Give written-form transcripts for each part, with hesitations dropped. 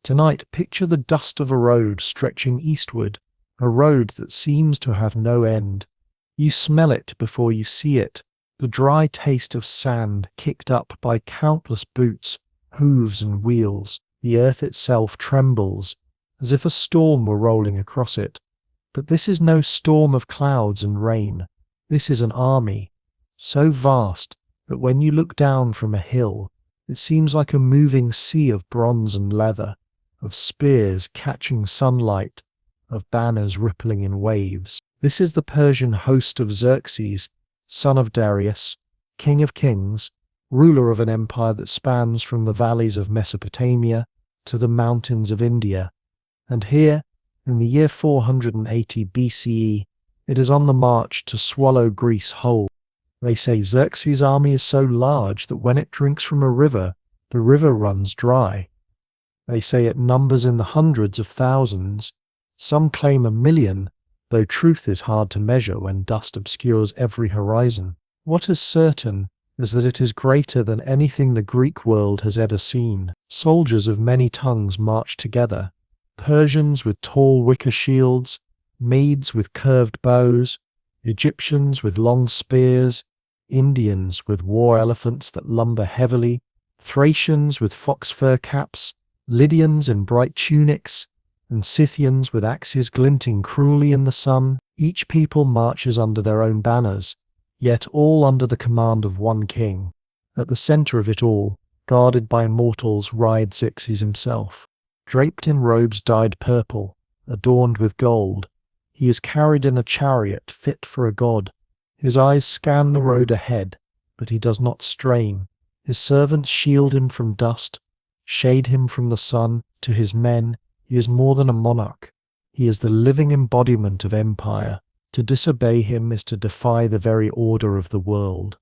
Tonight, picture the dust of a road stretching eastward, a road that seems to have no end. You smell it before you see it, the dry taste of sand kicked up by countless boots, hooves and wheels. The earth itself trembles, as if a storm were rolling across it. But this is no storm of clouds and rain. This is an army, so vast that when you look down from a hill, it seems like a moving sea of bronze and leather, of spears catching sunlight, of banners rippling in waves. This is the Persian host of Xerxes, son of Darius, king of kings, ruler of an empire that spans from the valleys of Mesopotamia to the mountains of India. And here, in the year 480 BCE, it is on the march to swallow Greece whole. They say Xerxes' army is so large that when it drinks from a river, the river runs dry. They say it numbers in the hundreds of thousands. Some claim 1,000,000, though truth is hard to measure when dust obscures every horizon. What is certain is that it is greater than anything the Greek world has ever seen. Soldiers of many tongues march together, Persians with tall wicker shields, Medes with curved bows, Egyptians with long spears, Indians with war elephants that lumber heavily, Thracians with fox fur caps, Lydians in bright tunics, and Scythians with axes glinting cruelly in the sun. Each people marches under their own banners, yet all under the command of one king. At the center of it all, guarded by mortals, rides Xerxes himself. Draped in robes dyed purple, adorned with gold, he is carried in a chariot fit for a god. His eyes scan the road ahead, but he does not strain. His servants shield him from dust, shade him from the sun. To his men, he is more than a monarch. He is the living embodiment of empire. To disobey him is to defy the very order of the world.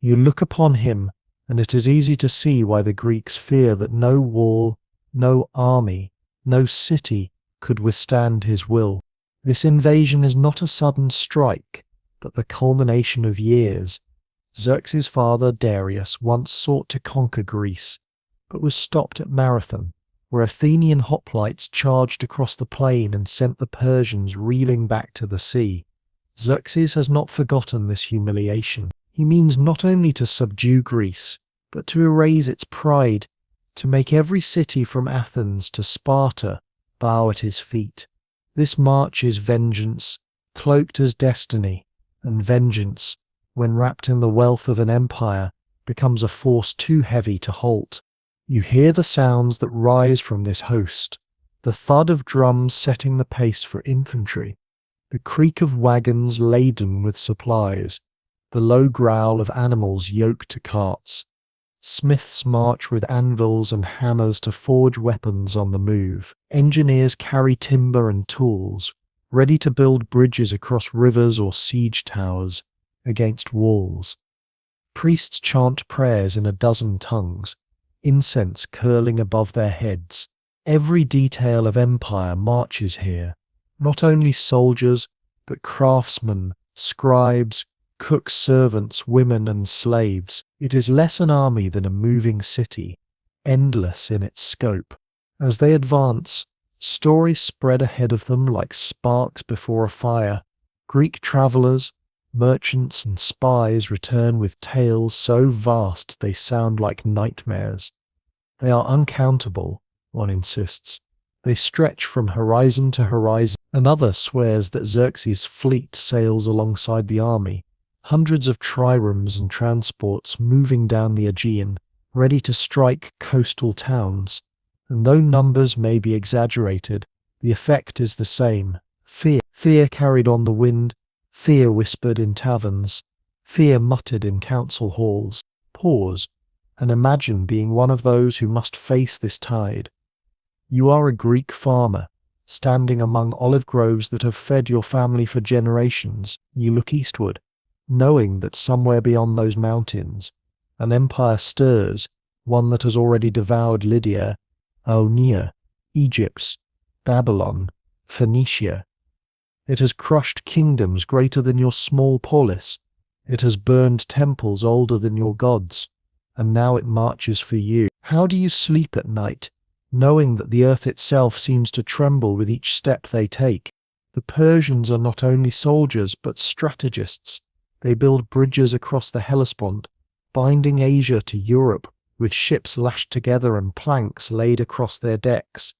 You look upon him, and it is easy to see why the Greeks fear that no wall, no army, no city could withstand his will. This invasion is not a sudden strike, but the culmination of years. Xerxes' father, Darius, once sought to conquer Greece, but was stopped at Marathon, where Athenian hoplites charged across the plain and sent the Persians reeling back to the sea. Xerxes has not forgotten this humiliation. He means not only to subdue Greece, but to erase its pride, to make every city from Athens to Sparta bow at his feet. This march is vengeance, cloaked as destiny, and vengeance, when wrapped in the wealth of an empire, becomes a force too heavy to halt. You hear the sounds that rise from this host, the thud of drums setting the pace for infantry, the creak of wagons laden with supplies, the low growl of animals yoked to carts. Smiths march with anvils and hammers to forge weapons on the move. Engineers carry timber and tools, ready to build bridges across rivers or siege towers against walls. Priests chant prayers in a dozen tongues, incense curling above their heads. Every detail of empire marches here, not only soldiers, but craftsmen, scribes, cooks, servants, women and slaves. It is less an army than a moving city, endless in its scope. As they advance, stories spread ahead of them like sparks before a fire. Greek travelers, merchants and spies return with tales so vast they sound like nightmares. They are uncountable, one insists. They stretch from horizon to horizon. Another swears that Xerxes' fleet sails alongside the army, hundreds of triremes and transports moving down the Aegean, ready to strike coastal towns. And though numbers may be exaggerated, the effect is the same. Fear. Fear carried on the wind, fear whispered in taverns, fear muttered in council halls. Pause, and imagine being one of those who must face this tide. You are a Greek farmer, standing among olive groves that have fed your family for generations. You look eastward, knowing that somewhere beyond those mountains, an empire stirs, one that has already devoured Lydia, Ionia, Egypt, Babylon, Phoenicia. It has crushed kingdoms greater than your small polis. It has burned temples older than your gods. And now it marches for you. How do you sleep at night, knowing that the earth itself seems to tremble with each step they take. The Persians are not only soldiers but strategists. They build bridges across the Hellespont, binding Asia to Europe, with ships lashed together and planks laid across their decks.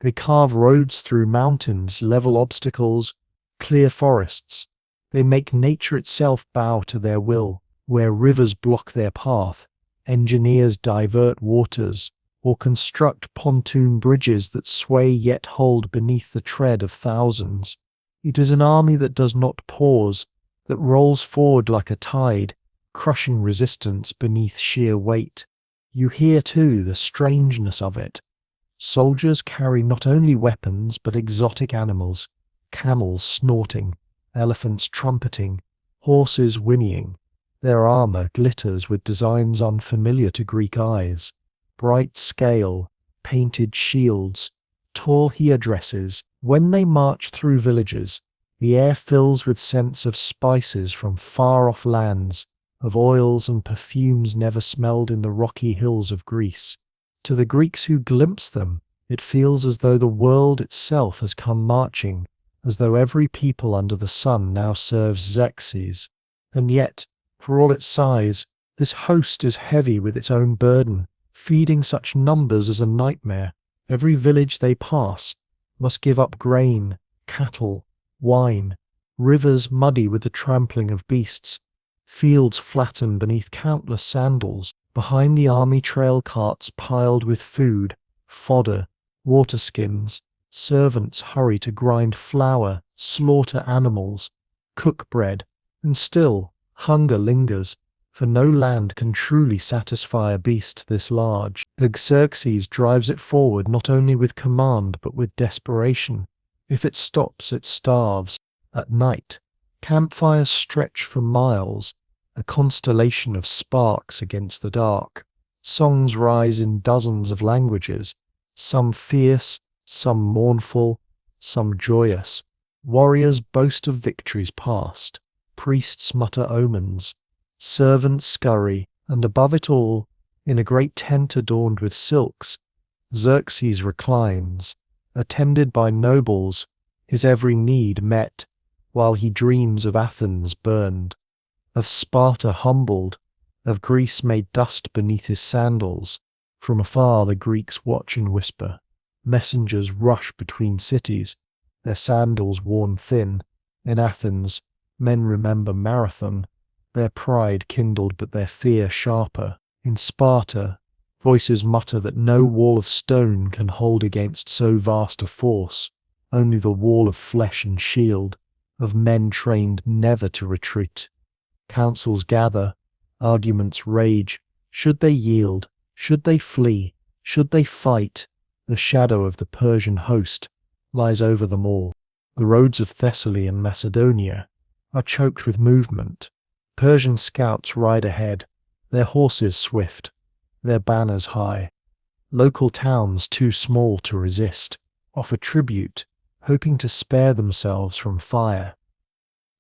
They carve roads through mountains, level obstacles, clear forests. They make nature itself bow to their will. Where rivers block their path, engineers divert waters, or construct pontoon bridges that sway yet hold beneath the tread of thousands. It is an army that does not pause, that rolls forward like a tide, crushing resistance beneath sheer weight. You hear, too, the strangeness of it. Soldiers carry not only weapons but exotic animals, camels snorting, elephants trumpeting, horses whinnying. Their armor glitters with designs unfamiliar to Greek eyes. Bright scale, painted shields, tall headdresses. When they march through villages, the air fills with scents of spices from far-off lands, of oils and perfumes never smelled in the rocky hills of Greece. To the Greeks who glimpse them, it feels as though the world itself has come marching, as though every people under the sun now serves Xerxes. And yet, for all its size, this host is heavy with its own burden. Feeding such numbers is a nightmare. Every village they pass must give up grain, cattle, wine, rivers muddy with the trampling of beasts, fields flattened beneath countless sandals, behind the army trail carts piled with food, fodder, water skins. Servants hurry to grind flour, slaughter animals, cook bread, and still hunger lingers, for no land can truly satisfy a beast this large. Xerxes drives it forward not only with command but with desperation. If it stops, it starves. At night, campfires stretch for miles, a constellation of sparks against the dark. Songs rise in dozens of languages, some fierce, some mournful, some joyous. Warriors boast of victories past. Priests mutter omens. Servants scurry, and above it all, in a great tent adorned with silks, Xerxes reclines, attended by nobles, his every need met, while he dreams of Athens burned, of Sparta humbled, of Greece made dust beneath his sandals. From afar the Greeks watch and whisper. Messengers rush between cities, their sandals worn thin. In Athens, men remember Marathon, their pride kindled but their fear sharper. In Sparta, voices mutter that no wall of stone can hold against so vast a force, only the wall of flesh and shield, of men trained never to retreat. Councils gather, arguments rage. Should they yield? Should they flee? Should they fight? The shadow of the Persian host lies over them all. The roads of Thessaly and Macedonia are choked with movement. Persian scouts ride ahead, their horses swift, their banners high. Local towns too small to resist offer tribute, hoping to spare themselves from fire.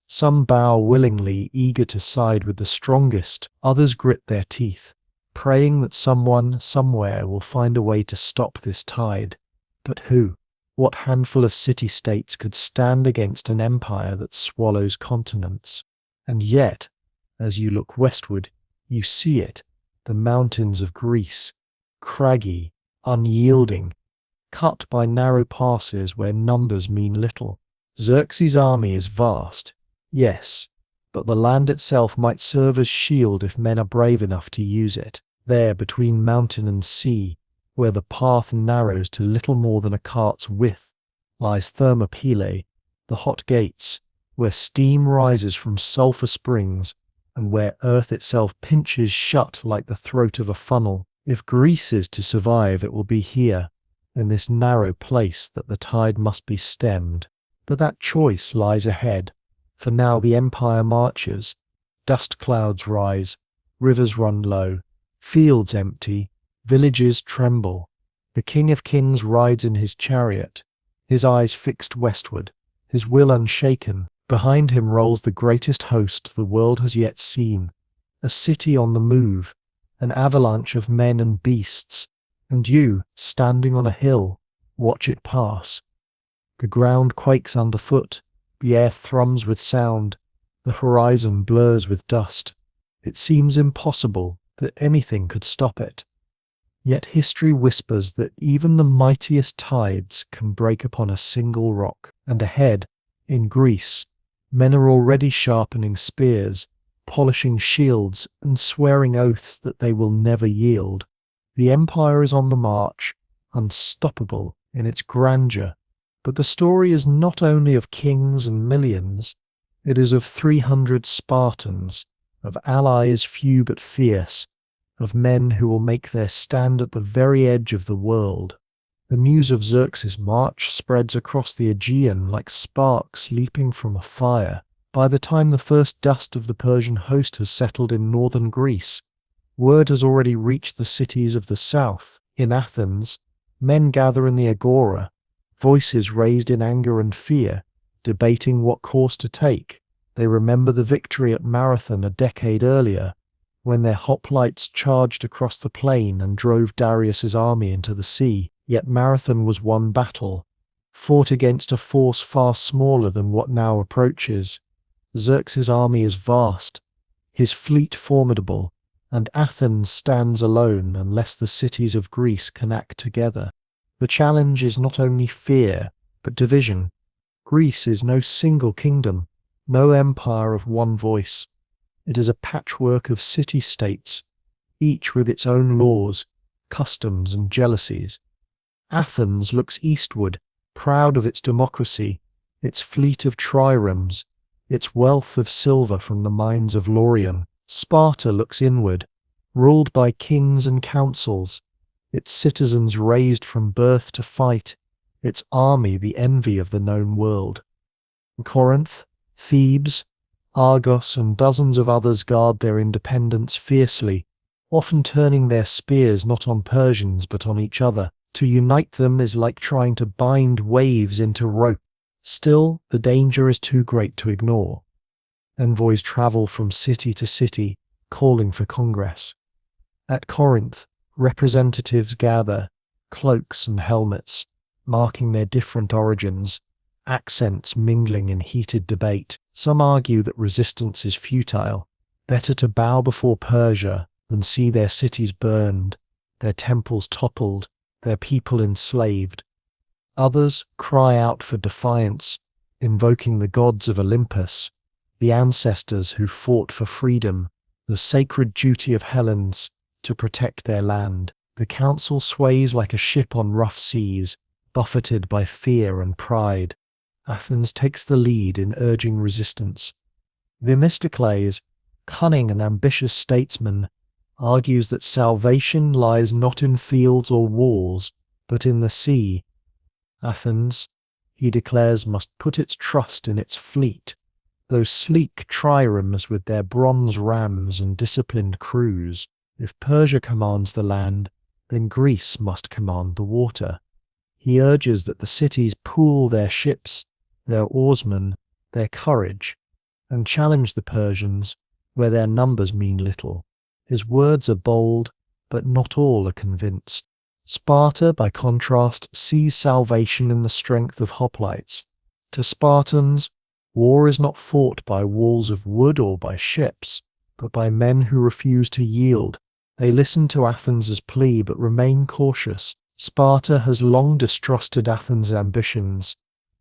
Some bow willingly, eager to side with the strongest. Others grit their teeth, praying that someone, somewhere, will find a way to stop this tide. But who? What handful of city-states could stand against an empire that swallows continents? And yet, as you look westward, you see it, the mountains of Greece, craggy, unyielding, cut by narrow passes where numbers mean little. Xerxes' army is vast, yes, but the land itself might serve as shield if men are brave enough to use it. There, between mountain and sea, where the path narrows to little more than a cart's width, lies Thermopylae, the hot gates, where steam rises from sulphur springs, and where earth itself pinches shut like the throat of a funnel. If Greece is to survive, it will be here, in this narrow place, that the tide must be stemmed. But that choice lies ahead, for now the empire marches. Dust clouds rise, rivers run low, fields empty, villages tremble. The King of Kings rides in his chariot, his eyes fixed westward, his will unshaken. Behind him rolls the greatest host the world has yet seen, a city on the move, an avalanche of men and beasts, And you, standing on a hill, watch it pass. The ground quakes underfoot, the air thrums with sound, the horizon blurs with dust. It seems impossible that anything could stop it. Yet history whispers that even the mightiest tides can break upon a single rock. And ahead, in Greece, men are already sharpening spears, polishing shields, and swearing oaths that they will never yield. The empire is on the march, unstoppable in its grandeur. But the story is not only of kings and millions, it is of 300 Spartans, of allies few but fierce, of men who will make their stand at the very edge of the world. The news of Xerxes' march spreads across the Aegean like sparks leaping from a fire. By the time the first dust of the Persian host has settled in northern Greece, word has already reached the cities of the south. In Athens, men gather in the agora, voices raised in anger and fear, debating what course to take. They remember the victory at Marathon a decade earlier, when their hoplites charged across the plain and drove Darius's army into the sea. Yet Marathon was one battle, fought against a force far smaller than what now approaches. Xerxes' army is vast, his fleet formidable, and Athens stands alone unless the cities of Greece can act together. The challenge is not only fear, but division. Greece is no single kingdom, no empire of one voice. It is a patchwork of city-states, each with its own laws, customs, and jealousies. Athens looks eastward, proud of its democracy, its fleet of triremes, its wealth of silver from the mines of Laurion. Sparta looks inward, ruled by kings and councils, its citizens raised from birth to fight, its army the envy of the known world. Corinth, Thebes, Argos, and dozens of others guard their independence fiercely, often turning their spears not on Persians but on each other. To unite them is like trying to bind waves into rope. Still, the danger is too great to ignore. Envoys travel from city to city, calling for congress. At Corinth, representatives gather, cloaks and helmets, marking their different origins, accents mingling in heated debate. Some argue that resistance is futile, better to bow before Persia than see their cities burned, their temples toppled, their people enslaved. Others cry out for defiance, invoking the gods of Olympus, the ancestors who fought for freedom, the sacred duty of Hellenes to protect their land. The council sways like a ship on rough seas, buffeted by fear and pride. Athens takes the lead in urging resistance. Themistocles, cunning and ambitious statesman, argues that salvation lies not in fields or walls, but in the sea. Athens, he declares, must put its trust in its fleet, those sleek triremes with their bronze rams and disciplined crews. If Persia commands the land, then Greece must command the water. He urges that the cities pool their ships, their oarsmen, their courage, and challenge the Persians where their numbers mean little. His words are bold, but not all are convinced. Sparta, by contrast, sees salvation in the strength of hoplites. To Spartans, war is not fought by walls of wood or by ships, but by men who refuse to yield. They listen to Athens' plea but remain cautious. Sparta has long distrusted Athens' ambitions,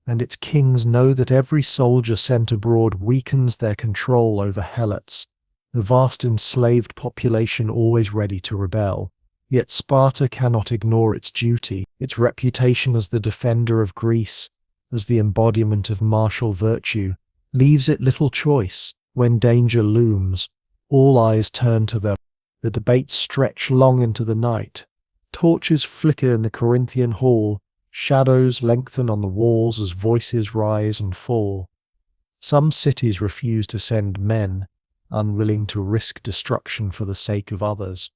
and its kings know that every soldier sent abroad weakens their control over helots, the vast enslaved population always ready to rebel. Yet Sparta cannot ignore its duty. Its reputation as the defender of Greece, as the embodiment of martial virtue, leaves it little choice. When danger looms, all eyes turn to them. The debates stretch long into the night. Torches flicker in the Corinthian hall, shadows lengthen on the walls as voices rise and fall. Some cities refuse to send men, unwilling to risk destruction for the sake of others.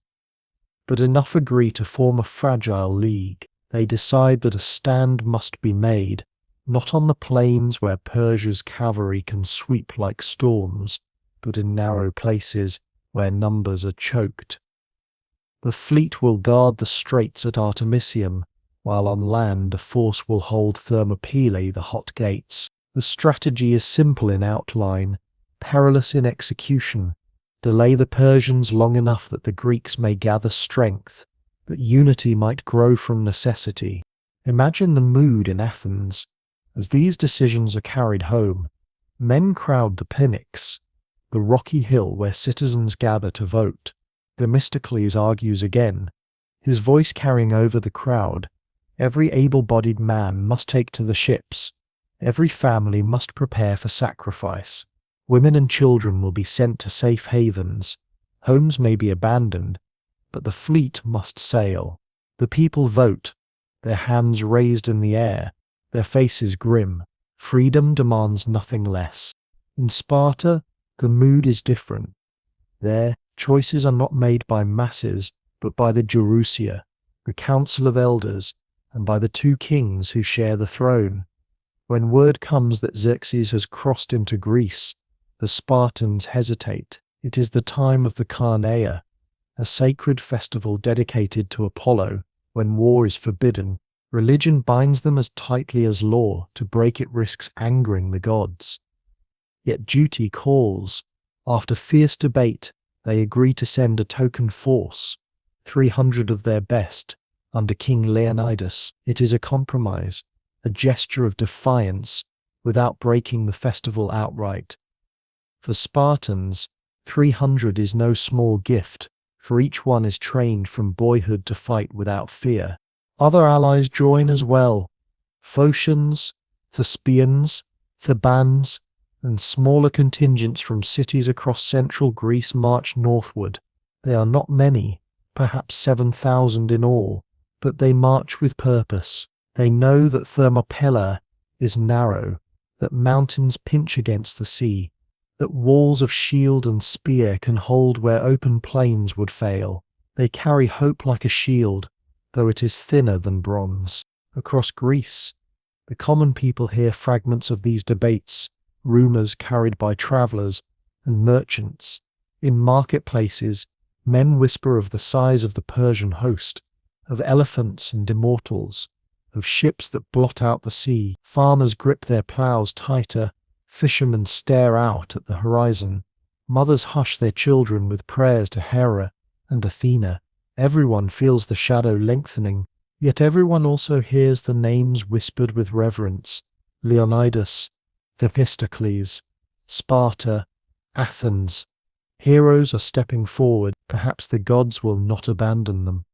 But enough agree to form a fragile league. They decide that a stand must be made, not on the plains where Persia's cavalry can sweep like storms, but in narrow places where numbers are choked. The fleet will guard the straits at Artemisium, while on land a force will hold Thermopylae, the hot gates. The strategy is simple in outline, perilous in execution. Delay the Persians long enough that the Greeks may gather strength, that unity might grow from necessity. Imagine the mood in Athens. As these decisions are carried home, men crowd the Pnyx, the rocky hill where citizens gather to vote. Themistocles argues again, his voice carrying over the crowd. Every able-bodied man must take to the ships. Every family must prepare for sacrifice. Women and children will be sent to safe havens. Homes may be abandoned, but the fleet must sail. The people vote, their hands raised in the air, their faces grim. Freedom demands nothing less. In Sparta, the mood is different. There, choices are not made by masses, but by the Gerousia, the council of elders, and by the two kings who share the throne. When word comes that Xerxes has crossed into Greece, the Spartans hesitate. It is the time of the Carneia, a sacred festival dedicated to Apollo. When war is forbidden, religion binds them as tightly as law. To break it risks angering the gods. Yet duty calls. After fierce debate, they agree to send a token force, 300 of their best, under King Leonidas. It is a compromise, a gesture of defiance, without breaking the festival outright. For Spartans, 300 is no small gift, for each one is trained from boyhood to fight without fear. Other allies join as well. Phocians, Thespians, Thebans, and smaller contingents from cities across central Greece march northward. They are not many, perhaps 7,000 in all, but they march with purpose. They know that Thermopylae is narrow, that mountains pinch against the sea, that walls of shield and spear can hold where open plains would fail. They carry hope like a shield, though it is thinner than bronze. Across Greece, the common people hear fragments of these debates, rumours carried by travellers and merchants. In marketplaces, men whisper of the size of the Persian host, of elephants and immortals, of ships that blot out the sea. Farmers grip their ploughs tighter, fishermen stare out at the horizon. Mothers hush their children with prayers to Hera and Athena. Everyone feels the shadow lengthening, yet everyone also hears the names whispered with reverence. Leonidas, Themistocles, Sparta, Athens. Heroes are stepping forward. Perhaps the gods will not abandon them.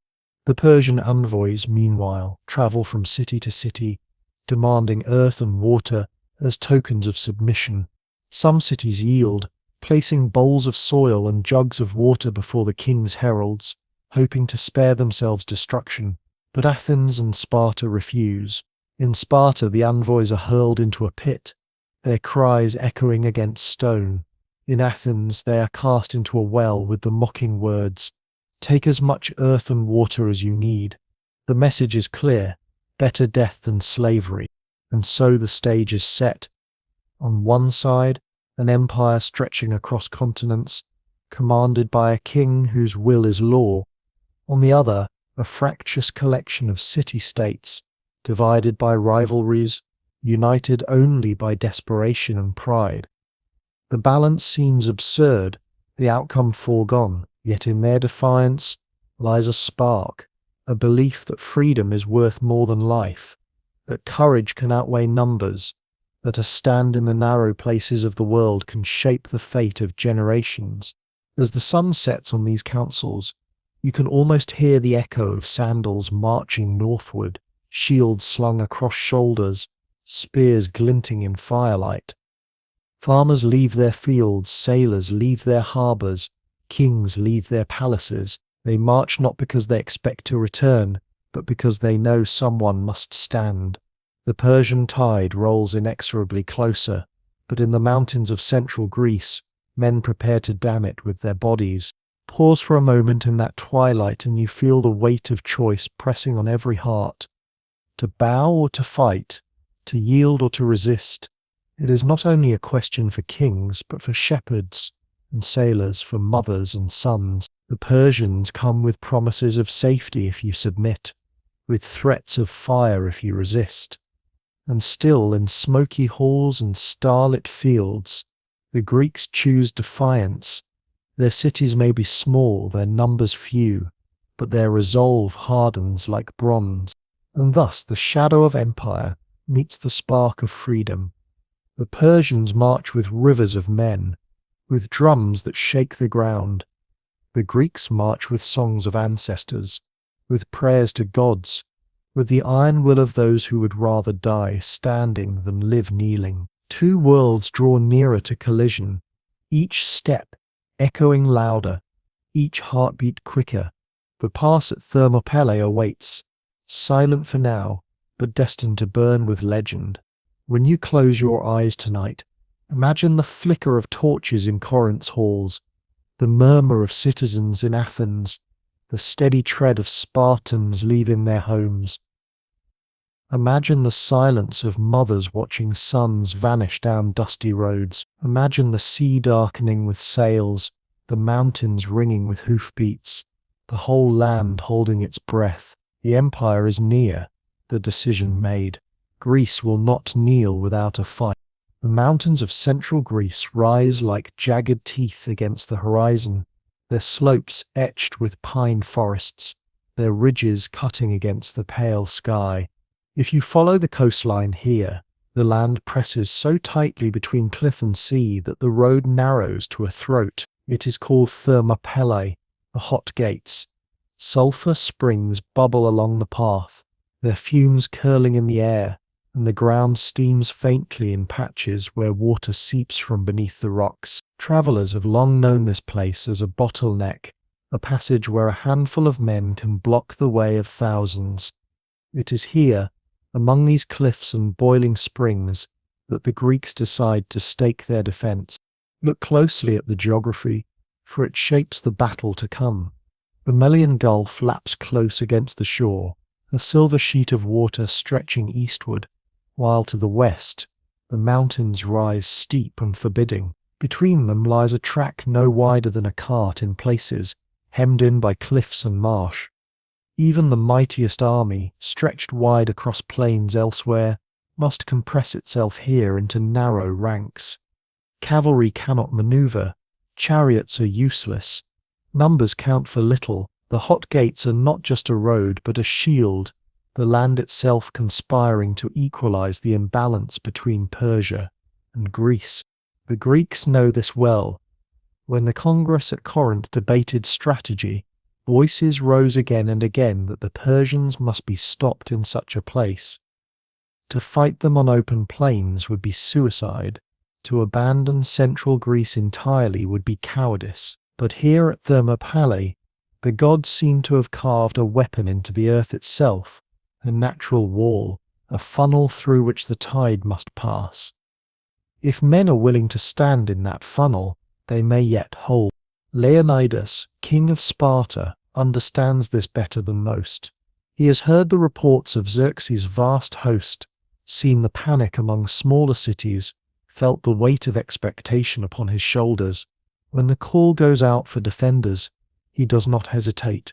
The Persian envoys, meanwhile, travel from city to city, demanding earth and water as tokens of submission. Some cities yield, placing bowls of soil and jugs of water before the king's heralds, hoping to spare themselves destruction. But Athens and Sparta refuse. In Sparta, the envoys are hurled into a pit, their cries echoing against stone. In Athens, they are cast into a well with the mocking words, "Take as much earth and water as you need." The message is clear, better death than slavery. And so the stage is set. On one side, an empire stretching across continents, commanded by a king whose will is law. On the other, a fractious collection of city-states, divided by rivalries, united only by desperation and pride. The balance seems absurd, the outcome foregone, yet in their defiance lies a spark, a belief that freedom is worth more than life, that courage can outweigh numbers, that a stand in the narrow places of the world can shape the fate of generations. As the sun sets on these councils, you can almost hear the echo of sandals marching northward, shields slung across shoulders, spears glinting in firelight. Farmers leave their fields, sailors leave their harbours, kings leave their palaces. They march not because they expect to return, but because they know someone must stand. The Persian tide rolls inexorably closer, but in the mountains of central Greece, men prepare to dam it with their bodies. Pause for a moment in that twilight and you feel the weight of choice pressing on every heart. To bow or to fight, to yield or to resist. It is not only a question for kings, but for shepherds and sailors, for mothers and sons. The Persians come with promises of safety if you submit, with threats of fire if you resist. And still in smoky halls and starlit fields, the Greeks choose defiance. Their cities may be small, their numbers few, but their resolve hardens like bronze. And thus the shadow of empire meets the spark of freedom. The Persians march with rivers of men, with drums that shake the ground. The Greeks march with songs of ancestors, with prayers to gods, with the iron will of those who would rather die standing than live kneeling. Two worlds draw nearer to collision, each step echoing louder, each heartbeat quicker. The pass at Thermopylae awaits, silent for now, but destined to burn with legend. When you close your eyes tonight, imagine the flicker of torches in Corinth's halls, the murmur of citizens in Athens, the steady tread of Spartans leaving their homes. Imagine the silence of mothers watching sons vanish down dusty roads. Imagine the sea darkening with sails, the mountains ringing with hoofbeats, the whole land holding its breath. The empire is near, the decision made. Greece will not kneel without a fight. The mountains of central Greece rise like jagged teeth against the horizon, their slopes etched with pine forests, their ridges cutting against the pale sky. If you follow the coastline here, the land presses so tightly between cliff and sea that the road narrows to a throat. It is called Thermopylae, the hot gates. Sulphur springs bubble along the path, their fumes curling in the air, and the ground steams faintly in patches where water seeps from beneath the rocks. Travelers have long known this place as a bottleneck, a passage where a handful of men can block the way of thousands. It is here, among these cliffs and boiling springs, that the Greeks decide to stake their defense. Look closely at the geography, for it shapes the battle to come. The Melian Gulf laps close against the shore, a silver sheet of water stretching eastward, while to the west, the mountains rise steep and forbidding. Between them lies a track no wider than a cart in places, hemmed in by cliffs and marsh. Even the mightiest army, stretched wide across plains elsewhere, must compress itself here into narrow ranks. Cavalry cannot maneuver, chariots are useless, numbers count for little. The hot gates are not just a road but a shield, the land itself conspiring to equalize the imbalance between Persia and Greece. The Greeks know this well. When the Congress at Corinth debated strategy, voices rose again and again that the Persians must be stopped in such a place. To fight them on open plains would be suicide. To abandon central Greece entirely would be cowardice. But here at Thermopylae, the gods seem to have carved a weapon into the earth itself, a natural wall, a funnel through which the tide must pass. If men are willing to stand in that funnel, they may yet hold. Leonidas, king of Sparta, understands this better than most. He has heard the reports of Xerxes' vast host, seen the panic among smaller cities, felt the weight of expectation upon his shoulders. When the call goes out for defenders, he does not hesitate.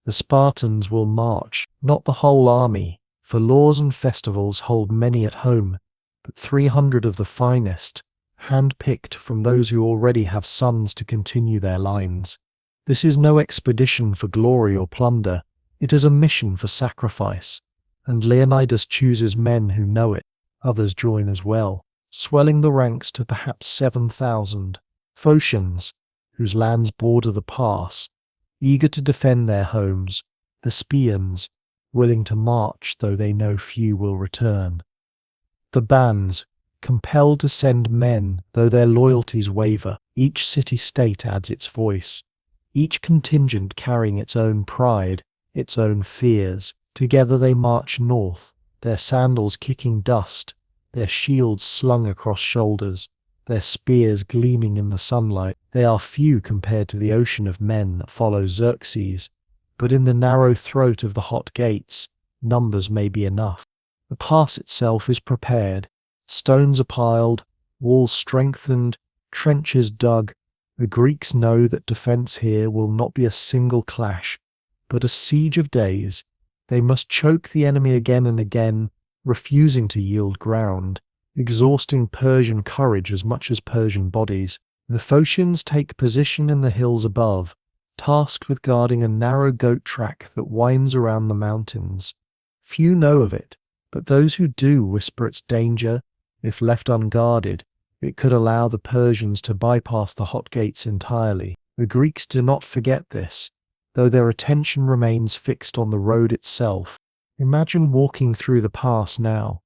The Spartans will march, not the whole army, for laws and festivals hold many at home, but 300 of the finest, hand-picked from those who already have sons to continue their lines. This is no expedition for glory or plunder, it is a mission for sacrifice, and Leonidas chooses men who know it. Others join as well, swelling the ranks to perhaps 7,000. Phocians, whose lands border the pass, eager to defend their homes, the Spartans, willing to march though they know few will return. The bands, compelled to send men though their loyalties waver. Each city-state adds its voice, each contingent carrying its own pride, its own fears. Together they march north, their sandals kicking dust, their shields slung across shoulders, their spears gleaming in the sunlight. They are few compared to the ocean of men that follow Xerxes, but in the narrow throat of the hot gates, numbers may be enough. The pass itself is prepared, stones are piled, walls strengthened, trenches dug. The Greeks know that defense here will not be a single clash, but a siege of days. They must choke the enemy again and again, refusing to yield ground, exhausting Persian courage as much as Persian bodies. The Phocians take position in the hills above, tasked with guarding a narrow goat track that winds around the mountains. Few know of it, but those who do whisper its danger. If left unguarded, it could allow the Persians to bypass the hot gates entirely. The Greeks do not forget this, though their attention remains fixed on the road itself. Imagine walking through the pass now.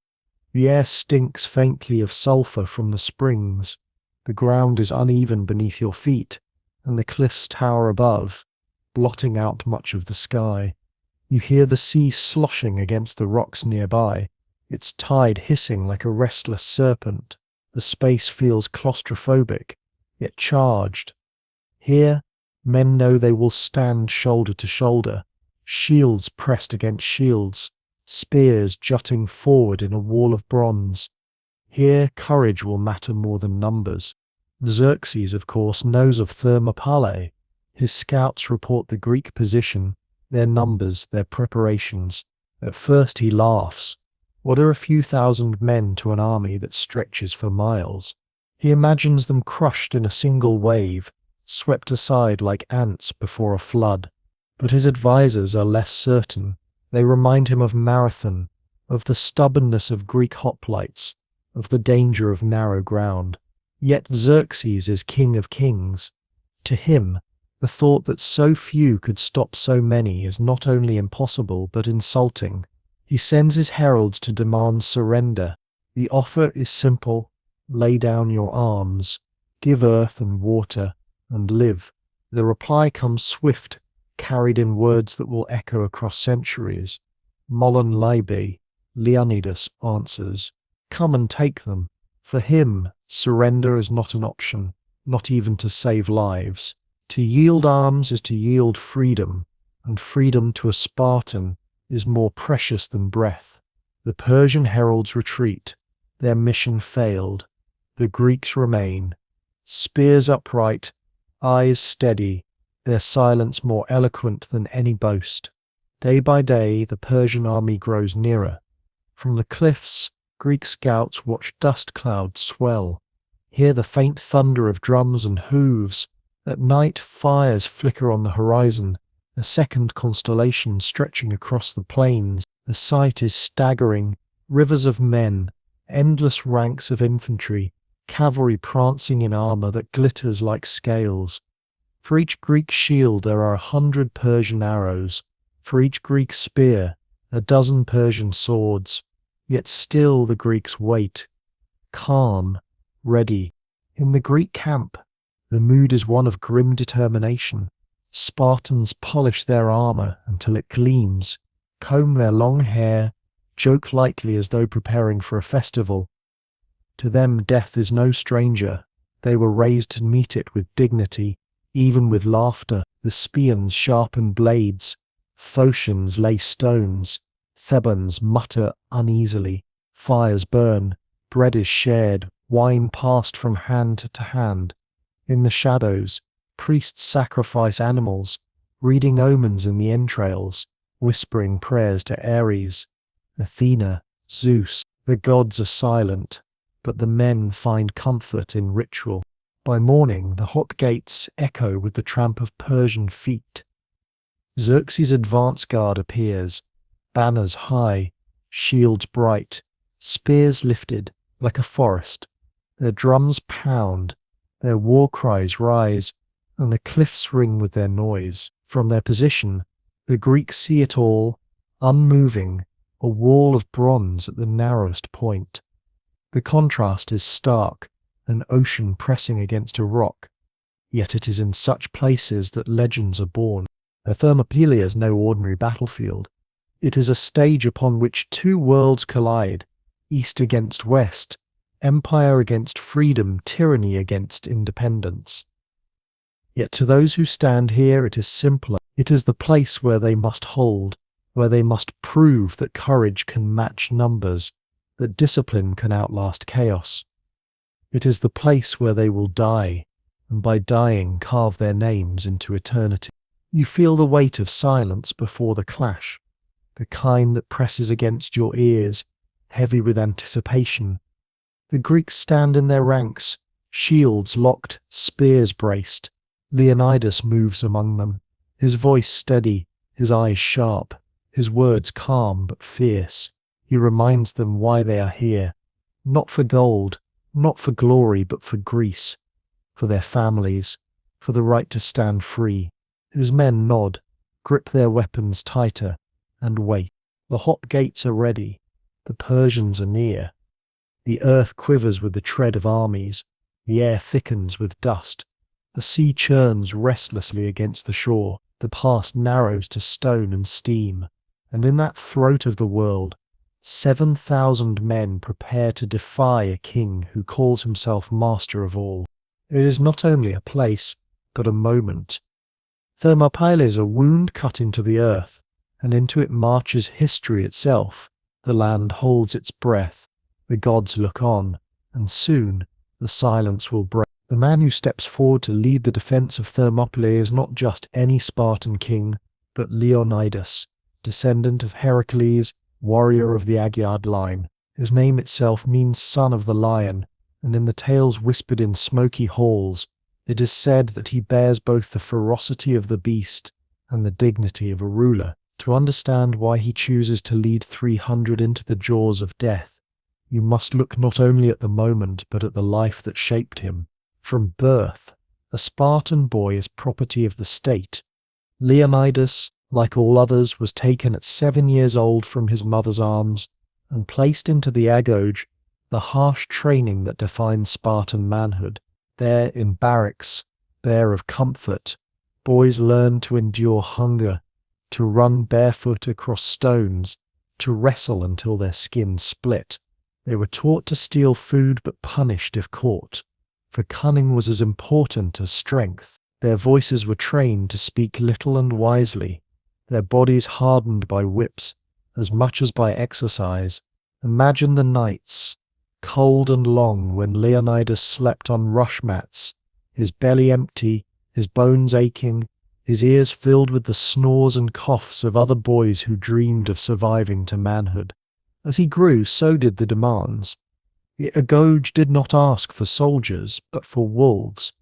The air stinks faintly of sulfur from the springs. The ground is uneven beneath your feet, and the cliffs tower above, blotting out much of the sky. You hear the sea sloshing against the rocks nearby, its tide hissing like a restless serpent. The space feels claustrophobic, yet charged. Here, men know they will stand shoulder to shoulder, shields pressed against shields, spears jutting forward in a wall of bronze. Here, courage will matter more than numbers. Xerxes, of course, knows of Thermopylae. His scouts report the Greek position, their numbers, their preparations. At first he laughs. What are a few thousand men to an army that stretches for miles? He imagines them crushed in a single wave, swept aside like ants before a flood. But his advisers are less certain. They remind him of Marathon, of the stubbornness of Greek hoplites, of the danger of narrow ground. Yet Xerxes is king of kings. To him, the thought that so few could stop so many is not only impossible but insulting. He sends his heralds to demand surrender. The offer is simple: lay down your arms, give earth and water, and live. The reply comes swift, carried in words that will echo across centuries. Molon Labe, Leonidas answers, "Come and take them." For him, surrender is not an option, not even to save lives. To yield arms is to yield freedom, and freedom to a Spartan is more precious than breath. The Persian heralds retreat. Their mission failed. The Greeks remain. Spears upright, eyes steady, their silence more eloquent than any boast. Day by day, the Persian army grows nearer. From the cliffs, Greek scouts watch dust clouds swell, hear the faint thunder of drums and hooves. At night, fires flicker on the horizon, a second constellation stretching across the plains. The sight is staggering. Rivers of men, endless ranks of infantry, cavalry prancing in armor that glitters like scales. For each Greek shield there are 100 Persian arrows. For each Greek spear, a dozen Persian swords. Yet still the Greeks wait, calm, ready. In the Greek camp, the mood is one of grim determination. Spartans polish their armor until it gleams, comb their long hair, joke lightly as though preparing for a festival. To them death is no stranger. They were raised to meet it with dignity, even with laughter. The Spartans sharpen blades, Phocians lay stones, Thebans mutter uneasily. Fires burn, bread is shared, wine passed from hand to hand. In the shadows, priests sacrifice animals, reading omens in the entrails, whispering prayers to Ares, Athena, Zeus. The gods are silent, but the men find comfort in ritual. By morning, the hot gates echo with the tramp of Persian feet. Xerxes' advance guard appears, banners high, shields bright, spears lifted like a forest. Their drums pound, their war cries rise, and the cliffs ring with their noise. From their position, the Greeks see it all, unmoving, a wall of bronze at the narrowest point. The contrast is stark, an ocean pressing against a rock, yet it is in such places that legends are born. The Thermopylae is no ordinary battlefield. It is a stage upon which two worlds collide, east against west, empire against freedom, tyranny against independence. Yet to those who stand here it is simpler. It is the place where they must hold, where they must prove that courage can match numbers, that discipline can outlast chaos. It is the place where they will die, and by dying carve their names into eternity. You feel the weight of silence before the clash, the kind that presses against your ears, heavy with anticipation. The Greeks stand in their ranks, shields locked, spears braced. Leonidas moves among them, his voice steady, his eyes sharp, his words calm but fierce. He reminds them why they are here, not for gold, not for glory, but for Greece, for their families, for the right to stand free. His men nod, grip their weapons tighter, and wait. The hot gates are ready. The Persians are near. The earth quivers with the tread of armies. The air thickens with dust. The sea churns restlessly against the shore. The pass narrows to stone and steam. And in that throat of the world, 7,000 men prepare to defy a king who calls himself master of all. It is not only a place, but a moment. Thermopylae is a wound cut into the earth, and into it marches history itself. The land holds its breath, the gods look on, and soon the silence will break. The man who steps forward to lead the defense of Thermopylae is not just any Spartan king, but Leonidas, descendant of Heracles, warrior of the Agiad line. His name itself means son of the lion, and in the tales whispered in smoky halls, it is said that he bears both the ferocity of the beast and the dignity of a ruler. To understand why he chooses to lead 300 into the jaws of death, you must look not only at the moment but at the life that shaped him. From birth, a Spartan boy is property of the state. Leonidas, like all others, was taken at 7 years old from his mother's arms and placed into the agoge, the harsh training that defines Spartan manhood. There in barracks, bare of comfort, boys learn to endure hunger, to run barefoot across stones, to wrestle until their skin split. They were taught to steal food but punished if caught, for cunning was as important as strength. Their voices were trained to speak little and wisely, their bodies hardened by whips as much as by exercise. Imagine the nights, cold and long, when Leonidas slept on rush mats, his belly empty, his bones aching, his ears filled with the snores and coughs of other boys who dreamed of surviving to manhood. As he grew, so did the demands. The agoge did not ask for soldiers, but for wolves.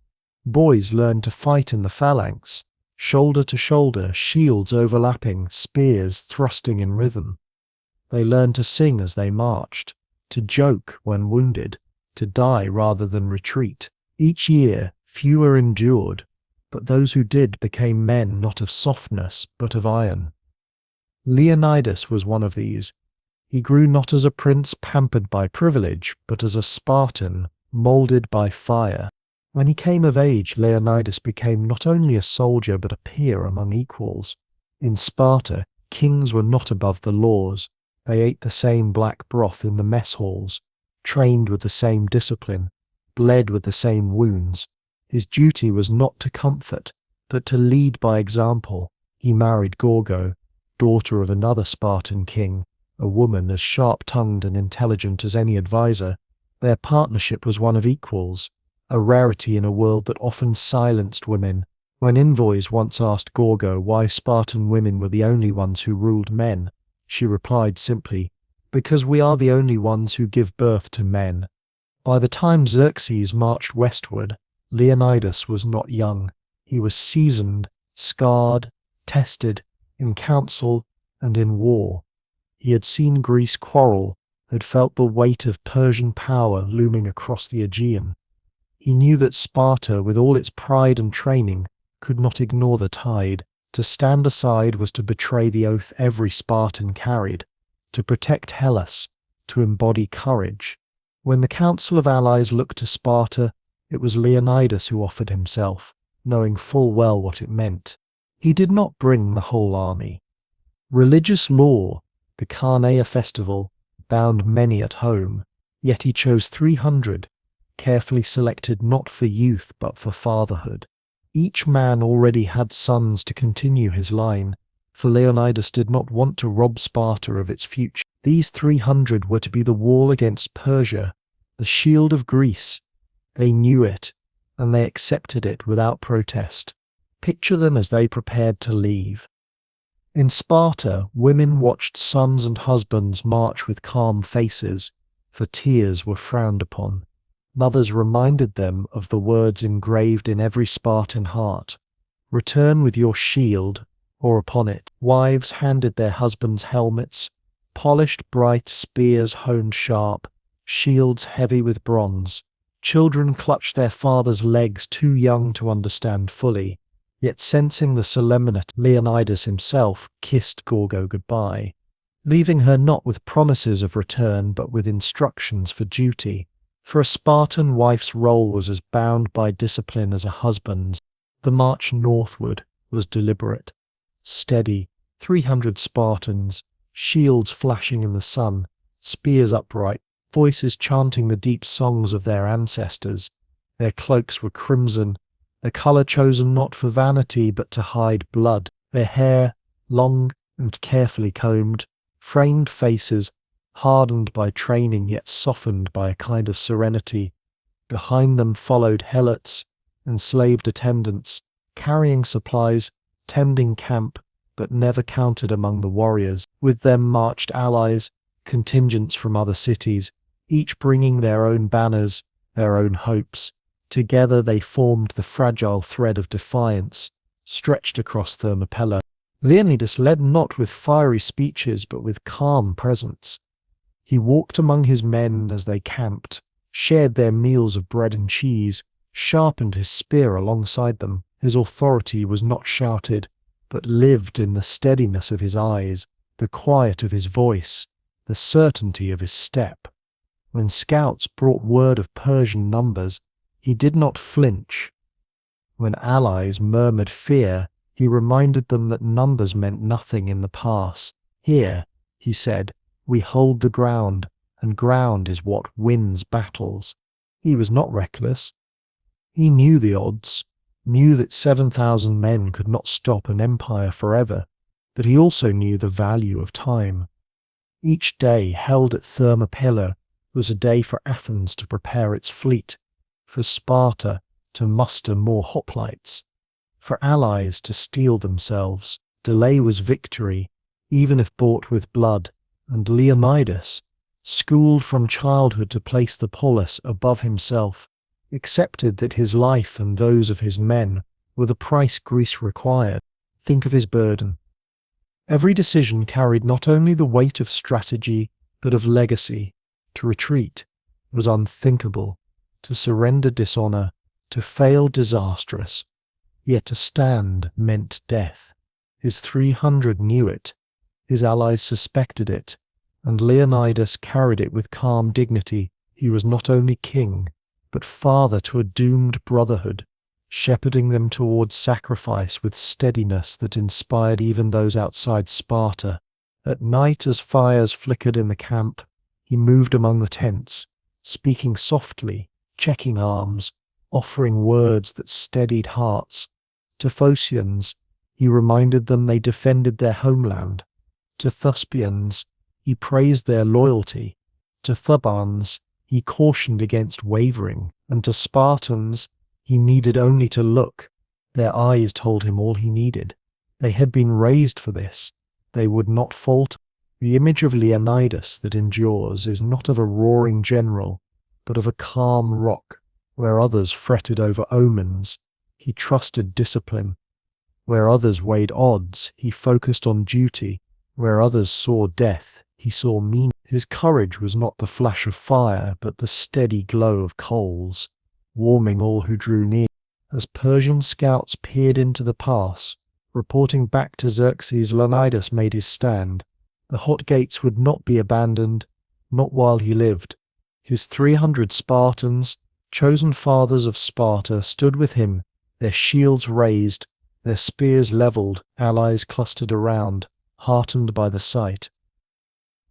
Boys learned to fight in the phalanx, shoulder to shoulder, shields overlapping, spears thrusting in rhythm. They learned to sing as they marched, to joke when wounded, to die rather than retreat. Each year, fewer endured, but those who did became men not of softness, but of iron. Leonidas was one of these. He grew not as a prince pampered by privilege, but as a Spartan, moulded by fire. When he came of age, Leonidas became not only a soldier, but a peer among equals. In Sparta, kings were not above the laws. They ate the same black broth in the mess halls, trained with the same discipline, bled with the same wounds. His duty was not to comfort, but to lead by example. He married Gorgo, daughter of another Spartan king, a woman as sharp-tongued and intelligent as any advisor. Their partnership was one of equals, a rarity in a world that often silenced women. When envoys once asked Gorgo why Spartan women were the only ones who ruled men, she replied simply, "Because we are the only ones who give birth to men." By the time Xerxes marched westward, Leonidas was not young. He was seasoned, scarred, tested, in council and in war. He had seen Greece quarrel, had felt the weight of Persian power looming across the Aegean. He knew that Sparta, with all its pride and training, could not ignore the tide. To stand aside was to betray the oath every Spartan carried, to protect Hellas, to embody courage. When the Council of Allies looked to Sparta, it was Leonidas who offered himself, knowing full well what it meant. He did not bring the whole army. Religious law, the Carneia festival, bound many at home, yet he chose 300, carefully selected not for youth but for fatherhood. Each man already had sons to continue his line, for Leonidas did not want to rob Sparta of its future. These 300 were to be the wall against Persia, the shield of Greece. They knew it, and they accepted it without protest. Picture them as they prepared to leave. In Sparta, women watched sons and husbands march with calm faces, for tears were frowned upon. Mothers reminded them of the words engraved in every Spartan heart: "Return with your shield," or upon it. Wives handed their husbands helmets, polished bright spears honed sharp, shields heavy with bronze. Children clutched their fathers' legs, too young to understand fully, yet sensing the solemnity. Leonidas himself kissed Gorgo goodbye, leaving her not with promises of return but with instructions for duty. For a Spartan wife's role was as bound by discipline as a husband's. The march northward was deliberate, steady. 300 Spartans, shields flashing in the sun, spears upright, voices chanting the deep songs of their ancestors. Their cloaks were crimson, the colour chosen not for vanity but to hide blood. Their hair, long and carefully combed, framed faces, hardened by training yet softened by a kind of serenity. Behind them followed helots, enslaved attendants, carrying supplies, tending camp, but never counted among the warriors. With them marched allies, contingents from other cities, each bringing their own banners, their own hopes. Together they formed the fragile thread of defiance, stretched across Thermopylae. Leonidas led not with fiery speeches but with calm presence. He walked among his men as they camped, shared their meals of bread and cheese, sharpened his spear alongside them. His authority was not shouted, but lived in the steadiness of his eyes, the quiet of his voice, the certainty of his step. When scouts brought word of Persian numbers, he did not flinch. When allies murmured fear, he reminded them that numbers meant nothing in the pass. "Here," he said, "we hold the ground, and ground is what wins battles." He was not reckless. He knew the odds, knew that 7,000 men could not stop an empire forever, but he also knew the value of time. Each day held at Thermopylae was a day for Athens to prepare its fleet, for Sparta to muster more hoplites, for allies to steel themselves. Delay was victory, even if bought with blood, and Leonidas, schooled from childhood to place the polis above himself, accepted that his life and those of his men were the price Greece required. Think of his burden. Every decision carried not only the weight of strategy, but of legacy. To retreat was unthinkable, to surrender dishonor, to fail disastrous, yet to stand meant death. His 300 knew it, his allies suspected it, and Leonidas carried it with calm dignity. He was not only king, but father to a doomed brotherhood, shepherding them towards sacrifice with steadiness that inspired even those outside Sparta. At night, as fires flickered in the camp, he moved among the tents, speaking softly, checking arms, offering words that steadied hearts. To Phocians, he reminded them they defended their homeland. To Thespians, he praised their loyalty. To Thebans, he cautioned against wavering, and to Spartans, he needed only to look. Their eyes told him all he needed. They had been raised for this. They would not falter. The image of Leonidas that endures is not of a roaring general, but of a calm rock. Where others fretted over omens, he trusted discipline. Where others weighed odds, he focused on duty. Where others saw death, he saw meaning. His courage was not the flash of fire, but the steady glow of coals, warming all who drew near. As Persian scouts peered into the pass, reporting back to Xerxes, Leonidas made his stand. The hot gates would not be abandoned, not while he lived. His 300 Spartans, chosen fathers of Sparta, stood with him, their shields raised, their spears levelled, allies clustered around, heartened by the sight.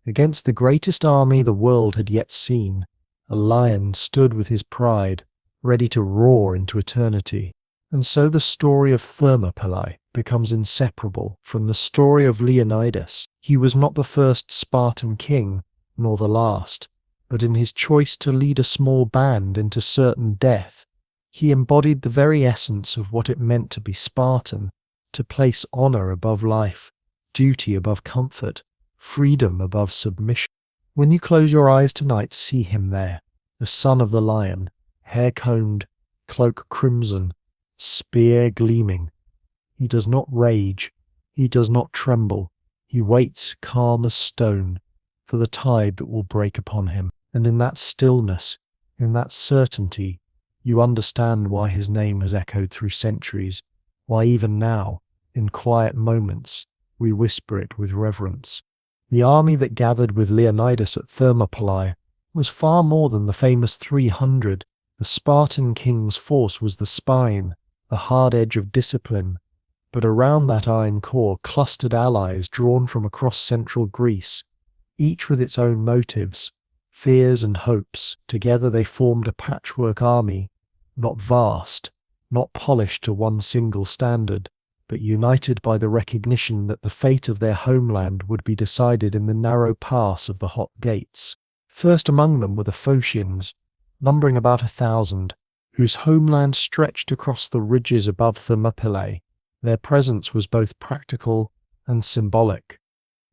Against the greatest army the world had yet seen, a lion stood with his pride, ready to roar into eternity. And so the story of Thermopylae becomes inseparable from the story of Leonidas. He was not the first Spartan king, nor the last, but in his choice to lead a small band into certain death, He embodied the very essence of what it meant to be Spartan, to place honor above life, duty above comfort, freedom above submission. When you close your eyes tonight, see him there, the son of the lion, hair combed, cloak crimson, spear gleaming. He does not rage, he does not tremble, he waits calm as stone for the tide that will break upon him. And in that stillness, in that certainty, you understand why his name has echoed through centuries, why even now, in quiet moments, we whisper it with reverence. The army that gathered with Leonidas at Thermopylae was far more than the famous 300. The Spartan king's force was the spine, the hard edge of discipline, but around that iron core clustered allies drawn from across central Greece, each with its own motives, fears and hopes. Together they formed a patchwork army, not vast, not polished to one single standard, but united by the recognition that the fate of their homeland would be decided in the narrow pass of the Hot Gates. First among them were the Phocians, numbering about 1,000, whose homeland stretched across the ridges above Thermopylae. Their presence was both practical and symbolic.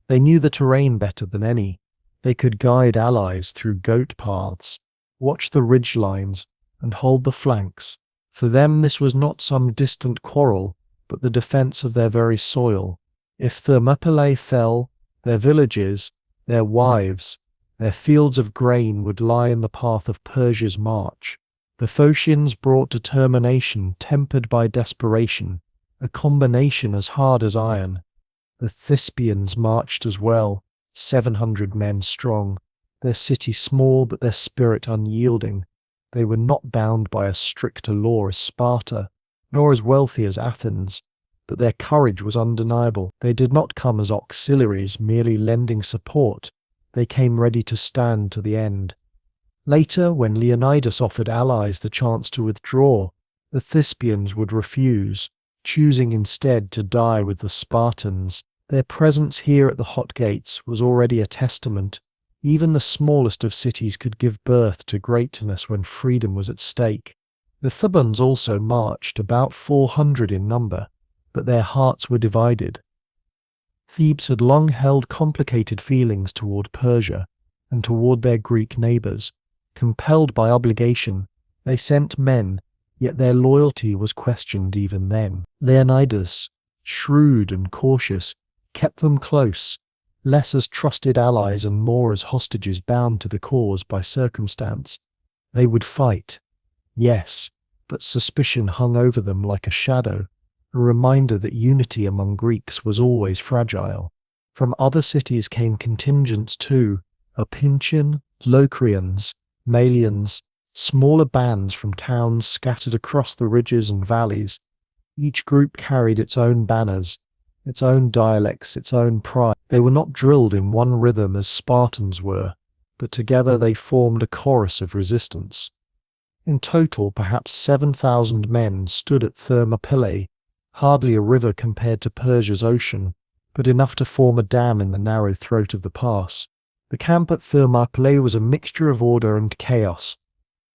They knew the terrain better than any. They could guide allies through goat paths, watch the ridge lines, and hold the flanks. For them this was not some distant quarrel, but the defense of their very soil. If Thermopylae fell, their villages, their wives, their fields of grain would lie in the path of Persia's march. The Phocians brought determination tempered by desperation, a combination as hard as iron. The Thespians marched as well, 700 men strong, their city small but their spirit unyielding. They were not bound by as strict a law as Sparta, nor as wealthy as Athens, but their courage was undeniable. They did not come as auxiliaries, merely lending support. They came ready to stand to the end. Later, when Leonidas offered allies the chance to withdraw, the Thespians would refuse, choosing instead to die with the Spartans. Their presence here at the Hot Gates was already a testament. Even the smallest of cities could give birth to greatness when freedom was at stake. The Thebans also marched, about 400 in number, but their hearts were divided. Thebes had long held complicated feelings toward Persia and toward their Greek neighbors. Compelled by obligation, they sent men, yet their loyalty was questioned even then. Leonidas, shrewd and cautious, kept them close, less as trusted allies and more as hostages bound to the cause by circumstance. They would fight, yes, but suspicion hung over them like a shadow, a reminder that unity among Greeks was always fragile. From other cities came contingents too, Opintian, Locrians, Malians, smaller bands from towns scattered across the ridges and valleys. Each group carried its own banners, its own dialects, its own pride. They were not drilled in one rhythm as Spartans were, but together they formed a chorus of resistance. In total, perhaps 7,000 men stood at Thermopylae, hardly a river compared to Persia's ocean, but enough to form a dam in the narrow throat of the pass. The camp at Thermopylae was a mixture of order and chaos.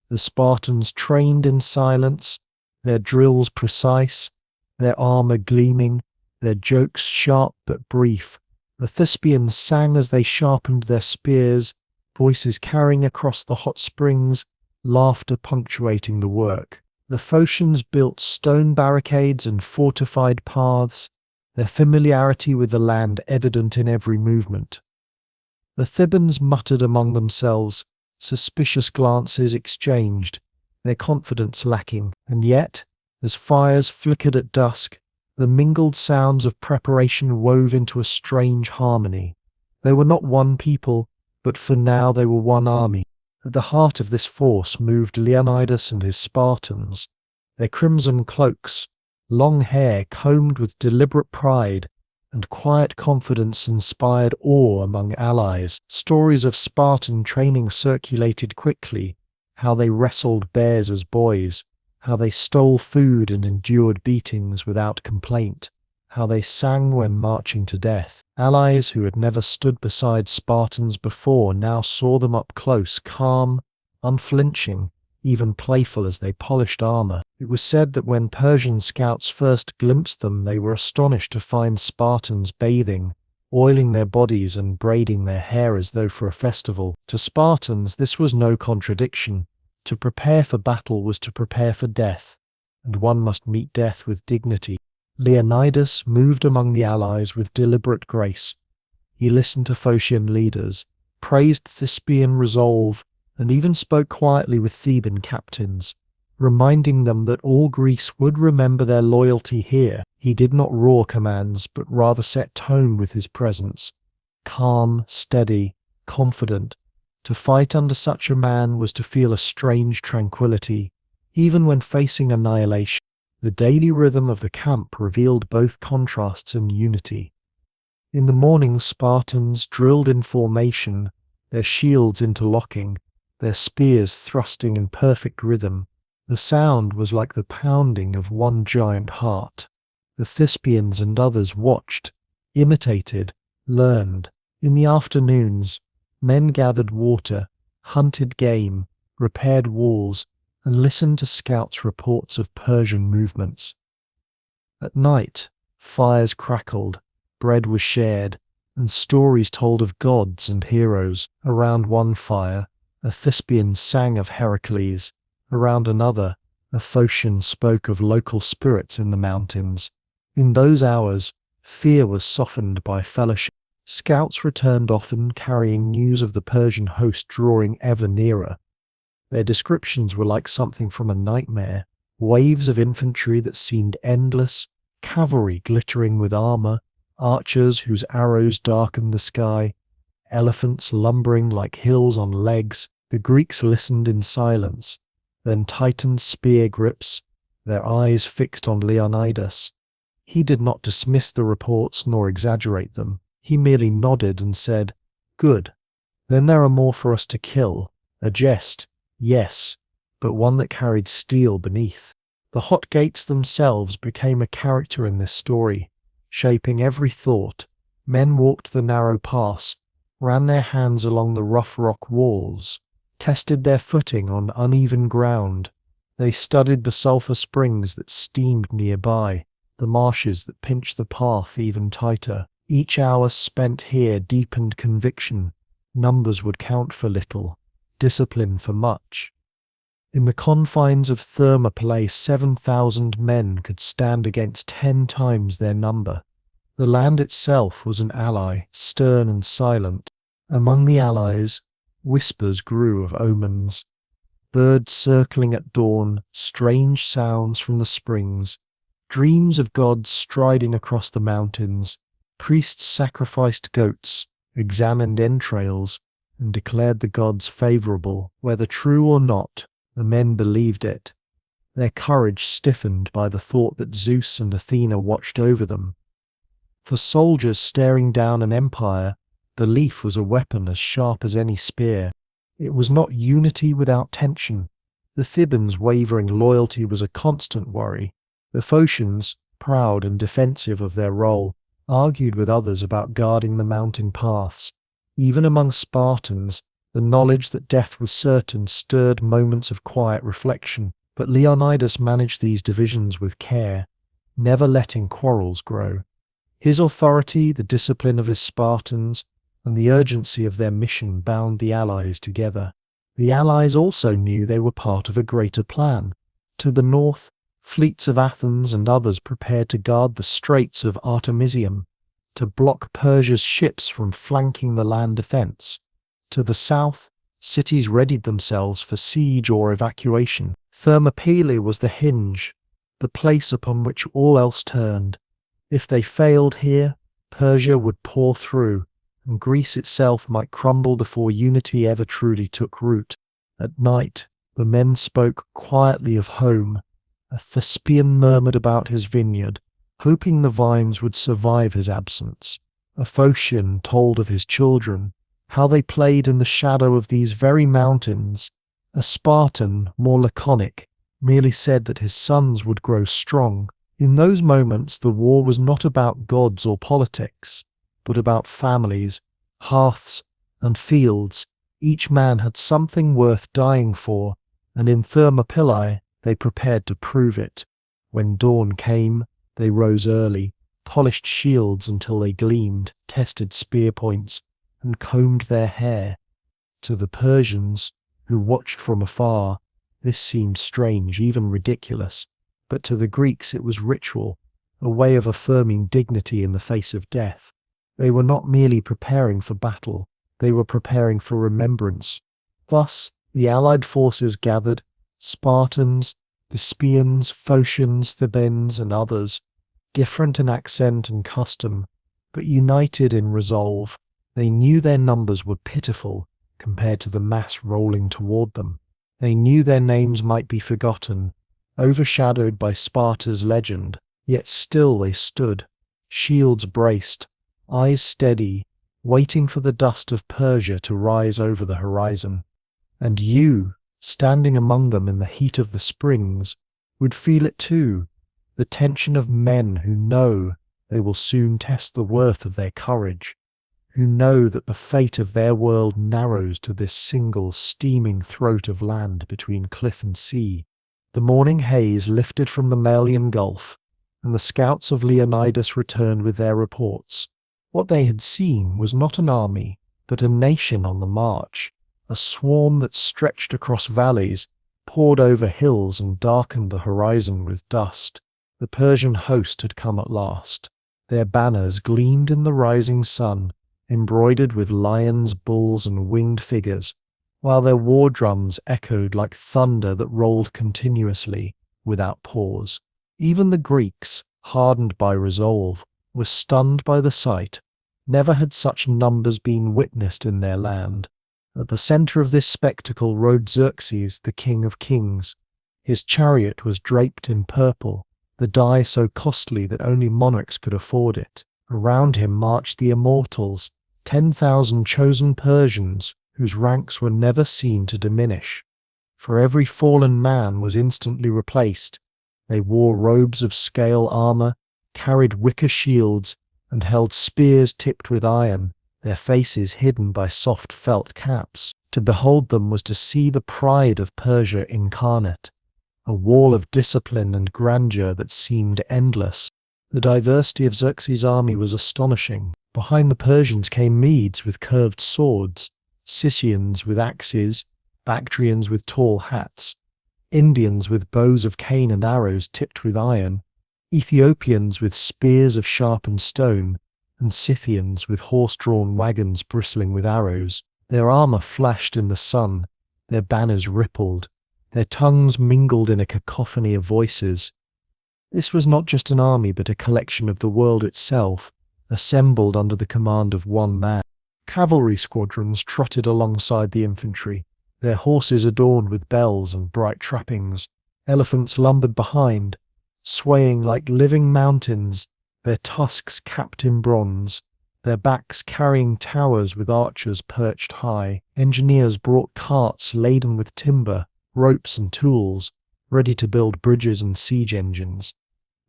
The Spartans trained in silence, their drills precise, their armor gleaming, their jokes sharp but brief. The Thespians sang as they sharpened their spears, voices carrying across the hot springs, laughter punctuating the work. The Phocians built stone barricades and fortified paths, their familiarity with the land evident in every movement. The Thebans muttered among themselves, suspicious glances exchanged, their confidence lacking, and yet, as fires flickered at dusk, the mingled sounds of preparation wove into a strange harmony. They were not one people, but for now they were one army. At the heart of this force moved Leonidas and his Spartans, their crimson cloaks, long hair combed with deliberate pride, and quiet confidence inspired awe among allies. Stories of Spartan training circulated quickly, how they wrestled bears as boys, how they stole food and endured beatings without complaint, how they sang when marching to death. Allies who had never stood beside Spartans before now saw them up close, calm, unflinching, even playful as they polished armor. It was said that when Persian scouts first glimpsed them, they were astonished to find Spartans bathing, oiling their bodies and braiding their hair as though for a festival. To Spartans, this was no contradiction. To prepare for battle was to prepare for death, and one must meet death with dignity. Leonidas moved among the allies with deliberate grace. He listened to Phocian leaders, praised Thespian resolve, and even spoke quietly with Theban captains, reminding them that all Greece would remember their loyalty here. He did not roar commands, but rather set tone with his presence. Calm, steady, confident. To fight under such a man was to feel a strange tranquility, even when facing annihilation. The daily rhythm of the camp revealed both contrasts and unity. In the morning, Spartans drilled in formation, their shields interlocking, their spears thrusting in perfect rhythm. The sound was like the pounding of one giant heart. The Thespians and others watched, imitated, learned. In the afternoons, men gathered water, hunted game, repaired walls, and listened to scouts' reports of Persian movements. At night, fires crackled, bread was shared, and stories told of gods and heroes. Around one fire, a Thespian sang of Heracles. Around another, a Phocian spoke of local spirits in the mountains. In those hours, fear was softened by fellowship. Scouts returned often, carrying news of the Persian host drawing ever nearer. Their descriptions were like something from a nightmare. Waves of infantry that seemed endless, cavalry glittering with armor, archers whose arrows darkened the sky, elephants lumbering like hills on legs. The Greeks listened in silence, then tightened spear grips, their eyes fixed on Leonidas. He did not dismiss the reports nor exaggerate them. He merely nodded and said, "Good. Then there are more for us to kill." A jest, yes, but one that carried steel beneath. The hot gates themselves became a character in this story, shaping every thought. Men walked the narrow pass, ran their hands along the rough rock walls, tested their footing on uneven ground. They studied the sulphur springs that steamed nearby, the marshes that pinched the path even tighter. Each hour spent here deepened conviction. Numbers would count for little, discipline for much. In the confines of Thermopylae, 7,000 men could stand against 10 times their number. The land itself was an ally, stern and silent. Among the allies, whispers grew of omens. Birds circling at dawn, strange sounds from the springs, dreams of gods striding across the mountains. Priests sacrificed goats, examined entrails, and declared the gods favorable. Whether true or not, the men believed it. Their courage stiffened by the thought that Zeus and Athena watched over them. For soldiers staring down an empire, belief was a weapon as sharp as any spear. It was not unity without tension. The Thebans' wavering loyalty was a constant worry. The Phocians, proud and defensive of their role, argued with others about guarding the mountain paths. Even among Spartans, the knowledge that death was certain stirred moments of quiet reflection. But Leonidas managed these divisions with care, never letting quarrels grow. His authority, the discipline of his Spartans, and the urgency of their mission bound the allies together. The allies also knew they were part of a greater plan. To the north, fleets of Athens and others prepared to guard the straits of Artemisium, to block Persia's ships from flanking the land defense. To the south, cities readied themselves for siege or evacuation. Thermopylae was the hinge, the place upon which all else turned. If they failed here, Persia would pour through, and Greece itself might crumble before unity ever truly took root. At night, the men spoke quietly of home. A Thespian murmured about his vineyard, hoping the vines would survive his absence. A Phocian told of his children, how they played in the shadow of these very mountains. A Spartan, more laconic, merely said that his sons would grow strong. In those moments, the war was not about gods or politics, but about families, hearths, and fields. Each man had something worth dying for, and in Thermopylae they prepared to prove it. When dawn came, they rose early, polished shields until they gleamed, tested spear points, and combed their hair. To the Persians, who watched from afar, this seemed strange, even ridiculous, but to the Greeks it was ritual, a way of affirming dignity in the face of death. They were not merely preparing for battle, they were preparing for remembrance. Thus, the allied forces gathered, Spartans, Thespians, Phocians, Thebans, and others, different in accent and custom, but united in resolve. They knew their numbers were pitiful compared to the mass rolling toward them. They knew their names might be forgotten, overshadowed by Sparta's legend, yet still they stood, shields braced, eyes steady, waiting for the dust of Persia to rise over the horizon. And you, standing among them in the heat of the springs, would feel it too, the tension of men who know they will soon test the worth of their courage, who know that the fate of their world narrows to this single steaming throat of land between cliff and sea. The morning haze lifted from the Malian Gulf, and the scouts of Leonidas returned with their reports. What they had seen was not an army, but a nation on the march, a swarm that stretched across valleys, poured over hills, and darkened the horizon with dust. The Persian host had come at last. Their banners gleamed in the rising sun, embroidered with lions, bulls, and winged figures, while their war drums echoed like thunder that rolled continuously, without pause. Even the Greeks, hardened by resolve, were stunned by the sight. Never had such numbers been witnessed in their land. At the center of this spectacle rode Xerxes, the king of kings. His chariot was draped in purple, the dye so costly that only monarchs could afford it. Around him marched the immortals, 10,000 chosen Persians, whose ranks were never seen to diminish. For every fallen man was instantly replaced. They wore robes of scale armor, carried wicker shields, and held spears tipped with iron, their faces hidden by soft felt caps. To behold them was to see the pride of Persia incarnate, a wall of discipline and grandeur that seemed endless. The diversity of Xerxes' army was astonishing. Behind the Persians came Medes with curved swords, Scythians with axes, Bactrians with tall hats, Indians with bows of cane and arrows tipped with iron, Ethiopians with spears of sharpened stone, and Scythians with horse-drawn wagons bristling with arrows. Their armor flashed in the sun, their banners rippled, their tongues mingled in a cacophony of voices. This was not just an army but a collection of the world itself, assembled under the command of one man. Cavalry squadrons trotted alongside the infantry, their horses adorned with bells and bright trappings. Elephants lumbered behind, swaying like living mountains, their tusks capped in bronze, their backs carrying towers with archers perched high. Engineers brought carts laden with timber, ropes and tools, ready to build bridges and siege engines.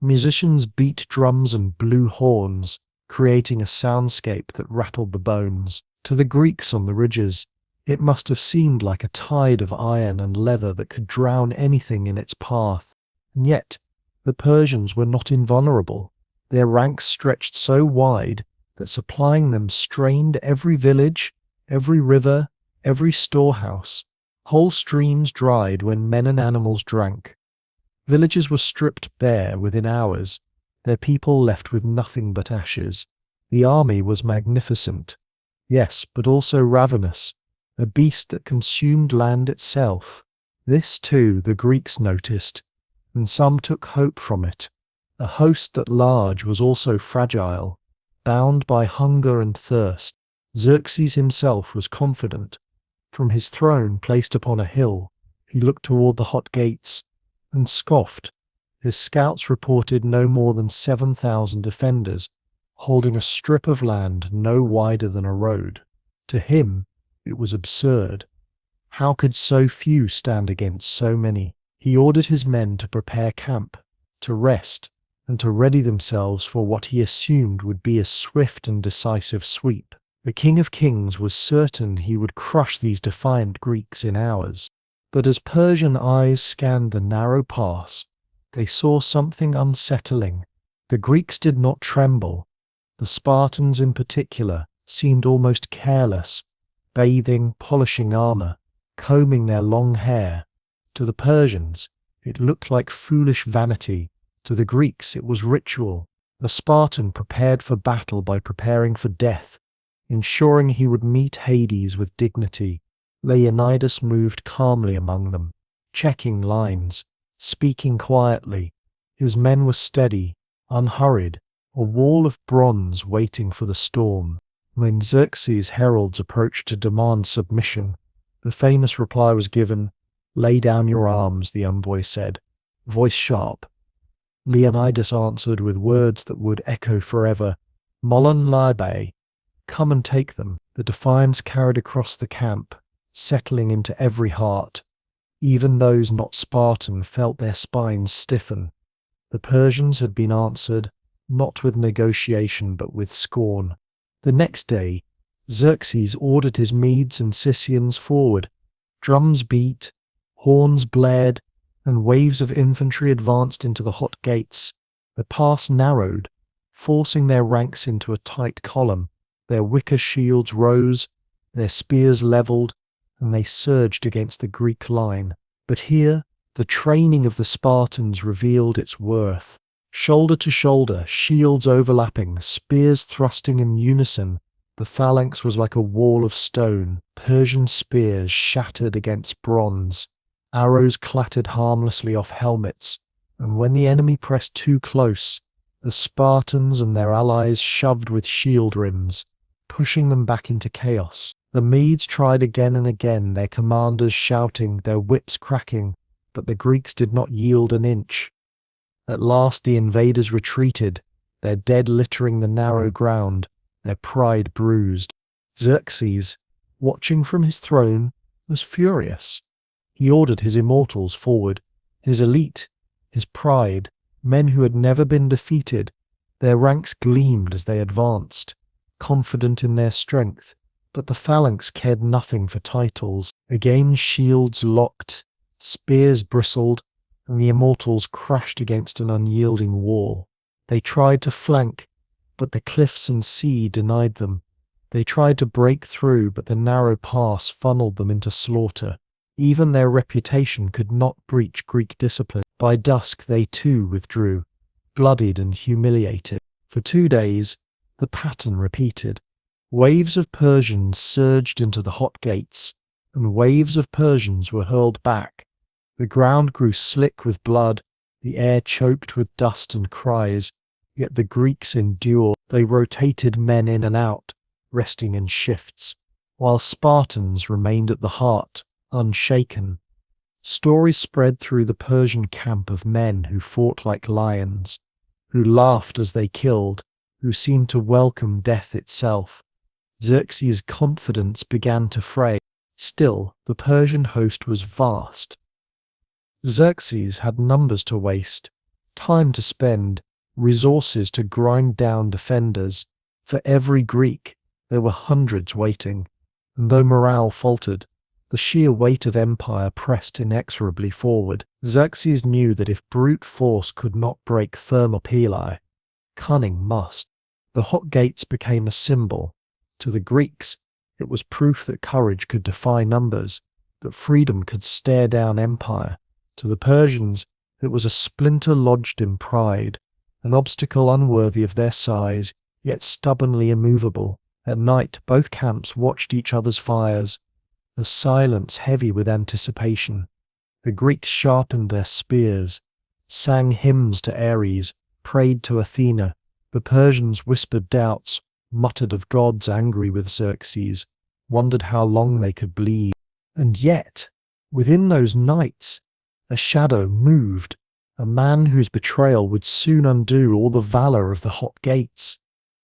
Musicians beat drums and blew horns, creating a soundscape that rattled the bones. To the Greeks on the ridges, it must have seemed like a tide of iron and leather that could drown anything in its path. And yet, the Persians were not invulnerable. Their ranks stretched so wide that supplying them strained every village, every river, every storehouse. Whole streams dried when men and animals drank. Villages were stripped bare within hours, their people left with nothing but ashes. The army was magnificent, yes, but also ravenous, a beast that consumed land itself. This too the Greeks noticed, and some took hope from it. A host that large was also fragile, bound by hunger and thirst. Xerxes himself was confident. From his throne placed upon a hill, he looked toward the hot gates, and scoffed. His scouts reported no more than 7,000 defenders, holding a strip of land no wider than a road. To him, it was absurd. How could so few stand against so many? He ordered his men to prepare camp, to rest, and to ready themselves for what he assumed would be a swift and decisive sweep. The King of Kings was certain he would crush these defiant Greeks in hours. But as Persian eyes scanned the narrow pass, they saw something unsettling. The Greeks did not tremble. The Spartans in particular seemed almost careless, bathing, polishing armor, combing their long hair. To the Persians, it looked like foolish vanity. To the Greeks, it was ritual. The Spartan prepared for battle by preparing for death, ensuring he would meet Hades with dignity. Leonidas moved calmly among them, checking lines, speaking quietly. His men were steady, unhurried, a wall of bronze waiting for the storm. When Xerxes' heralds approached to demand submission, the famous reply was given. "Lay down your arms," the envoy said, voice sharp. Leonidas answered with words that would echo forever. "Molon Libe, come and take them." The defiance carried across the camp, settling into every heart. Even those not Spartan felt their spines stiffen. The Persians had been answered, not with negotiation but with scorn. The next day, Xerxes ordered his Medes and Scythians forward. Drums beat, horns blared, and waves of infantry advanced into the hot gates. The pass narrowed, forcing their ranks into a tight column. Their wicker shields rose, their spears levelled, and they surged against the Greek line. But here, the training of the Spartans revealed its worth. Shoulder to shoulder, shields overlapping, spears thrusting in unison, the phalanx was like a wall of stone. Persian spears shattered against bronze. Arrows clattered harmlessly off helmets, and when the enemy pressed too close, the Spartans and their allies shoved with shield rims, pushing them back into chaos. The Medes tried again and again, their commanders shouting, their whips cracking, but the Greeks did not yield an inch. At last the invaders retreated, their dead littering the narrow ground, their pride bruised. Xerxes, watching from his throne, was furious. He ordered his immortals forward, his elite, his pride, men who had never been defeated. Their ranks gleamed as they advanced, confident in their strength, but the phalanx cared nothing for titles. Again shields locked, spears bristled, and the immortals crashed against an unyielding wall. They tried to flank, but the cliffs and sea denied them. They tried to break through, but the narrow pass funneled them into slaughter. Even their reputation could not breach Greek discipline. By dusk they too withdrew, bloodied and humiliated. For 2 days, the pattern repeated. Waves of Persians surged into the hot gates, and waves of Persians were hurled back. The ground grew slick with blood, the air choked with dust and cries, yet the Greeks endured. They rotated men in and out, resting in shifts, while Spartans remained at the heart, unshaken. Stories spread through the Persian camp of men who fought like lions, who laughed as they killed, who seemed to welcome death itself. Xerxes' confidence began to fray. Still, the Persian host was vast. Xerxes had numbers to waste, time to spend, resources to grind down defenders. For every Greek, there were hundreds waiting, and though morale faltered, the sheer weight of empire pressed inexorably forward. Xerxes knew that if brute force could not break Thermopylae, cunning must. The hot gates became a symbol. To the Greeks, it was proof that courage could defy numbers, that freedom could stare down empire. To the Persians, it was a splinter lodged in pride, an obstacle unworthy of their size, yet stubbornly immovable. At night, both camps watched each other's fires, the silence heavy with anticipation. The Greeks sharpened their spears, sang hymns to Ares, prayed to Athena. The Persians whispered doubts, muttered of gods angry with Xerxes, wondered how long they could bleed. And yet, within those nights, a shadow moved, a man whose betrayal would soon undo all the valor of the hot gates.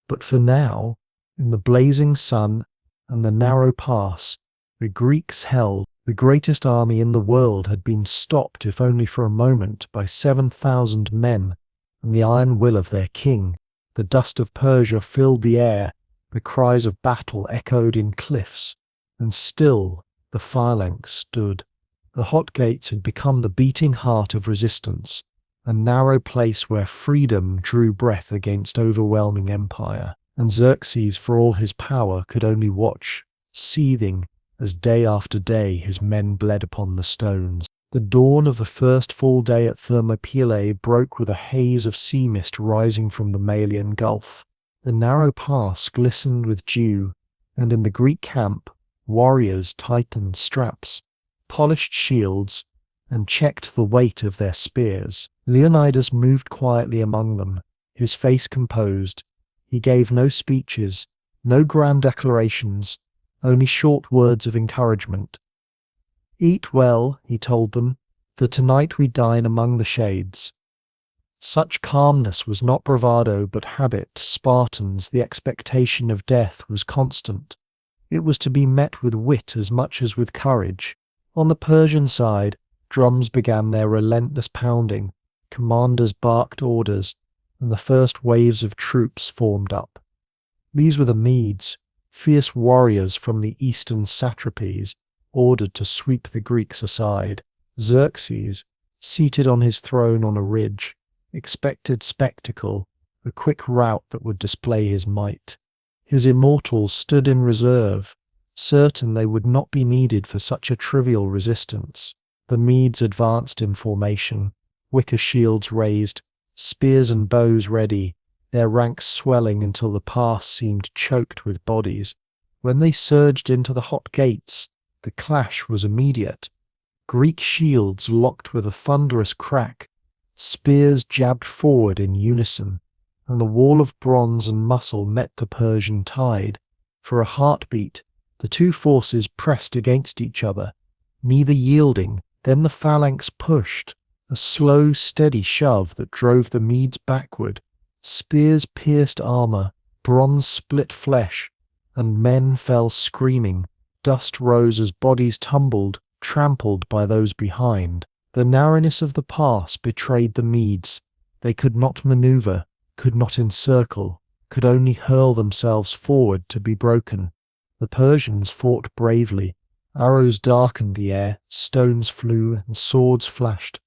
But for now, in the blazing sun and the narrow pass, the Greeks held. The greatest army in the world had been stopped, if only for a moment, by 7,000 men and the iron will of their king. The dust of Persia filled the air, the cries of battle echoed in cliffs, and still the phalanx stood. The hot gates had become the beating heart of resistance, a narrow place where freedom drew breath against overwhelming empire, and Xerxes, for all his power, could only watch, seething, as day after day his men bled upon the stones. The dawn of the first full day at Thermopylae broke with a haze of sea mist rising from the Malian Gulf. The narrow pass glistened with dew, and in the Greek camp, warriors tightened straps, polished shields, and checked the weight of their spears. Leonidas moved quietly among them, his face composed. He gave no speeches, no grand declarations, only short words of encouragement. "Eat well," he told them, "for tonight we dine among the shades." Such calmness was not bravado but habit. To Spartans, the expectation of death was constant. It was to be met with wit as much as with courage. On the Persian side, drums began their relentless pounding, commanders barked orders, and the first waves of troops formed up. These were the Medes, fierce warriors from the eastern satrapies, ordered to sweep the Greeks aside. Xerxes, seated on his throne on a ridge, expected spectacle, a quick rout that would display his might. His immortals stood in reserve, certain they would not be needed for such a trivial resistance. The Medes advanced in formation, wicker shields raised, spears and bows ready, their ranks swelling until the pass seemed choked with bodies. When they surged into the hot gates, the clash was immediate. Greek shields locked with a thunderous crack, spears jabbed forward in unison, and the wall of bronze and muscle met the Persian tide. For a heartbeat, the two forces pressed against each other, neither yielding. Then the phalanx pushed, a slow, steady shove that drove the Medes backward. Spears pierced armor, bronze split flesh, and men fell screaming. Dust rose as bodies tumbled, trampled by those behind. The narrowness of the pass betrayed the Medes. They could not maneuver, could not encircle, could only hurl themselves forward to be broken. The Persians fought bravely. Arrows darkened the air, stones flew, and swords flashed.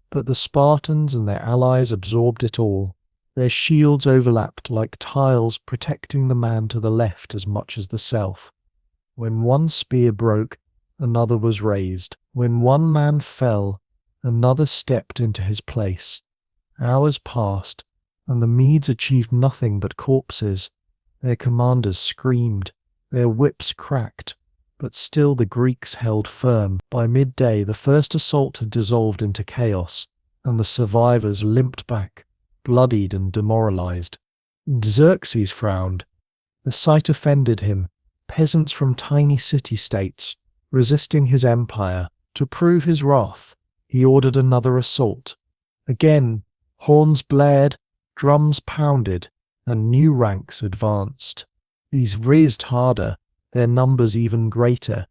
But the Spartans and their allies absorbed it all. Their shields overlapped like tiles, protecting the man to the left as much as the self. When one spear broke, another was raised. When one man fell, another stepped into his place. Hours passed, and the Medes achieved nothing but corpses. Their commanders screamed, their whips cracked, but still the Greeks held firm. By midday, the first assault had dissolved into chaos, and the survivors limped back, bloodied and demoralized. Xerxes frowned. The sight offended him. Peasants from tiny city-states, resisting his empire. To prove his wrath, he ordered another assault. Again, horns blared, drums pounded, and new ranks advanced. These rizzed harder, their numbers even greater.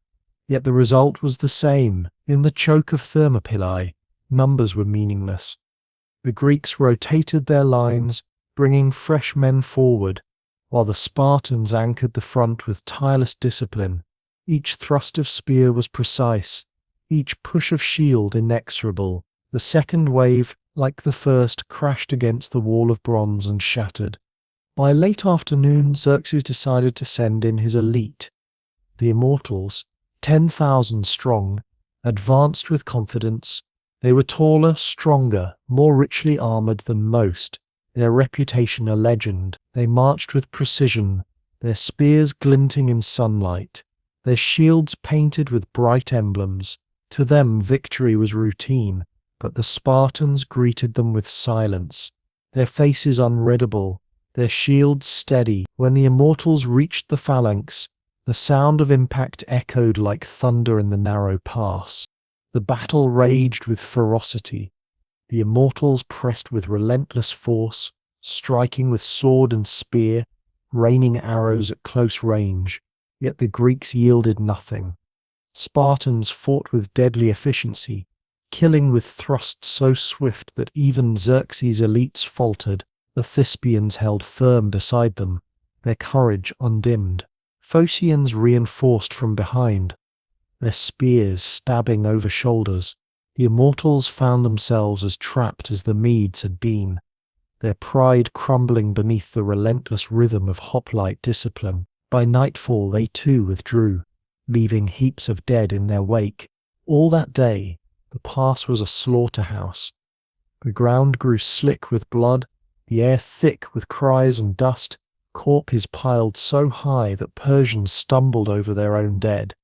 Yet the result was the same. In the choke of Thermopylae, numbers were meaningless. The Greeks rotated their lines, bringing fresh men forward, while the Spartans anchored the front with tireless discipline. Each thrust of spear was precise, each push of shield inexorable. The second wave, like the first, crashed against the wall of bronze and shattered. By late afternoon, Xerxes decided to send in his elite. The Immortals, 10,000 strong, advanced with confidence. They were taller, stronger, more richly armored than most, their reputation a legend. They marched with precision, their spears glinting in sunlight, their shields painted with bright emblems. To them victory was routine, but the Spartans greeted them with silence, their faces unreadable, their shields steady. When the Immortals reached the phalanx, the sound of impact echoed like thunder in the narrow pass. The battle raged with ferocity. The Immortals pressed with relentless force, striking with sword and spear, raining arrows at close range. Yet the Greeks yielded nothing. Spartans fought with deadly efficiency, killing with thrusts so swift that even Xerxes' elites faltered. The Thespians held firm beside them, their courage undimmed. Phocians reinforced from behind. their spears stabbing over shoulders. The immortals found themselves as trapped as the Medes had been, their pride crumbling beneath the relentless rhythm of hoplite discipline. By nightfall they too withdrew, leaving heaps of dead in their wake. All that day, the pass was a slaughterhouse. The ground grew slick with blood, the air thick with cries and dust, corpses piled so high that Persians stumbled over their own dead.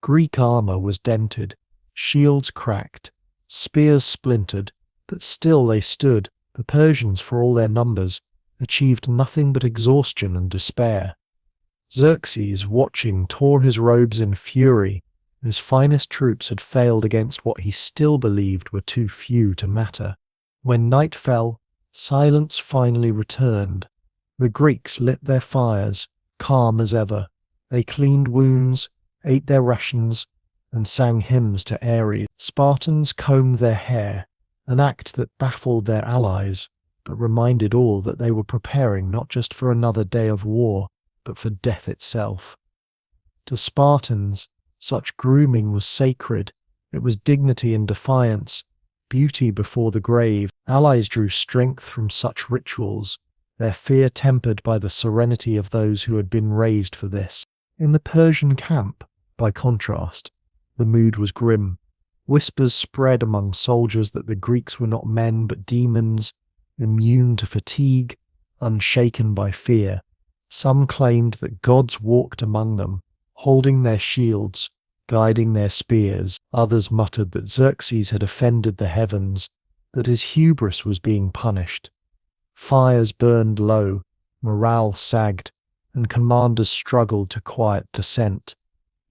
Greek armor was dented, shields cracked, spears splintered, but still they stood. The Persians, for all their numbers, achieved nothing but exhaustion and despair. Xerxes, watching, tore his robes in fury. His finest troops had failed against what he still believed were too few to matter. When night fell, silence finally returned. The Greeks lit their fires, calm as ever. They cleaned wounds, ate their rations, and sang hymns to Ares. Spartans combed their hair, an act that baffled their allies, but reminded all that they were preparing not just for another day of war, but for death itself. To Spartans, such grooming was sacred. It was dignity and defiance, beauty before the grave. Allies drew strength from such rituals, their fear tempered by the serenity of those who had been raised for this. In the Persian camp, by contrast, the mood was grim. Whispers spread among soldiers that the Greeks were not men but demons, immune to fatigue, unshaken by fear. Some claimed that gods walked among them, holding their shields, guiding their spears. Others muttered that Xerxes had offended the heavens, that his hubris was being punished. Fires burned low, morale sagged, and commanders struggled to quiet dissent.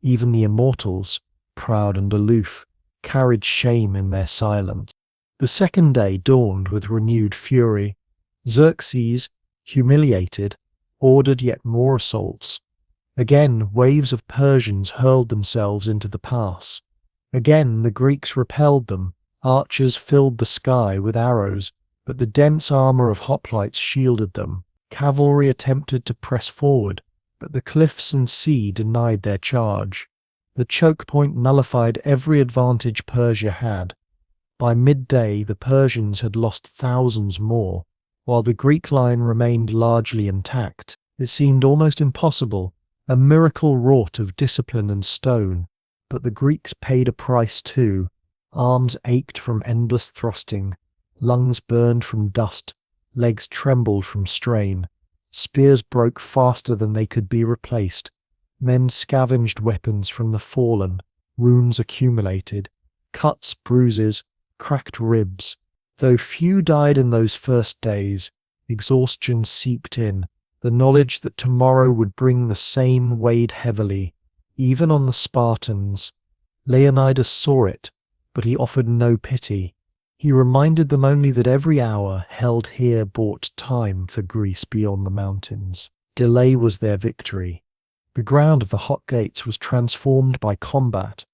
Even the immortals, proud and aloof, carried shame in their silence. The second day dawned with renewed fury. Xerxes, humiliated, ordered yet more assaults. Again, waves of Persians hurled themselves into the pass. Again, the Greeks repelled them. Archers filled the sky with arrows, but the dense armor of hoplites shielded them. Cavalry attempted to press forward, but the cliffs and sea denied their charge. The choke point nullified every advantage Persia had. By midday, the Persians had lost thousands more, while the Greek line remained largely intact. It seemed almost impossible, a miracle wrought of discipline and stone. But the Greeks paid a price too. Arms ached from endless thrusting, lungs burned from dust, legs trembled from strain. Spears broke faster than they could be replaced. Men scavenged weapons from the fallen, wounds accumulated, cuts, bruises, cracked ribs. Though few died in those first days, exhaustion seeped in. The knowledge that tomorrow would bring the same weighed heavily, even on the Spartans. Leonidas saw it, but he offered no pity. He reminded them only that every hour held here bought time for Greece beyond the mountains. Delay was their victory. The ground of the hot gates was transformed by combat.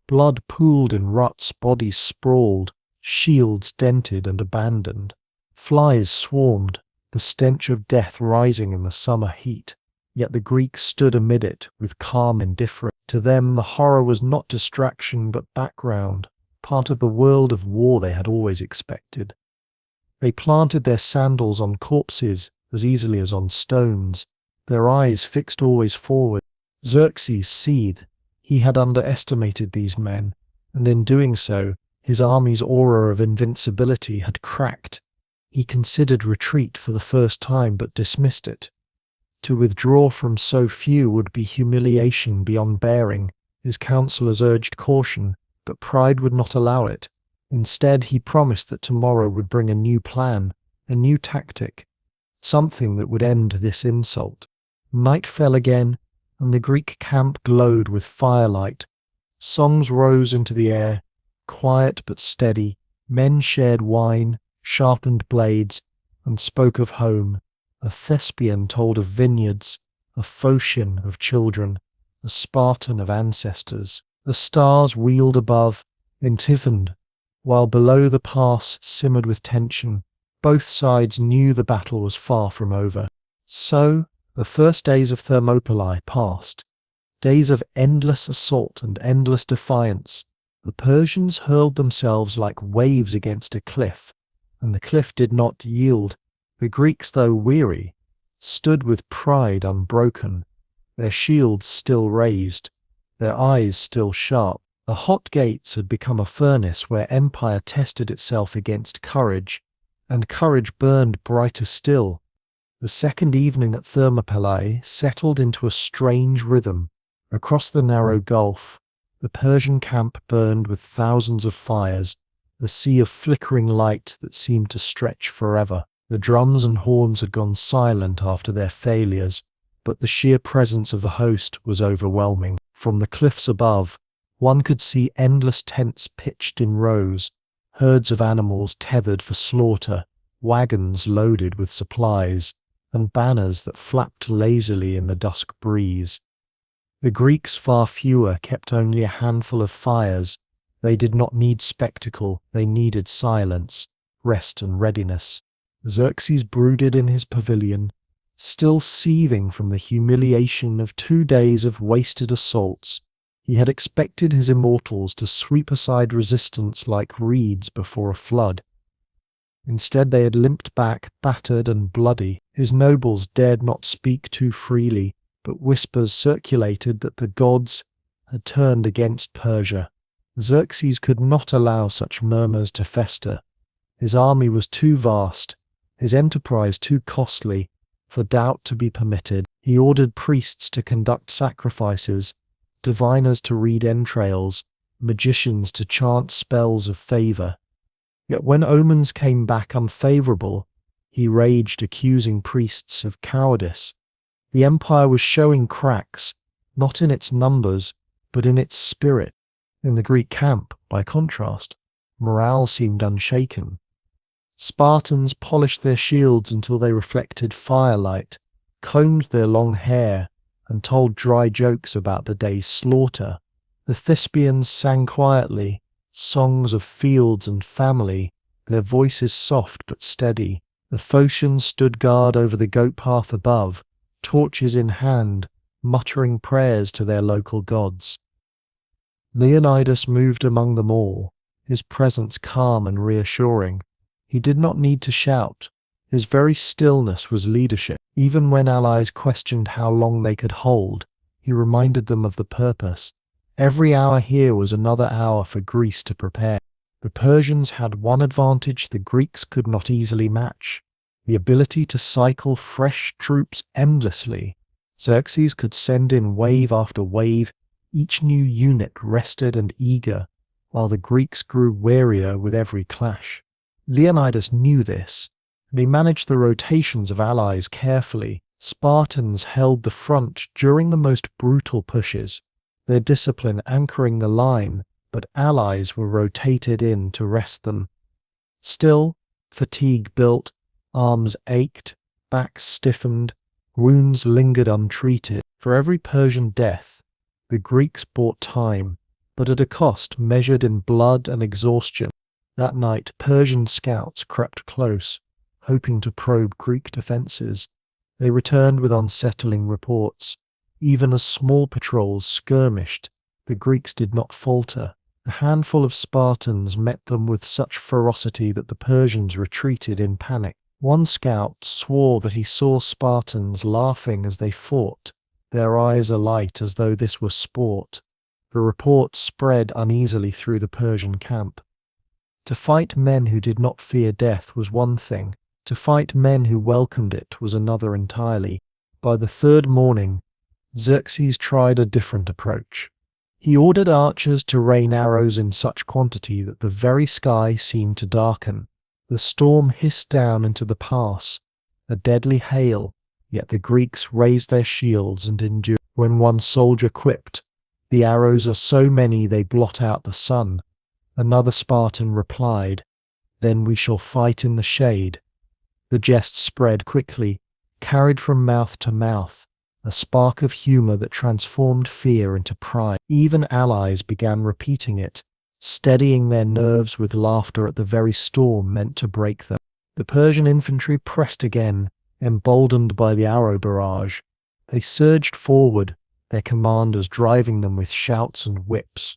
Blood pooled in ruts, bodies sprawled, shields dented and abandoned. Flies swarmed, the stench of death rising in the summer heat. Yet the Greeks stood amid it with calm indifference. To them the horror was not distraction but background, part of the world of war they had always expected. They planted their sandals on corpses as easily as on stones, their eyes fixed always forward. Xerxes seethed. He had underestimated these men, and in doing so, his army's aura of invincibility had cracked. He considered retreat for the first time but dismissed it. To withdraw from so few would be humiliation beyond bearing. His counselors urged caution, but pride would not allow it. Instead, he promised that tomorrow would bring a new plan, a new tactic, something that would end this insult. Night fell again, and the Greek camp glowed with firelight. Songs rose into the air, quiet but steady. Men shared wine, sharpened blades, and spoke of home. A Thespian told of vineyards, a Phocian of children, a Spartan of ancestors. The stars wheeled above, enlivened, while below the pass simmered with tension. Both sides knew the battle was far from over. So, the first days of Thermopylae passed. Days of endless assault and endless defiance. The Persians hurled themselves like waves against a cliff, and the cliff did not yield. The Greeks, though weary, stood with pride unbroken, their shields still raised, their eyes still sharp. The hot gates had become a furnace where empire tested itself against courage, and courage burned brighter still. The second evening at Thermopylae settled into a strange rhythm. Across the narrow gulf, the Persian camp burned with thousands of fires, a sea of flickering light that seemed to stretch forever. The drums and horns had gone silent after their failures, but the sheer presence of the host was overwhelming. From the cliffs above, one could see endless tents pitched in rows, herds of animals tethered for slaughter, wagons loaded with supplies, and banners that flapped lazily in the dusk breeze. The Greeks, far fewer, kept only a handful of fires. They did not need spectacle, they needed silence, rest and readiness. Xerxes brooded in his pavilion, still seething from the humiliation of 2 days of wasted assaults. He had expected his immortals to sweep aside resistance like reeds before a flood. Instead they had limped back, battered and bloody. His nobles dared not speak too freely, but whispers circulated that the gods had turned against Persia. Xerxes could not allow such murmurs to fester. His army was too vast, his enterprise too costly, for doubt to be permitted. He ordered priests to conduct sacrifices, diviners to read entrails, magicians to chant spells of favour. Yet when omens came back unfavourable, he raged, accusing priests of cowardice. The empire was showing cracks, not in its numbers, but in its spirit. In the Greek camp, by contrast, morale seemed unshaken. Spartans polished their shields until they reflected firelight, combed their long hair, and told dry jokes about the day's slaughter. The Thespians sang quietly, songs of fields and family, their voices soft but steady. The Phocians stood guard over the goat path above, torches in hand, muttering prayers to their local gods. Leonidas moved among them all, his presence calm and reassuring. He did not need to shout. His very stillness was leadership. Even when allies questioned how long they could hold, he reminded them of the purpose. Every hour here was another hour for Greece to prepare. The Persians had one advantage the Greeks could not easily match: the ability to cycle fresh troops endlessly. Xerxes could send in wave after wave, each new unit rested and eager, while the Greeks grew wearier with every clash. Leonidas knew this, and he managed the rotations of allies carefully. Spartans held the front during the most brutal pushes, their discipline anchoring the line, but allies were rotated in to rest them. Still, fatigue built, arms ached, backs stiffened, wounds lingered untreated. For every Persian death, the Greeks bought time, but at a cost measured in blood and exhaustion. That night, Persian scouts crept close, hoping to probe Greek defences. They returned with unsettling reports. Even as small patrols skirmished, the Greeks did not falter. A handful of Spartans met them with such ferocity that the Persians retreated in panic. One scout swore that he saw Spartans laughing as they fought, their eyes alight as though this were sport. The report spread uneasily through the Persian camp. To fight men who did not fear death was one thing. To fight men who welcomed it was another entirely. By the third morning, Xerxes tried a different approach. He ordered archers to rain arrows in such quantity that the very sky seemed to darken. The storm hissed down into the pass, a deadly hail, yet the Greeks raised their shields and endured. When one soldier quipped, "The arrows are so many they blot out the sun," another Spartan replied, "Then we shall fight in the shade." The jest spread quickly, carried from mouth to mouth, a spark of humour that transformed fear into pride. Even allies began repeating it, steadying their nerves with laughter at the very storm meant to break them. The Persian infantry pressed again, emboldened by the arrow barrage. They surged forward, their commanders driving them with shouts and whips.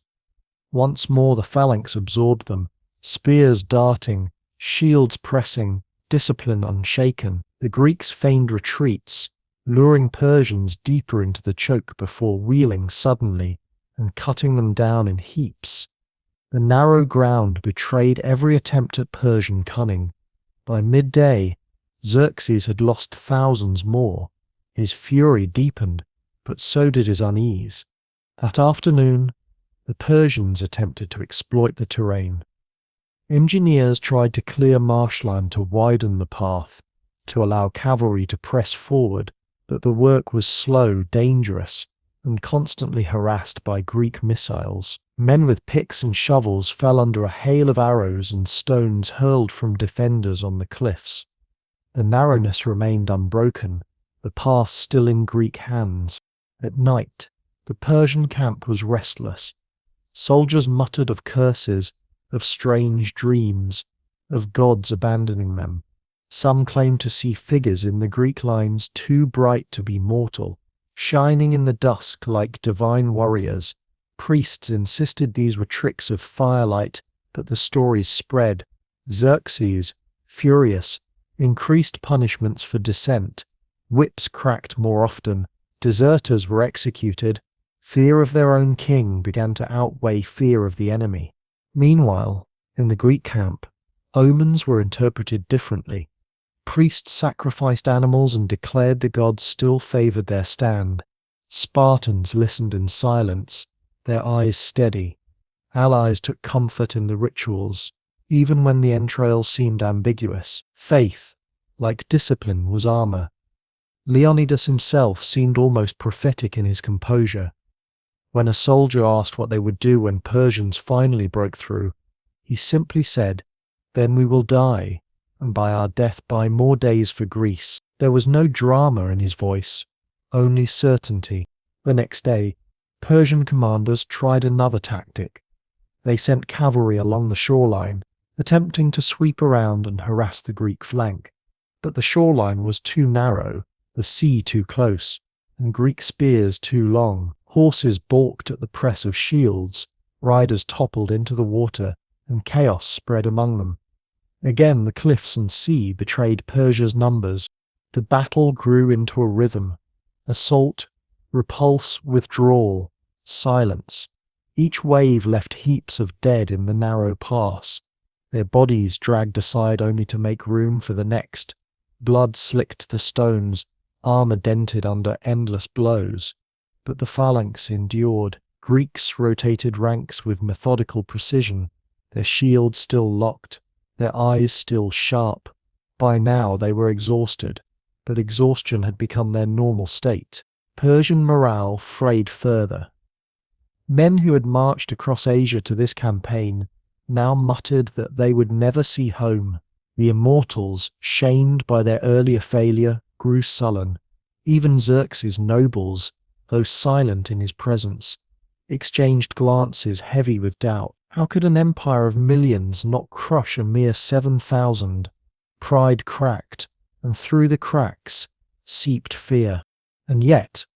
Once more the phalanx absorbed them, spears darting, shields pressing, discipline unshaken. The Greeks feigned retreats, luring Persians deeper into the choke before wheeling suddenly and cutting them down in heaps. The narrow ground betrayed every attempt at Persian cunning. By midday, Xerxes had lost thousands more. His fury deepened, but so did his unease. That afternoon, the Persians attempted to exploit the terrain. Engineers tried to clear marshland to widen the path, to allow cavalry to press forward, but the work was slow, dangerous, and constantly harassed by Greek missiles. Men with picks and shovels fell under a hail of arrows and stones hurled from defenders on the cliffs. The narrowness remained unbroken, the pass still in Greek hands. At night, the Persian camp was restless. Soldiers muttered of curses, of strange dreams, of gods abandoning them. Some claimed to see figures in the Greek lines too bright to be mortal, shining in the dusk like divine warriors. Priests insisted these were tricks of firelight, but the stories spread. Xerxes, furious, increased punishments for dissent. Whips cracked more often. Deserters were executed. Fear of their own king began to outweigh fear of the enemy. Meanwhile, in the Greek camp, omens were interpreted differently. Priests sacrificed animals and declared the gods still favored their stand. Spartans listened in silence, their eyes steady. Allies took comfort in the rituals, even when the entrails seemed ambiguous. Faith, like discipline, was armor. Leonidas himself seemed almost prophetic in his composure. When a soldier asked what they would do when Persians finally broke through, he simply said, "Then we will die, and by our death buy more days for Greece." There was no drama in his voice, only certainty. The next day, Persian commanders tried another tactic. They sent cavalry along the shoreline, attempting to sweep around and harass the Greek flank. But the shoreline was too narrow, the sea too close, and Greek spears too long. Horses balked at the press of shields, riders toppled into the water, and chaos spread among them. Again the cliffs and sea betrayed Persia's numbers. The battle grew into a rhythm. Assault, repulse, withdrawal, silence. Each wave left heaps of dead in the narrow pass, their bodies dragged aside only to make room for the next. Blood slicked the stones, armor dented under endless blows. But the phalanx endured. Greeks rotated ranks with methodical precision, their shields still locked, their eyes still sharp. By now they were exhausted, but exhaustion had become their normal state. Persian morale frayed further. Men who had marched across Asia to this campaign now muttered that they would never see home. The immortals, shamed by their earlier failure, grew sullen. Even Xerxes' nobles, though silent in his presence, exchanged glances heavy with doubt. How could an empire of millions not crush a mere 7,000? Pride cracked, and through the cracks seeped fear. And yet,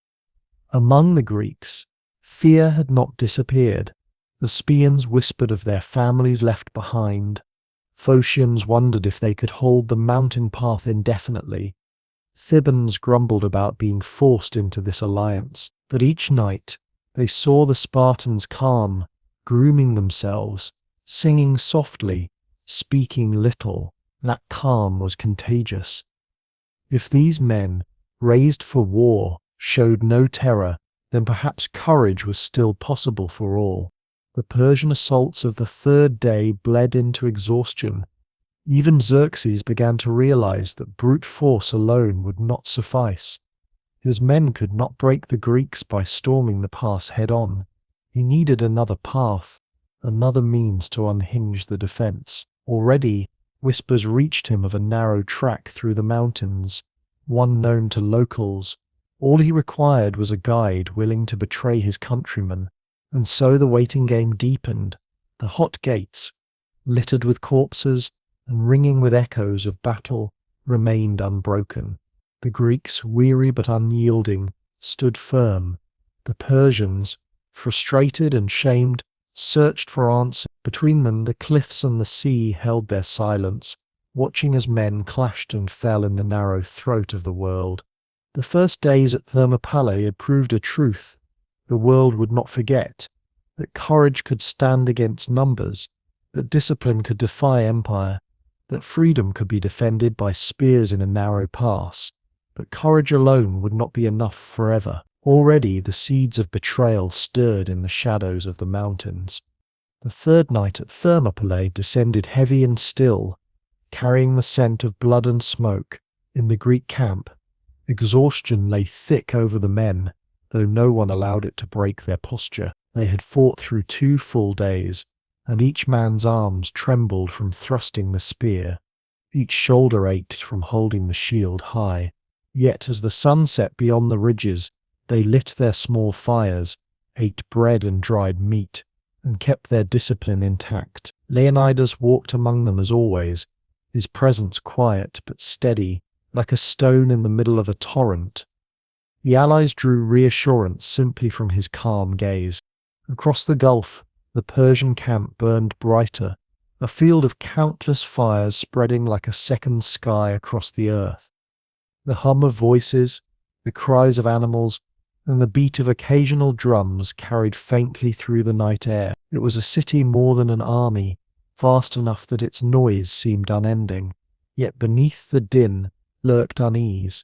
among the Greeks, fear had not disappeared. The Spartans whispered of their families left behind. Phocians wondered if they could hold the mountain path indefinitely. Thebans grumbled about being forced into this alliance, but each night they saw the Spartans calm, grooming themselves, singing softly, speaking little. That calm was contagious. If these men, raised for war, showed no terror, then perhaps courage was still possible for all. The Persian assaults of the third day bled into exhaustion. Even Xerxes began to realize that brute force alone would not suffice. His men could not break the Greeks by storming the pass head-on. He needed another path, another means to unhinge the defense. Already, whispers reached him of a narrow track through the mountains, one known to locals. All he required was a guide willing to betray his countrymen. And so the waiting game deepened. The hot gates, littered with corpses and ringing with echoes of battle, remained unbroken. The Greeks, weary but unyielding, stood firm, The Persians, frustrated and shamed, searched for answers. Between them, the cliffs and the sea held their silence, watching as men clashed and fell in the narrow throat of the world. The first days at Thermopylae had proved a truth the world would not forget, that courage could stand against numbers, that discipline could defy empire, that freedom could be defended by spears in a narrow pass. But courage alone would not be enough forever. Already the seeds of betrayal stirred in the shadows of the mountains. The third night at Thermopylae descended heavy and still, carrying the scent of blood and smoke. In the Greek camp, exhaustion lay thick over the men, though no one allowed it to break their posture. They had fought through 2 full days, and each man's arms trembled from thrusting the spear. Each shoulder ached from holding the shield high. Yet as the sun set beyond the ridges, they lit their small fires, ate bread and dried meat, and kept their discipline intact. Leonidas walked among them as always, his presence quiet but steady, like a stone in the middle of a torrent. The allies drew reassurance simply from his calm gaze. Across the gulf, the Persian camp burned brighter, a field of countless fires spreading like a second sky across the earth. The hum of voices, the cries of animals, and the beat of occasional drums carried faintly through the night air. It was a city more than an army, vast enough that its noise seemed unending. Yet beneath the din lurked unease.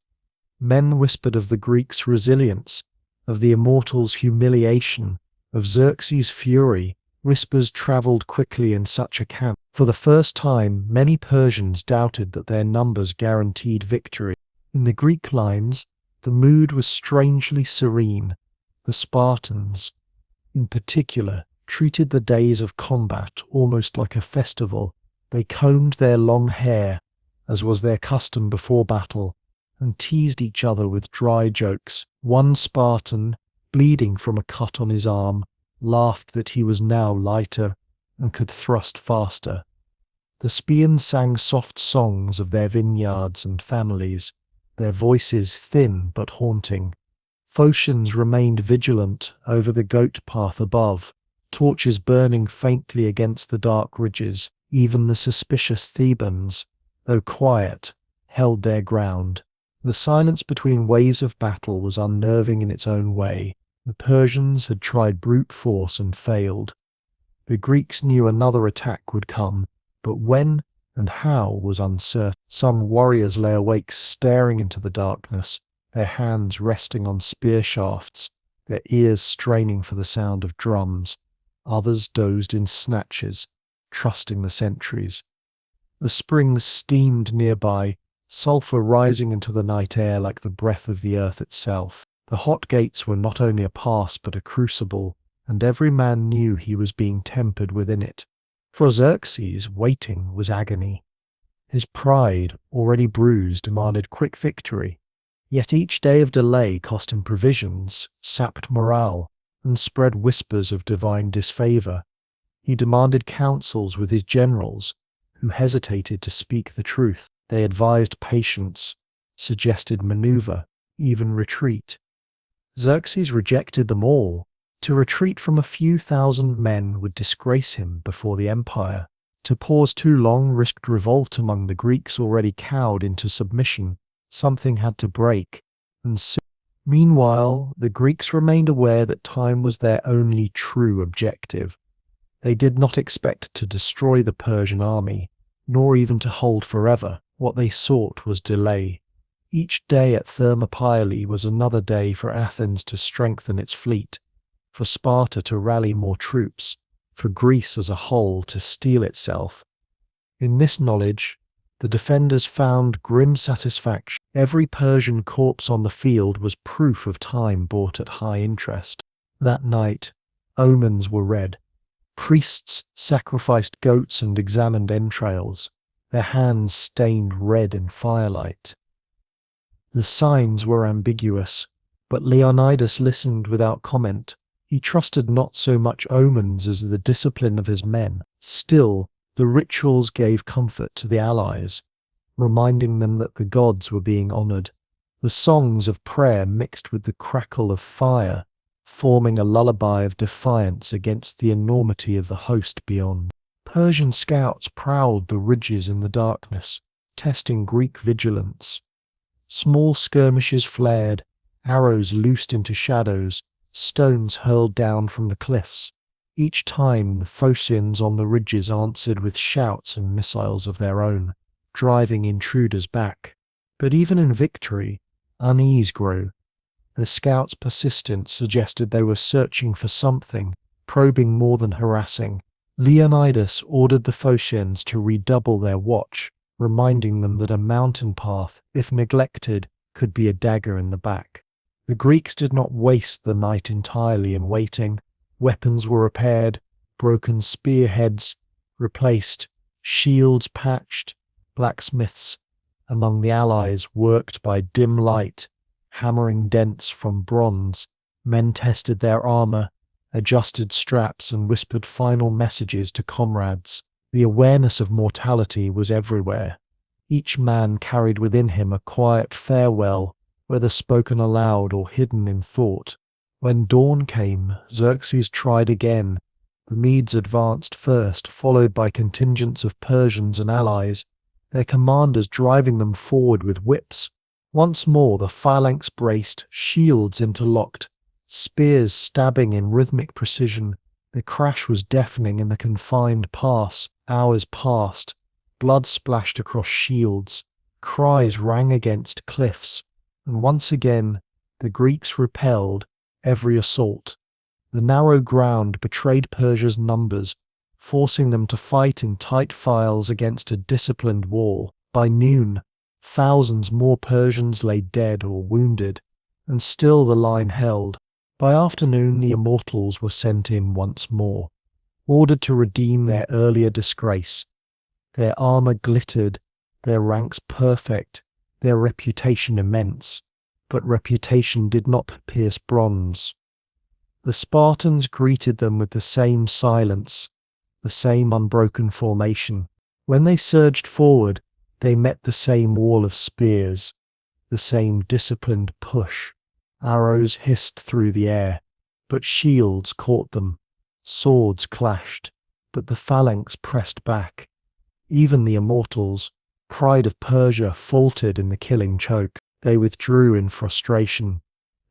Men whispered of the Greeks' resilience, of the immortals' humiliation, of Xerxes' fury. Whispers travelled quickly in such a camp. For the first time, many Persians doubted that their numbers guaranteed victory. In the Greek lines, the mood was strangely serene. The Spartans, in particular, treated the days of combat almost like a festival. They combed their long hair, as was their custom before battle, and teased each other with dry jokes. One Spartan, bleeding from a cut on his arm, laughed that he was now lighter and could thrust faster. The Spartans sang soft songs of their vineyards and families, their voices thin but haunting. Phocians remained vigilant over the goat path above, torches burning faintly against the dark ridges. Even the suspicious Thebans, though quiet, held their ground. The silence between waves of battle was unnerving in its own way. The Persians had tried brute force and failed. The Greeks knew another attack would come, but when and how was uncertain. Some warriors lay awake staring into the darkness, their hands resting on spear shafts, their ears straining for the sound of drums. Others dozed in snatches, trusting the sentries. The springs steamed nearby, sulphur rising into the night air like the breath of the earth itself. The hot gates were not only a pass but a crucible, and every man knew he was being tempered within it. For Xerxes, waiting was agony. His pride, already bruised, demanded quick victory. Yet each day of delay cost him provisions, sapped morale, and spread whispers of divine disfavor. He demanded counsels with his generals, who hesitated to speak the truth. They advised patience, suggested maneuver, even retreat. Xerxes rejected them all. To retreat from a few thousand men would disgrace him before the empire. To pause too long risked revolt among the Greeks already cowed into submission. Something had to break, and soon. Meanwhile, the Greeks remained aware that time was their only true objective. They did not expect to destroy the Persian army, nor even to hold forever. What they sought was delay. Each day at Thermopylae was another day for Athens to strengthen its fleet, for Sparta to rally more troops, for Greece as a whole to steel itself. In this knowledge, the defenders found grim satisfaction. Every Persian corpse on the field was proof of time bought at high interest. That night, omens were read. Priests sacrificed goats and examined entrails, their hands stained red in firelight. The signs were ambiguous, but Leonidas listened without comment. He trusted not so much omens as the discipline of his men. Still, the rituals gave comfort to the allies, reminding them that the gods were being honored. The songs of prayer mixed with the crackle of fire forming a lullaby of defiance against the enormity of the host beyond. Persian scouts prowled the ridges in the darkness, testing Greek vigilance. Small skirmishes flared, arrows loosed into shadows, stones hurled down from the cliffs. Each time the Phocians on the ridges answered with shouts and missiles of their own, driving intruders back. But even in victory, unease grew. The scouts' persistence suggested they were searching for something, probing more than harassing. Leonidas ordered the Phocians to redouble their watch, reminding them that a mountain path, if neglected, could be a dagger in the back. The Greeks did not waste the night entirely in waiting. Weapons were repaired, broken spearheads replaced, shields patched, blacksmiths among the allies worked by dim light, hammering dents from bronze. Men tested their armor, adjusted straps, and whispered final messages to comrades. The awareness of mortality was everywhere. Each man carried within him a quiet farewell, whether spoken aloud or hidden in thought. When dawn came, Xerxes tried again. The Medes advanced first, followed by contingents of Persians and allies, their commanders driving them forward with whips. Once more the phalanx braced, shields interlocked, spears stabbing in rhythmic precision. The crash was deafening in the confined pass. Hours passed. Blood splashed across shields. Cries rang against cliffs. And once again, the Greeks repelled every assault. The narrow ground betrayed Persia's numbers, forcing them to fight in tight files against a disciplined wall. By noon, thousands more Persians lay dead or wounded, and still the line held. By afternoon, the immortals were sent in once more, ordered to redeem their earlier disgrace. Their armor glittered, their ranks perfect, their reputation immense. But reputation did not pierce bronze. The Spartans greeted them with the same silence, the same unbroken formation. When they surged forward, they met the same wall of spears, the same disciplined push. Arrows hissed through the air, but shields caught them. Swords clashed, but the phalanx pressed back. Even the immortals, pride of Persia, faltered in the killing choke. They withdrew in frustration.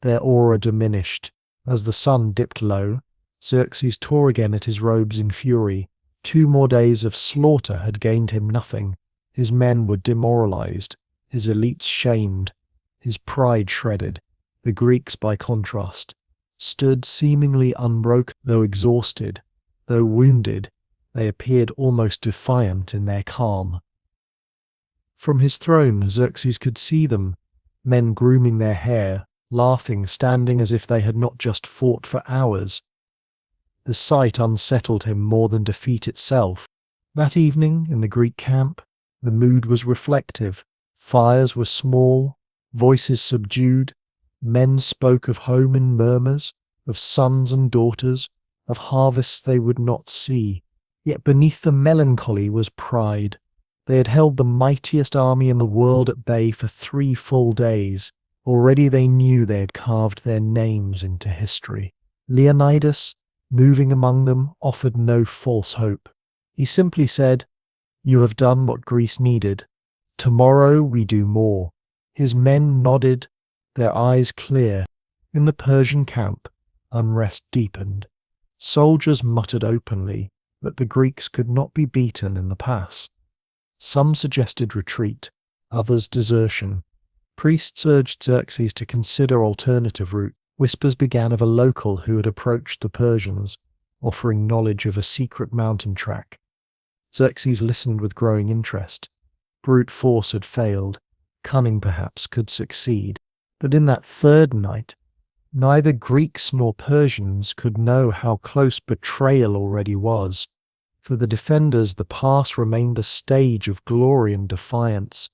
Their aura diminished. As the sun dipped low, Xerxes tore again at his robes in fury. 2 more days of slaughter had gained him nothing. His men were demoralized, his elites shamed, his pride shredded. The Greeks, by contrast, stood seemingly unbroken. Though exhausted, though wounded, they appeared almost defiant in their calm. From his throne, Xerxes could see them, men grooming their hair, laughing, standing as if they had not just fought for hours. The sight unsettled him more than defeat itself. That evening, in the Greek camp, the mood was reflective. Fires were small, voices subdued. Men spoke of home in murmurs, of sons and daughters, of harvests they would not see. Yet beneath the melancholy was pride. They had held the mightiest army in the world at bay for 3 full days. Already they knew they had carved their names into history. Leonidas, moving among them, offered no false hope. He simply said, "You have done what Greece needed. Tomorrow we do more." His men nodded, their eyes clear. In the Persian camp, unrest deepened. Soldiers muttered openly that the Greeks could not be beaten in the pass. Some suggested retreat, others desertion. Priests urged Xerxes to consider alternative routes. Whispers began of a local who had approached the Persians, offering knowledge of a secret mountain track. Xerxes listened with growing interest. Brute force had failed. Cunning, perhaps, could succeed. But in that third night, neither Greeks nor Persians could know how close betrayal already was. For the defenders, the pass remained the stage of glory and defiance.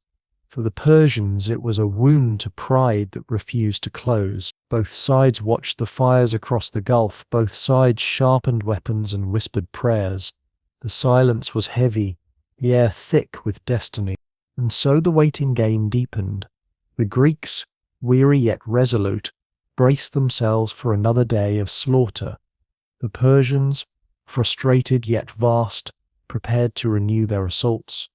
For the Persians, it was a wound to pride that refused to close. Both sides watched the fires across the gulf. Both sides sharpened weapons and whispered prayers. The silence was heavy, the air thick with destiny. And so the waiting game deepened. The Greeks, weary yet resolute, braced themselves for another day of slaughter. The Persians, frustrated yet vast, prepared to renew their assaults.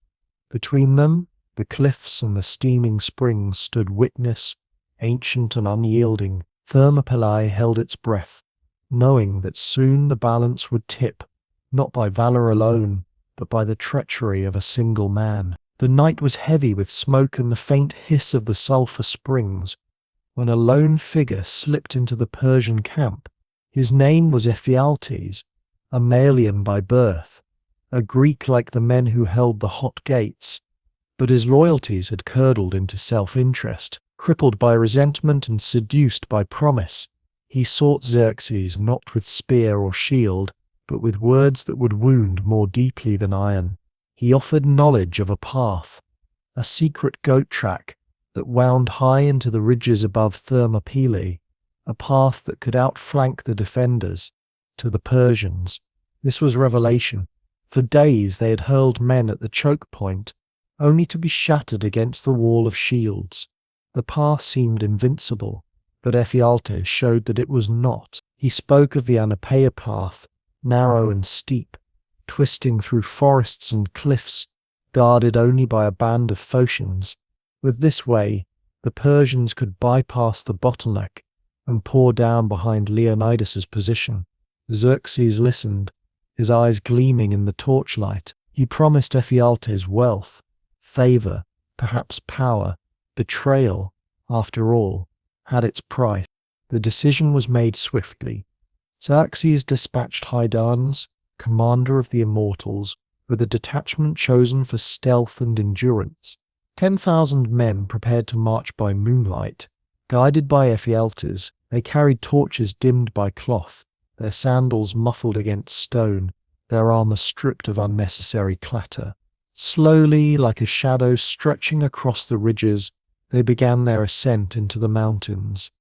Between them, the cliffs and the steaming springs stood witness, ancient and unyielding. Thermopylae held its breath, knowing that soon the balance would tip, not by valor alone, but by the treachery of a single man. The night was heavy with smoke and the faint hiss of the sulphur springs, when a lone figure slipped into the Persian camp. His name was Ephialtes, a Malian by birth, a Greek like the men who held the hot gates, but his loyalties had curdled into self-interest. Crippled by resentment and seduced by promise, he sought Xerxes not with spear or shield, but with words that would wound more deeply than iron. He offered knowledge of a path, a secret goat track that wound high into the ridges above Thermopylae, a path that could outflank the defenders. To the Persians, this was revelation. For days they had hurled men at the choke point, only to be shattered against the wall of shields. The path seemed invincible, but Ephialtes showed that it was not. He spoke of the Anapeia path, narrow and steep, twisting through forests and cliffs, guarded only by a band of Phocians. With this way, the Persians could bypass the bottleneck and pour down behind Leonidas's position. Xerxes listened, his eyes gleaming in the torchlight. He promised Ephialtes wealth, favor, perhaps power. Betrayal, after all, had its price. The decision was made swiftly. Xerxes dispatched Hydarnes, commander of the Immortals, with a detachment chosen for stealth and endurance. 10,000 men prepared to march by moonlight. Guided by Ephialtes, they carried torches dimmed by cloth, their sandals muffled against stone, their armor stripped of unnecessary clatter. Slowly, like a shadow stretching across the ridges, they began their ascent into the mountains.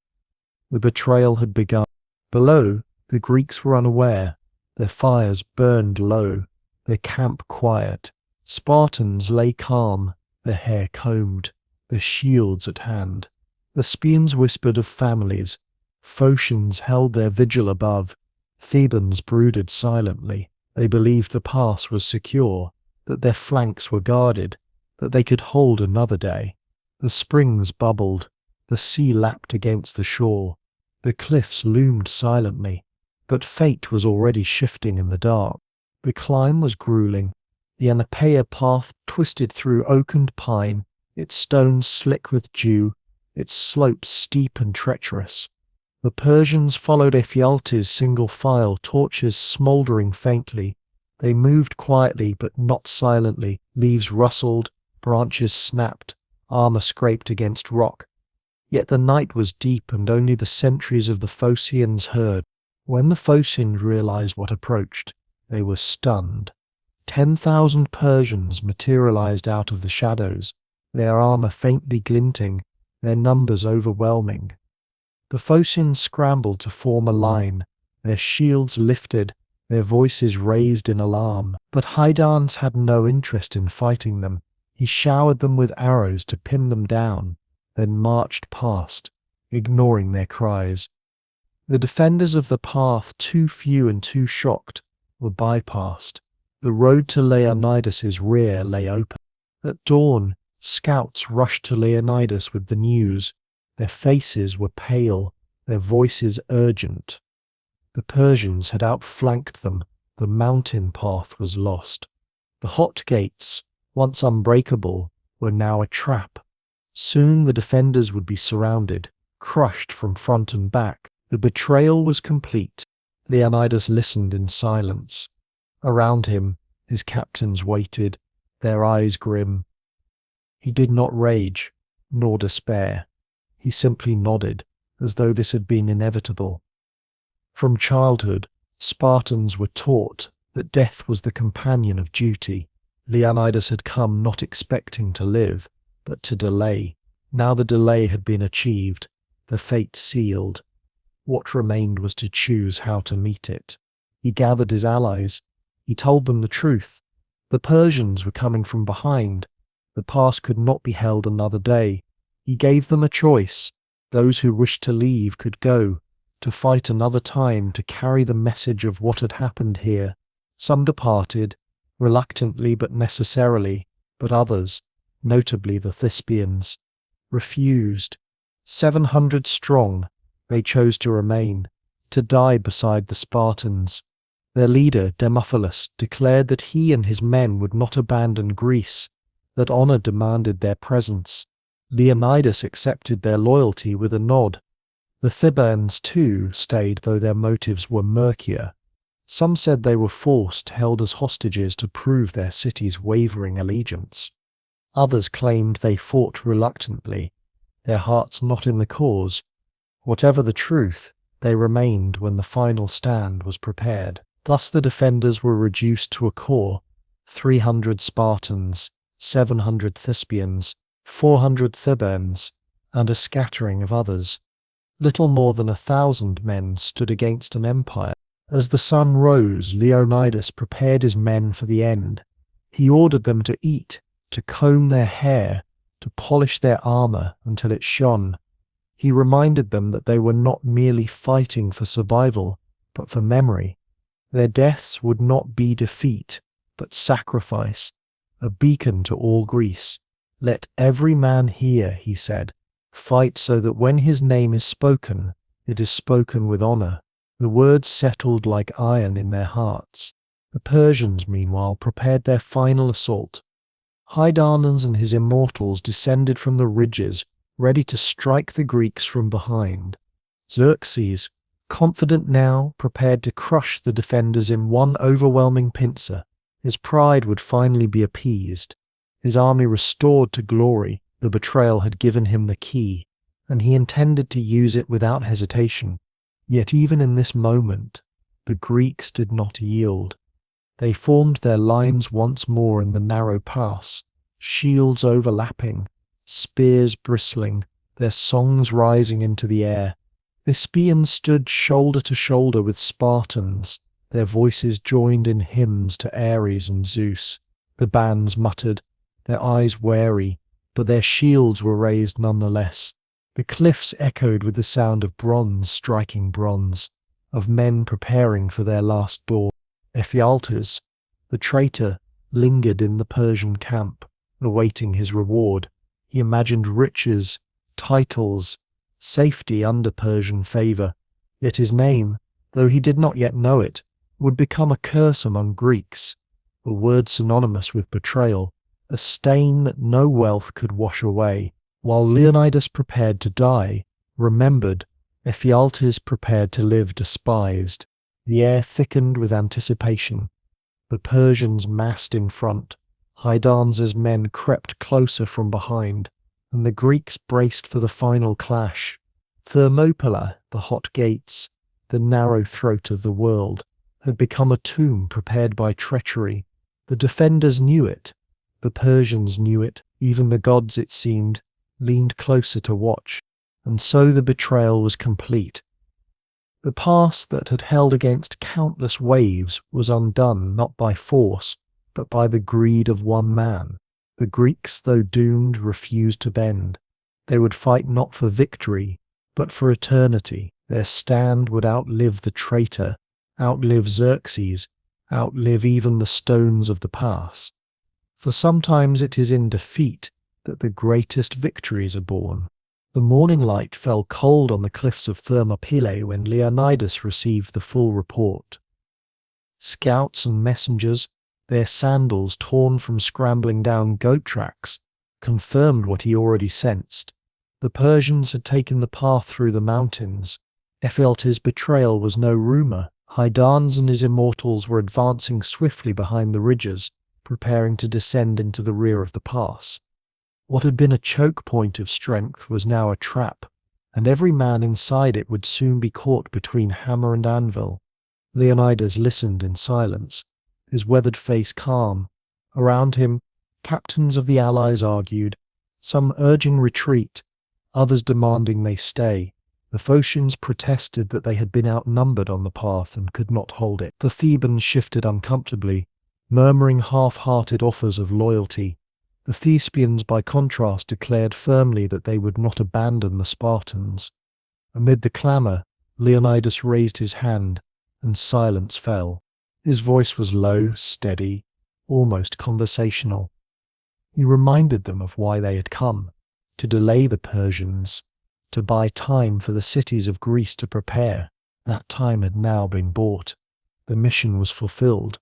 The betrayal had begun. Below, the Greeks were unaware. Their fires burned low, their camp quiet. Spartans lay calm, their hair combed, their shields at hand. The Spartans whispered of families. Phocians held their vigil above. Thebans brooded silently. They believed the pass was secure, that their flanks were guarded, that they could hold another day. The springs bubbled, the sea lapped against the shore, the cliffs loomed silently, but fate was already shifting in the dark. The climb was grueling. The Anapeia path twisted through oak and pine, its stones slick with dew, its slopes steep and treacherous. The Persians followed Ephialtes' single file, torches smouldering faintly. They moved quietly but not silently. Leaves rustled, branches snapped, armor scraped against rock. Yet the night was deep and only the sentries of the Phocians heard. When the Phocians realized what approached, they were stunned. 10,000 Persians materialized out of the shadows, their armor faintly glinting, their numbers overwhelming. The Phocians scrambled to form a line, their shields lifted, their voices raised in alarm. But Hydarnes had no interest in fighting them. He showered them with arrows to pin them down, then marched past, ignoring their cries. The defenders of the path, too few and too shocked, were bypassed. The road to Leonidas's rear lay open. At dawn, scouts rushed to Leonidas with the news. Their faces were pale, their voices urgent. The Persians had outflanked them. The mountain path was lost. The hot gates, once unbreakable, were now a trap. Soon the defenders would be surrounded, crushed from front and back. The betrayal was complete. Leonidas listened in silence. Around him, his captains waited, their eyes grim. He did not rage, nor despair. He simply nodded, as though this had been inevitable. From childhood, Spartans were taught that death was the companion of duty. Leonidas had come not expecting to live, but to delay. Now the delay had been achieved, the fate sealed. What remained was to choose how to meet it. He gathered his allies. He told them the truth. The Persians were coming from behind. The pass could not be held another day. He gave them a choice: Those who wished to leave could go, to fight another time, to carry the message of what had happened here. Some departed, reluctantly but necessarily, but others, notably the Thespians, refused. 700 strong, they chose to remain, to die beside the Spartans. Their leader, Demophilus, declared that he and his men would not abandon Greece, that honor demanded their presence. Leonidas accepted their loyalty with a nod. The Thebans, too, stayed, though their motives were murkier. Some said they were forced, held as hostages to prove their city's wavering allegiance. Others claimed they fought reluctantly, their hearts not in the cause. Whatever the truth, they remained when the final stand was prepared. Thus the defenders were reduced to a core: 300 Spartans, 700 Thespians, 400 Thebans, and a scattering of others. Little more than 1,000 men stood against an empire. As the sun rose, Leonidas prepared his men for the end. He ordered them to eat, to comb their hair, to polish their armor until it shone. He reminded them that they were not merely fighting for survival, but for memory. Their deaths would not be defeat, but sacrifice, a beacon to all Greece. Let every man hear, he said, fight so that when his name is spoken, it is spoken with honor. The words settled like iron in their hearts. The Persians, meanwhile, prepared their final assault. Hydarnes and his immortals descended from the ridges, ready to strike the Greeks from behind. Xerxes, confident now, prepared to crush the defenders in one overwhelming pincer. His pride would finally be appeased. His army restored to glory, the betrayal had given him the key, and he intended to use it without hesitation. Yet even in this moment, the Greeks did not yield. They formed their lines once more in the narrow pass, shields overlapping, spears bristling, their songs rising into the air. Thespians stood shoulder to shoulder with Spartans, their voices joined in hymns to Ares and Zeus. The bands muttered, their eyes wary, but their shields were raised nonetheless. The cliffs echoed with the sound of bronze striking bronze, of men preparing for their last ball. Ephialtes, the traitor, lingered in the Persian camp, awaiting his reward. He imagined riches, titles, safety under Persian favor. Yet his name, though he did not yet know it, would become a curse among Greeks, a word synonymous with betrayal, a stain that no wealth could wash away. While Leonidas prepared to die, remembered, Ephialtes prepared to live despised. The air thickened with anticipation. The Persians massed in front. Hydarnes' men crept closer from behind, and the Greeks braced for the final clash. Thermopylae, the hot gates, the narrow throat of the world, had become a tomb prepared by treachery. The defenders knew it. The Persians knew it. Even the gods, it seemed, leaned closer to watch, and so the betrayal was complete. The pass that had held against countless waves was undone not by force, but by the greed of one man. The Greeks, though doomed, refused to bend. They would fight not for victory, but for eternity. Their stand would outlive the traitor, outlive Xerxes, outlive even the stones of the pass. For sometimes it is in defeat that the greatest victories are born. The morning light fell cold on the cliffs of Thermopylae when Leonidas received the full report. Scouts and messengers, their sandals torn from scrambling down goat tracks, confirmed what he already sensed. The Persians had taken the path through the mountains. Ephialtes' betrayal was no rumor. Hydarnes and his immortals were advancing swiftly behind the ridges, preparing to descend into the rear of the pass. What had been a choke point of strength was now a trap, and every man inside it would soon be caught between hammer and anvil. Leonidas listened in silence, his weathered face calm. Around him, captains of the allies argued, some urging retreat, others demanding they stay. The Phocians protested that they had been outnumbered on the path and could not hold it. The Thebans shifted uncomfortably, murmuring half-hearted offers of loyalty. The Thespians, by contrast, declared firmly that they would not abandon the Spartans. Amid the clamour, Leonidas raised his hand, and silence fell. His voice was low, steady, almost conversational. He reminded them of why they had come: to delay the Persians, to buy time for the cities of Greece to prepare. That time had now been bought. The mission was fulfilled.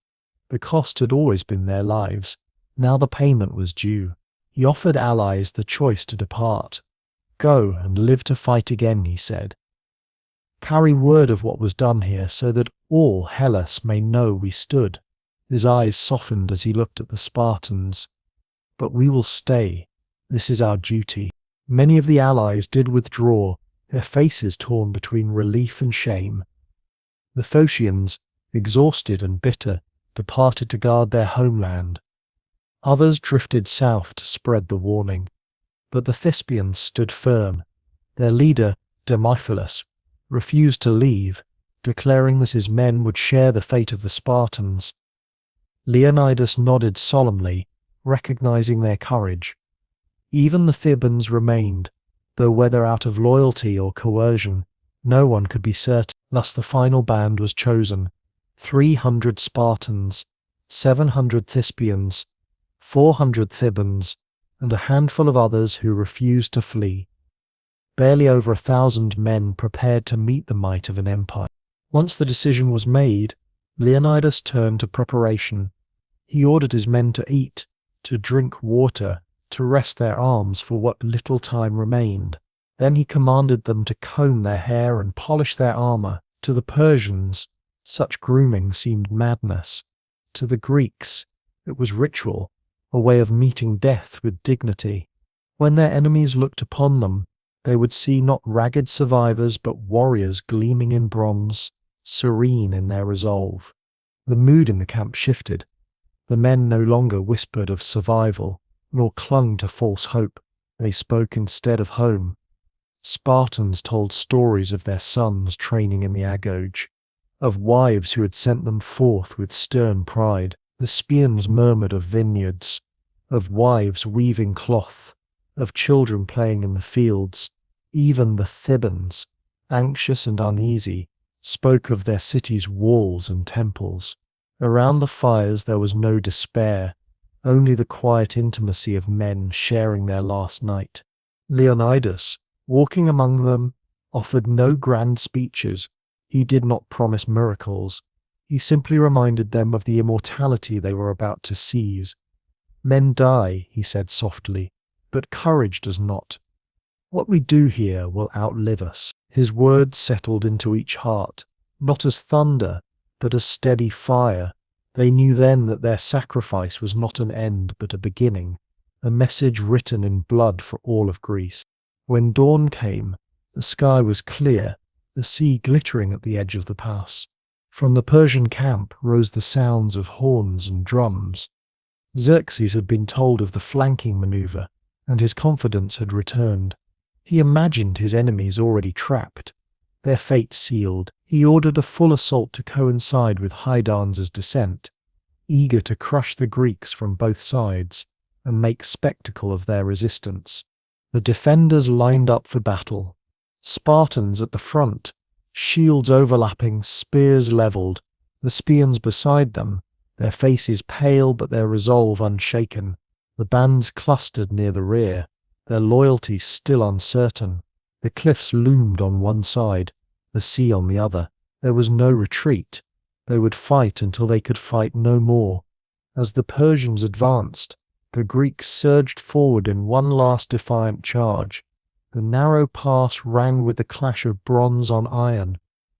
The cost had always been their lives. Now the payment was due. He offered allies the choice to depart. "Go and live to fight again," he said. "Carry word of what was done here so that all Hellas may know we stood." His eyes softened as he looked at the Spartans. "But we will stay. This is our duty." Many of the allies did withdraw, their faces torn between relief and shame. The Phocians, exhausted and bitter, departed to guard their homeland. Others drifted south to spread the warning. But the Thespians stood firm. Their leader, Thermopylae, refused to leave, declaring that his men would share the fate of the Spartans. Leonidas nodded solemnly, recognizing their courage. Even the Thebans remained, though whether out of loyalty or coercion, no one could be certain. Thus the final band was chosen: 300 Spartans, 700 Thespians, 400 Thebans, and a handful of others who refused to flee. Barely over 1,000 men prepared to meet the might of an empire. Once the decision was made, Leonidas turned to preparation. He ordered his men to eat, to drink water, to rest their arms for what little time remained. Then he commanded them to comb their hair and polish their armor. To the Persians, such grooming seemed madness. To the Greeks, it was ritual, a way of meeting death with dignity. When their enemies looked upon them, they would see not ragged survivors but warriors gleaming in bronze, serene in their resolve. The mood in the camp shifted. The men no longer whispered of survival, nor clung to false hope. They spoke instead of home. Spartans told stories of their sons training in the agoge, of wives who had sent them forth with stern pride. The Spartans murmured of vineyards, of wives weaving cloth, of children playing in the fields. Even the Thebans, anxious and uneasy, spoke of their city's walls and temples. Around the fires there was no despair, only the quiet intimacy of men sharing their last night. Leonidas, walking among them, offered no grand speeches. He did not promise miracles. He simply reminded them of the immortality they were about to seize. "Men die," he said softly, "but courage does not. What we do here will outlive us." His words settled into each heart, not as thunder, but as steady fire. They knew then that their sacrifice was not an end but a beginning, a message written in blood for all of Greece. When dawn came, the sky was clear, the sea glittering at the edge of the pass. From the Persian camp rose the sounds of horns and drums. Xerxes had been told of the flanking maneuver, and his confidence had returned. He imagined his enemies already trapped, their fate sealed. He ordered a full assault to coincide with Hydarnes' descent, eager to crush the Greeks from both sides and make spectacle of their resistance. The defenders lined up for battle, Spartans at the front, shields overlapping, spears levelled, the Spartans beside them, their faces pale but their resolve unshaken. The bands clustered near the rear, their loyalty still uncertain. The cliffs loomed on one side, the sea on the other. There was no retreat. They would fight until they could fight no more. As the Persians advanced, the Greeks surged forward in one last defiant charge. The narrow pass rang with the clash of bronze on iron,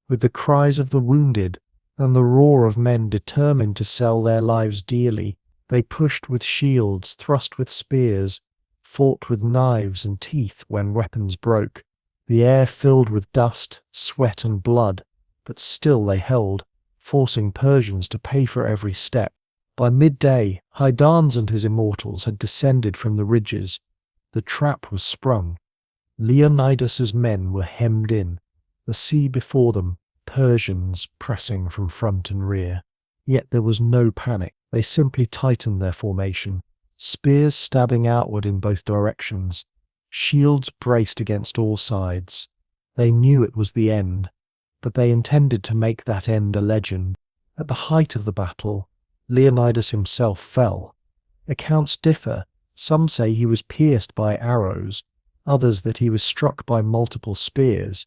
with the cries of the wounded, and the roar of men determined to sell their lives dearly. They pushed with shields, thrust with spears, fought with knives and teeth when weapons broke. The air filled with dust, sweat and blood, but still they held, forcing Persians to pay for every step. By midday, Hydarnes and his immortals had descended from the ridges. The trap was sprung. Leonidas's men were hemmed in, the sea before them, Persians pressing from front and rear. Yet there was no panic. They simply tightened their formation, spears stabbing outward in both directions, shields braced against all sides. They knew it was the end, but they intended to make that end a legend. At the height of the battle, Leonidas himself fell. Accounts differ. Some say he was pierced by arrows, others that he was struck by multiple spears,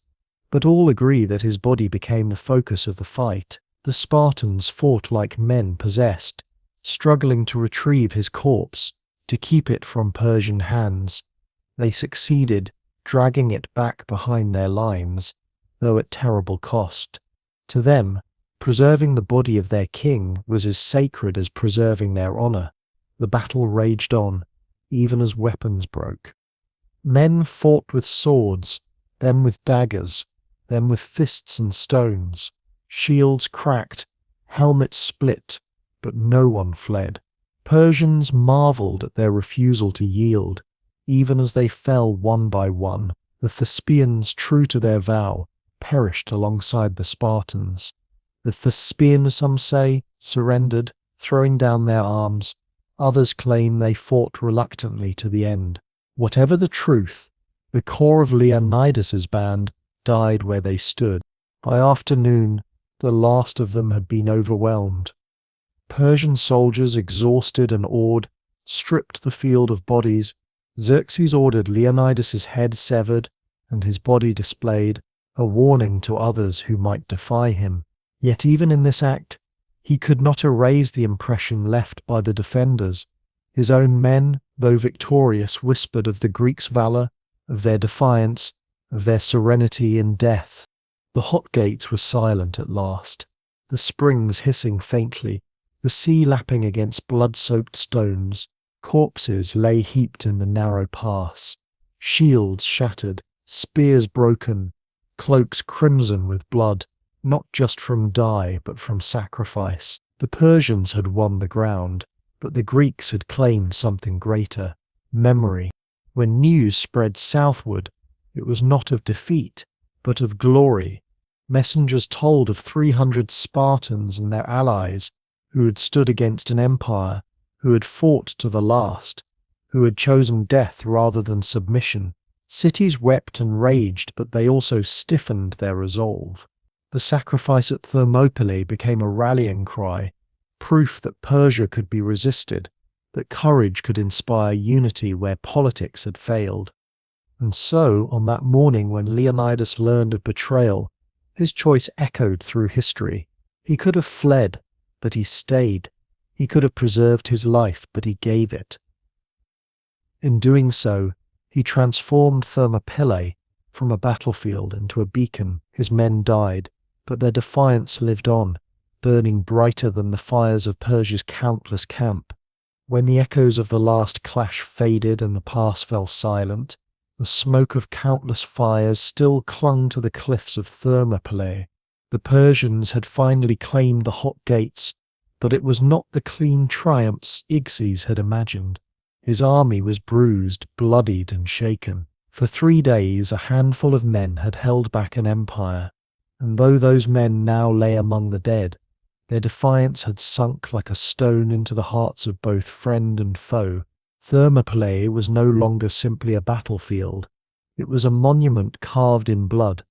but all agree that his body became the focus of the fight. The Spartans fought like men possessed, struggling to retrieve his corpse, to keep it from Persian hands. They succeeded, dragging it back behind their lines, though at terrible cost. To them, preserving the body of their king was as sacred as preserving their honor. The battle raged on, even as weapons broke. Men fought with swords, then with daggers, then with fists and stones. Shields cracked, helmets split, but no one fled. Persians marveled at their refusal to yield, even as they fell one by one. The Thespians, true to their vow, perished alongside the Spartans. The Thespians, some say, surrendered, throwing down their arms. Others claim they fought reluctantly to the end. Whatever the truth, the core of Leonidas's band died where they stood. By afternoon, the last of them had been overwhelmed. Persian soldiers, exhausted and awed, stripped the field of bodies. Xerxes ordered Leonidas's head severed and his body displayed, a warning to others who might defy him. Yet even in this act, he could not erase the impression left by the defenders. His own men, though victorious, whispered of the Greeks' valor, of their defiance, of their serenity in death. The hot gates were silent at last, the springs hissing faintly, the sea lapping against blood-soaked stones. Corpses lay heaped in the narrow pass, shields shattered, spears broken, cloaks crimson with blood, not just from dye but from sacrifice. The Persians had won the ground, but the Greeks had claimed something greater, memory. When news spread southward, it was not of defeat, but of glory. Messengers told of 300 Spartans and their allies who had stood against an empire, who had fought to the last, who had chosen death rather than submission. Cities wept and raged, but they also stiffened their resolve. The sacrifice at Thermopylae became a rallying cry, proof that Persia could be resisted, that courage could inspire unity where politics had failed. And so, on that morning when Leonidas learned of betrayal, his choice echoed through history. He could have fled, but he stayed. He could have preserved his life, but he gave it. In doing so, he transformed Thermopylae from a battlefield into a beacon. His men died, but their defiance lived on, burning brighter than the fires of Persia's countless camp. When the echoes of the last clash faded and the pass fell silent, the smoke of countless fires still clung to the cliffs of Thermopylae. The Persians had finally claimed the hot gates, but it was not the clean triumphs Xerxes had imagined. His army was bruised, bloodied, and shaken. For 3 days a handful of men had held back an empire, and though those men now lay among the dead, their defiance had sunk like a stone into the hearts of both friend and foe. Thermopylae was no longer simply a battlefield. It was a monument carved in blood.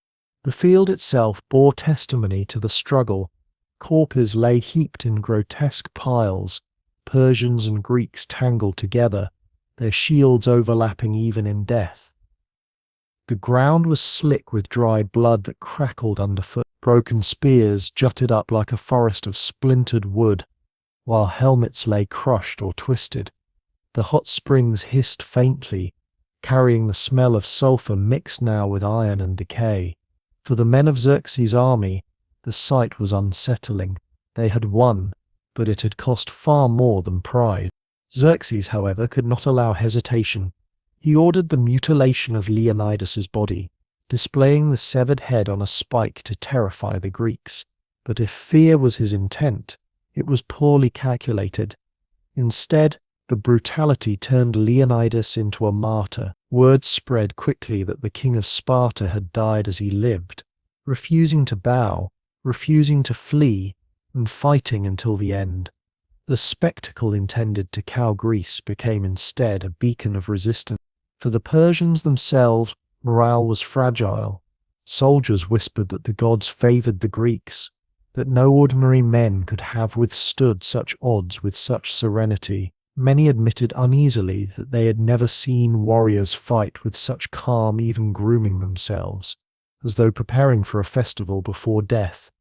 The field itself bore testimony to the struggle. Corpses lay heaped in grotesque piles, Persians and Greeks tangled together, their shields overlapping even in death. The ground was slick with dried blood that crackled underfoot. Broken spears jutted up like a forest of splintered wood, while helmets lay crushed or twisted. The hot springs hissed faintly, carrying the smell of sulphur mixed now with iron and decay. For the men of Xerxes' army, the sight was unsettling. They had won, but it had cost far more than pride. Xerxes, however, could not allow hesitation. He ordered the mutilation of Leonidas's body, displaying the severed head on a spike to terrify the Greeks. But if fear was his intent, it was poorly calculated. Instead, the brutality turned Leonidas into a martyr. Word spread quickly that the king of Sparta had died as he lived, refusing to bow, refusing to flee, and fighting until the end. The spectacle intended to cow Greece became instead a beacon of resistance. For the Persians themselves, morale was fragile. Soldiers whispered that the gods favored the Greeks, that no ordinary men could have withstood such odds with such serenity. Many admitted uneasily that they had never seen warriors fight with such calm, even grooming themselves, as though preparing for a festival before death.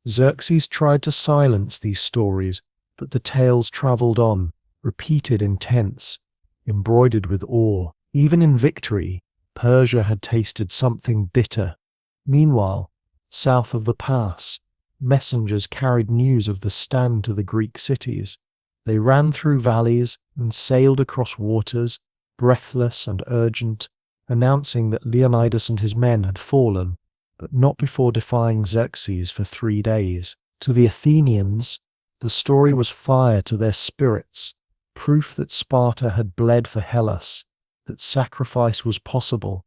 Xerxes tried to silence these stories, but the tales travelled on, repeated in tense, embroidered with awe. Even in victory, Persia had tasted something bitter. Meanwhile, south of the pass, messengers carried news of the stand to the Greek cities. They ran through valleys and sailed across waters, breathless and urgent, announcing that Leonidas and his men had fallen, but not before defying Xerxes for 3 days. To the Athenians, the story was fire to their spirits, proof that Sparta had bled for Hellas, that sacrifice was possible.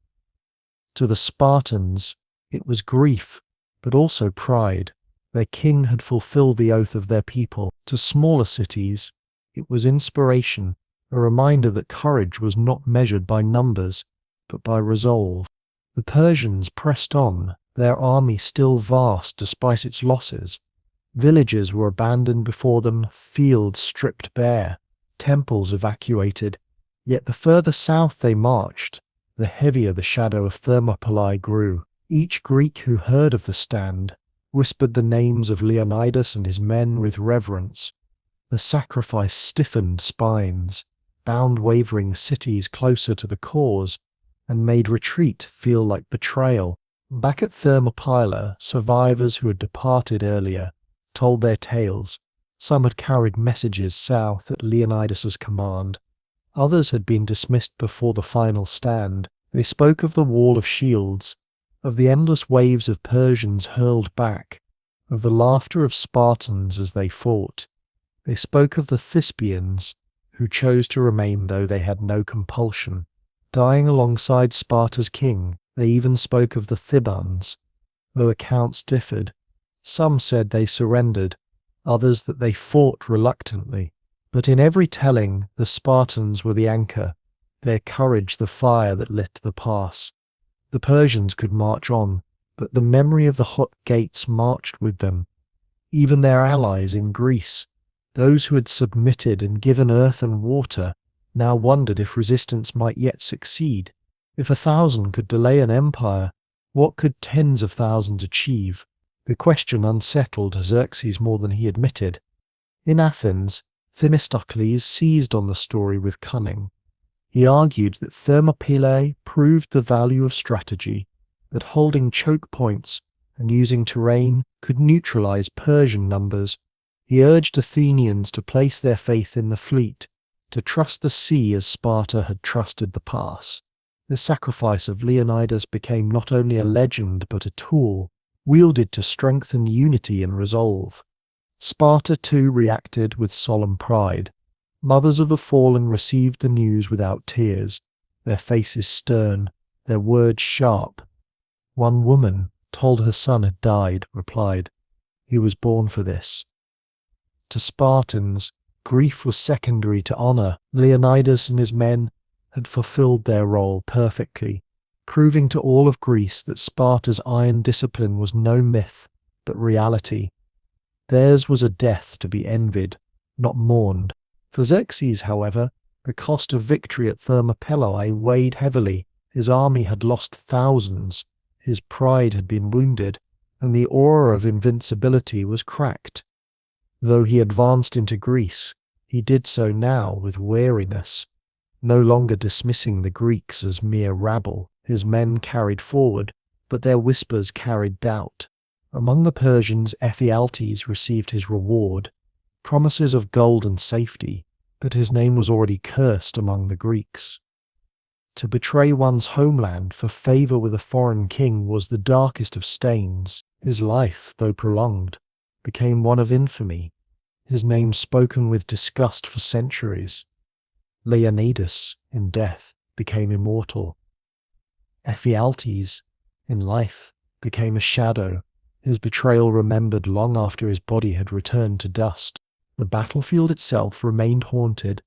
To the Spartans, it was grief, but also pride. Their king had fulfilled the oath of their people. To smaller cities, it was inspiration, a reminder that courage was not measured by numbers, but by resolve. The Persians pressed on, their army still vast despite its losses. Villages were abandoned before them, fields stripped bare, temples evacuated. Yet the further south they marched, the heavier the shadow of Thermopylae grew. Each Greek who heard of the stand whispered the names of Leonidas and his men with reverence. The sacrifice stiffened spines, bound wavering cities closer to the cause, and made retreat feel like betrayal. Back at Thermopylae, survivors who had departed earlier told their tales. Some had carried messages south at Leonidas's command. Others had been dismissed before the final stand. They spoke of the wall of shields, of the endless waves of Persians hurled back, of the laughter of Spartans as they fought. They spoke of the Thespians, who chose to remain though they had no compulsion, dying alongside Sparta's king. They even spoke of the Thebans, though accounts differed. Some said they surrendered, others that they fought reluctantly. But in every telling, the Spartans were the anchor, their courage the fire that lit the pass. The Persians could march on, but the memory of the hot gates marched with them. Even their allies in Greece, those who had submitted and given earth and water, now wondered if resistance might yet succeed. If 1,000 could delay an empire, what could tens of thousands achieve? The question unsettled Xerxes more than he admitted. In Athens, Themistocles seized on the story with cunning. He argued that Thermopylae proved the value of strategy, that holding choke points and using terrain could neutralize Persian numbers. He urged Athenians to place their faith in the fleet, to trust the sea as Sparta had trusted the pass. The sacrifice of Leonidas became not only a legend but a tool, wielded to strengthen unity and resolve. Sparta too reacted with solemn pride. Mothers of the fallen received the news without tears, their faces stern, their words sharp. One woman, told her son had died, replied, "He was born for this." To Spartans, grief was secondary to honor. Leonidas and his men had fulfilled their role perfectly, proving to all of Greece that Sparta's iron discipline was no myth, but reality. Theirs was a death to be envied, not mourned. For Xerxes, however, the cost of victory at Thermopylae weighed heavily. His army had lost thousands, his pride had been wounded, and the aura of invincibility was cracked. Though he advanced into Greece, he did so now with wariness, no longer dismissing the Greeks as mere rabble. His men carried forward, but their whispers carried doubt. Among the Persians, Ephialtes received his reward, promises of gold and safety, but his name was already cursed among the Greeks. To betray one's homeland for favour with a foreign king was the darkest of stains. His life, though prolonged, became one of infamy, his name spoken with disgust for centuries. Leonidas, in death, became immortal. Ephialtes, in life, became a shadow, his betrayal remembered long after his body had returned to dust. The battlefield itself remained haunted.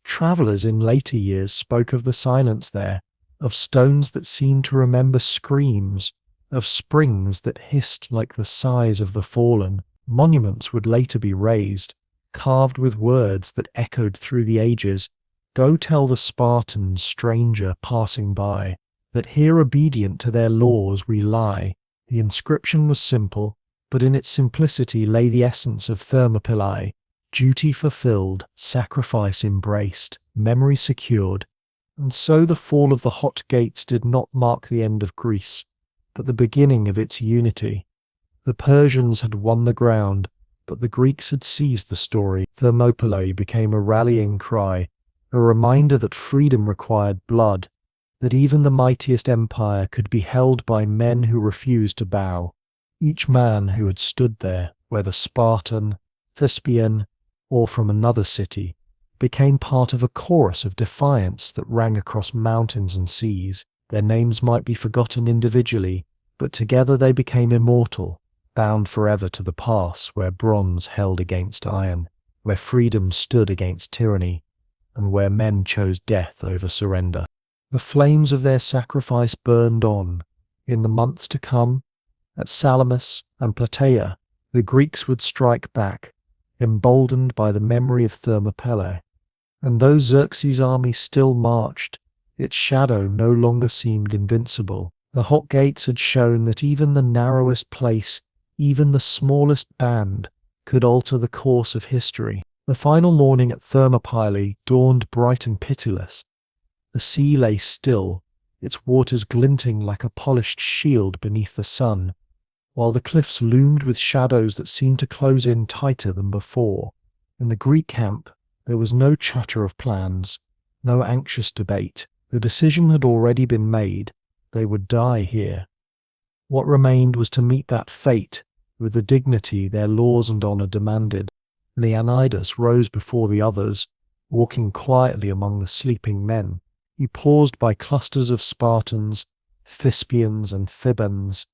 Travelers in later years spoke of the silence there, of stones that seemed to remember screams, of springs that hissed like the sighs of the fallen. Monuments would later be raised, carved with words that echoed through the ages. Go tell the Spartans, stranger passing by, that here obedient to their laws we lie. The inscription was simple, but in its simplicity lay the essence of Thermopylae: duty fulfilled, sacrifice embraced, memory secured. And so the fall of the hot gates did not mark the end of Greece, but the beginning of its unity. The Persians had won the ground, but the Greeks had seized the story. Thermopylae became a rallying cry, a reminder that freedom required blood, that even the mightiest empire could be held by men who refused to bow. Each man who had stood there, whether Spartan, Thespian, or from another city, became part of a chorus of defiance that rang across mountains and seas. Their names might be forgotten individually, but together they became immortal, bound forever to the pass where bronze held against iron, where freedom stood against tyranny, and where men chose death over surrender. The flames of their sacrifice burned on. In the months to come, at Salamis and Plataea, the Greeks would strike back, emboldened by the memory of Thermopylae. And though Xerxes' army still marched, its shadow no longer seemed invincible. The hot gates had shown that even the narrowest place, even the smallest band, could alter the course of history. The final morning at Thermopylae dawned bright and pitiless. The sea lay still, its waters glinting like a polished shield beneath the sun, while the cliffs loomed with shadows that seemed to close in tighter than before. In the Greek camp, there was no chatter of plans, no anxious debate. The decision had already been made. They would die here. What remained was to meet that fate with the dignity their laws and honor demanded. Leonidas rose before the others, walking quietly among the sleeping men. He paused by clusters of Spartans, Thespians and Thebans,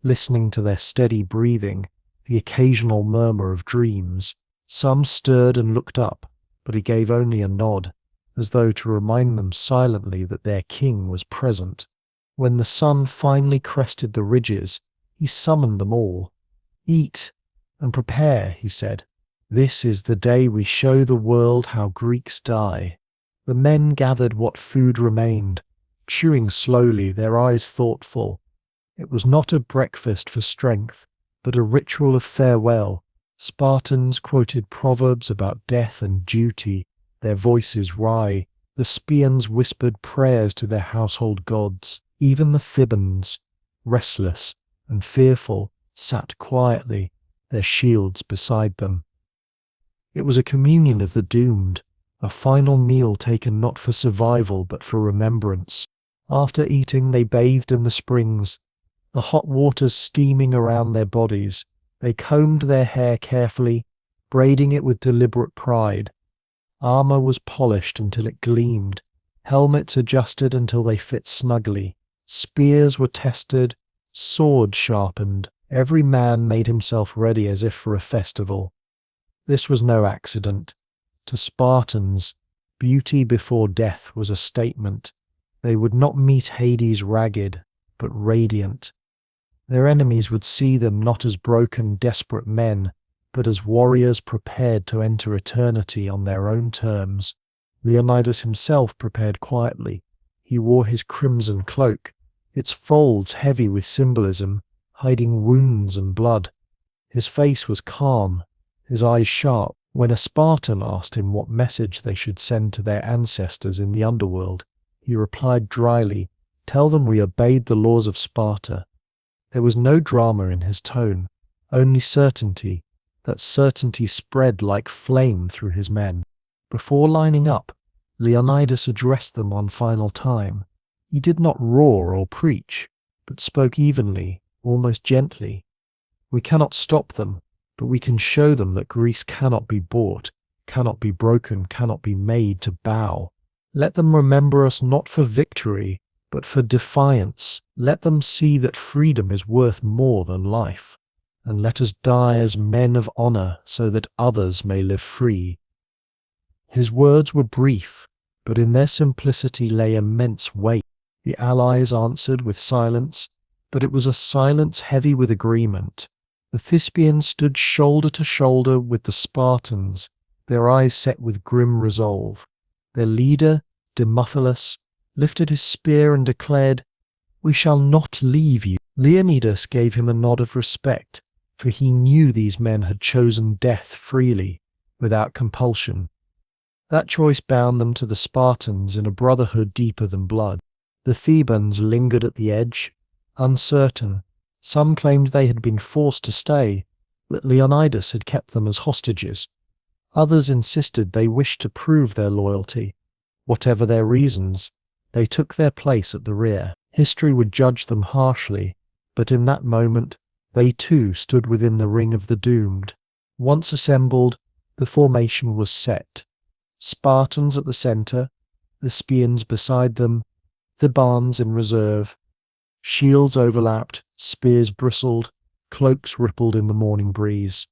listening to their steady breathing, the occasional murmur of dreams. Some stirred and looked up, but he gave only a nod, as though to remind them silently that their king was present. When the sun finally crested the ridges, he summoned them all. "Eat and prepare," he said. "This is the day we show the world how Greeks die." The men gathered what food remained, chewing slowly, their eyes thoughtful. It was not a breakfast for strength, but a ritual of farewell. Spartans quoted proverbs about death and duty, their voices wry. The Spartans whispered prayers to their household gods. Even the Thebans, restless and fearful, sat quietly, their shields beside them. It was a communion of the doomed, a final meal taken not for survival but for remembrance. After eating, they bathed in the springs, the hot waters steaming around their bodies. They combed their hair carefully, braiding it with deliberate pride. Armor was polished until it gleamed, helmets adjusted until they fit snugly. Spears were tested, swords sharpened. Every man made himself ready as if for a festival. This was no accident. To Spartans, beauty before death was a statement. They would not meet Hades ragged, but radiant. Their enemies would see them not as broken, desperate men, but as warriors prepared to enter eternity on their own terms. Leonidas himself prepared quietly. He wore his crimson cloak, its folds heavy with symbolism, hiding wounds and blood. His face was calm, his eyes sharp. When a Spartan asked him what message they should send to their ancestors in the underworld, he replied dryly, "Tell them we obeyed the laws of Sparta." There was no drama in his tone, only certainty. That certainty spread like flame through his men. Before lining up, Leonidas addressed them one final time. He did not roar or preach, but spoke evenly, almost gently. "We cannot stop them, but we can show them that Greece cannot be bought, cannot be broken, cannot be made to bow. Let them remember us not for victory, but for defiance. Let them see that freedom is worth more than life." and let us die as men of honor so that others may live free." His words were brief, but in their simplicity lay immense weight. The allies answered with silence, but it was a silence heavy with agreement. The Thespians stood shoulder to shoulder with the Spartans, their eyes set with grim resolve. Their leader, Demophiles, lifted his spear and declared, "We shall not leave you." Leonidas gave him a nod of respect, for he knew these men had chosen death freely, without compulsion. That choice bound them to the Spartans in a brotherhood deeper than blood. The Thebans lingered at the edge, uncertain. Some claimed they had been forced to stay, that Leonidas had kept them as hostages. Others insisted they wished to prove their loyalty. Whatever their reasons, they took their place at the rear. History would judge them harshly, but in that moment, they too stood within the ring of the doomed. Once assembled, the formation was set. Spartans at the centre, the Thespians beside them, Thebans in reserve. Shields overlapped, spears bristled, cloaks rippled in the morning breeze.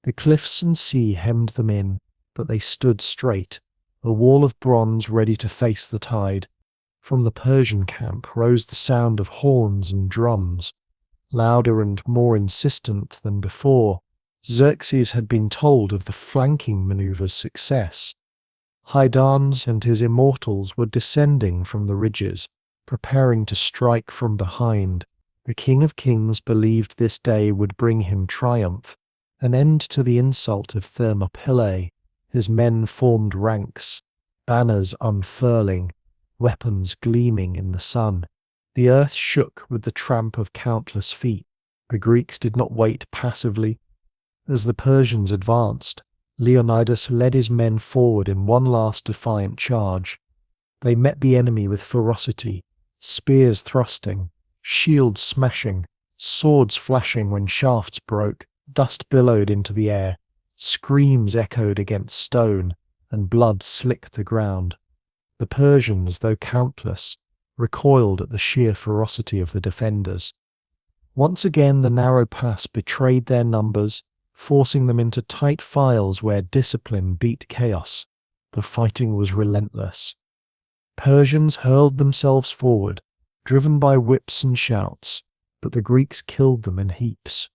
The cliffs and sea hemmed them in, but they stood straight, a wall of bronze ready to face the tide. From the Persian camp rose the sound of horns and drums, louder and more insistent than before. Xerxes had been told of the flanking maneuver's success. Hydans and his immortals were descending from the ridges, preparing to strike from behind. The King of Kings believed this day would bring him triumph, an end to the insult of Thermopylae. His men formed ranks, banners unfurling, weapons gleaming in the sun. The earth shook with the tramp of countless feet. The Greeks did not wait passively. As the Persians advanced, Leonidas led his men forward in one last defiant charge. They met the enemy with ferocity, spears thrusting, shields smashing, swords flashing when shafts broke, dust billowed into the air, screams echoed against stone, and blood slicked the ground. The Persians, though countless, recoiled at the sheer ferocity of the defenders. Once again the narrow pass betrayed their numbers, forcing them into tight files where discipline beat chaos. The fighting was relentless. Persians hurled themselves forward, driven by whips and shouts, but the Greeks killed them in heaps.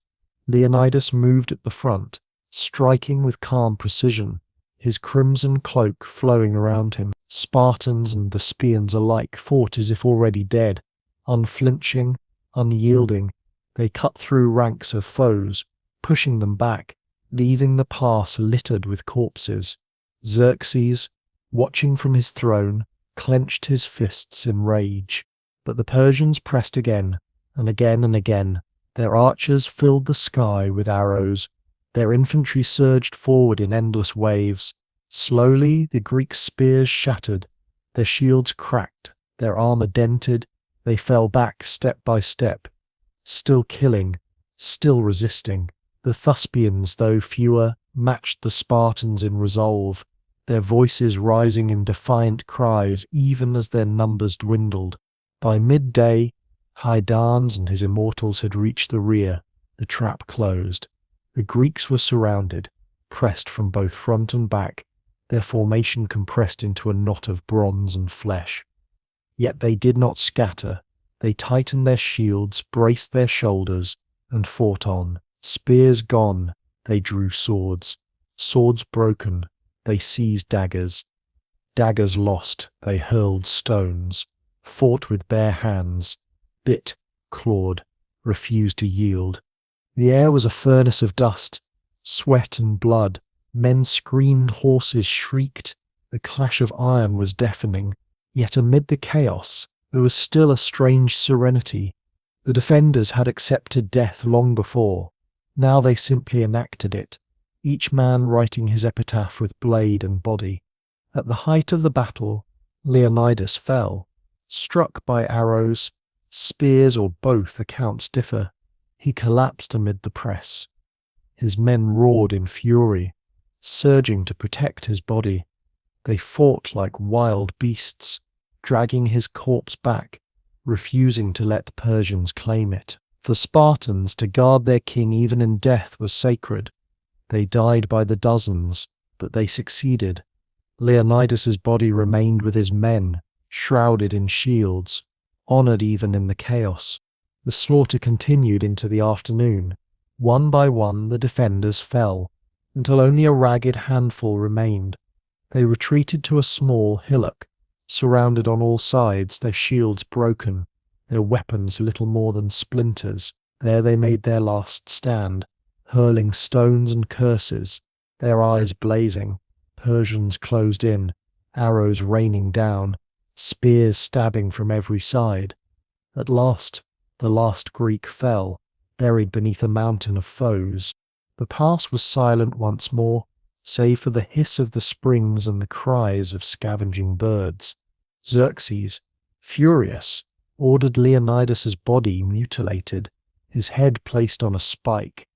Leonidas moved at the front, striking with calm precision, his crimson cloak flowing around him. Spartans and Thespians alike fought as if already dead. Unflinching, unyielding, they cut through ranks of foes, pushing them back, leaving the pass littered with corpses. Xerxes, watching from his throne, clenched his fists in rage. But the Persians pressed again, and again and again. Their archers filled the sky with arrows. Their infantry surged forward in endless waves. Slowly the Greek spears shattered, their shields cracked, their armor dented. They fell back step by step, still killing, still resisting. The Thespians, though fewer, matched the Spartans in resolve, their voices rising in defiant cries even as their numbers dwindled. By midday, Hydans and his immortals had reached the rear. The trap closed. The Greeks were surrounded, pressed from both front and back, their formation compressed into a knot of bronze and flesh. Yet they did not scatter. They tightened their shields, braced their shoulders, and fought on. Spears gone, they drew swords. Swords broken, they seized daggers. Daggers lost, they hurled stones. Fought with bare hands. Bit, clawed, refused to yield. The air was a furnace of dust, sweat and blood. Men screamed, horses shrieked. The clash of iron was deafening. Yet amid the chaos, there was still a strange serenity. The defenders had accepted death long before. Now they simply enacted it, each man writing his epitaph with blade and body. At the height of the battle, Leonidas fell, struck by arrows, spears, or both accounts differ. He collapsed amid the press. His men roared in fury, surging to protect his body. They fought like wild beasts, dragging his corpse back, refusing to let Persians claim it. For Spartans, to guard their king even in death was sacred. They died by the dozens, but they succeeded. Leonidas's body remained with his men, shrouded in shields, honored even in the chaos. The slaughter continued into the afternoon. One by one the defenders fell, until only a ragged handful remained. They retreated to a small hillock, surrounded on all sides, their shields broken, their weapons little more than splinters. There they made their last stand, hurling stones and curses, their eyes blazing. Persians closed in, arrows raining down, spears stabbing from every side. At last, the last Greek fell, buried beneath a mountain of foes. The pass was silent once more, save for the hiss of the springs and the cries of scavenging birds. Xerxes, furious, ordered Leonidas's body mutilated, his head placed on a spike.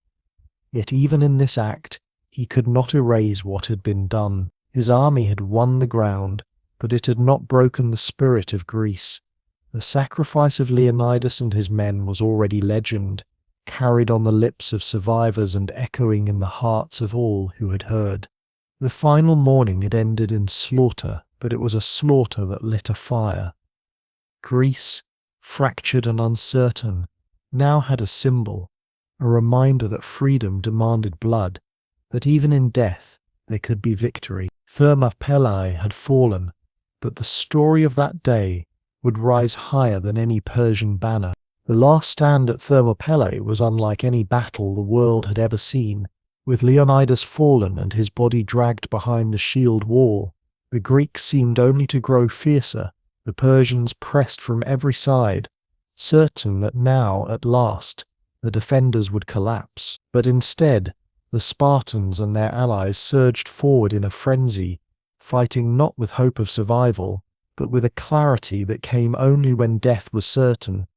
Yet even in this act, he could not erase what had been done. His army had won the ground, but it had not broken the spirit of Greece. The sacrifice of Leonidas and his men was already legend, carried on the lips of survivors and echoing in the hearts of all who had heard. The final morning had ended in slaughter, but it was a slaughter that lit a fire. Greece, fractured and uncertain, now had a symbol, a reminder that freedom demanded blood, that even in death there could be victory. Thermopylae had fallen, but the story of that day would rise higher than any Persian banner. The last stand at Thermopylae was unlike any battle the world had ever seen. With Leonidas fallen and his body dragged behind the shield wall, the Greeks seemed only to grow fiercer. The Persians pressed from every side, certain that now, at last, the defenders would collapse. But instead, the Spartans and their allies surged forward in a frenzy, fighting not with hope of survival, but with a clarity that came only when death was certain.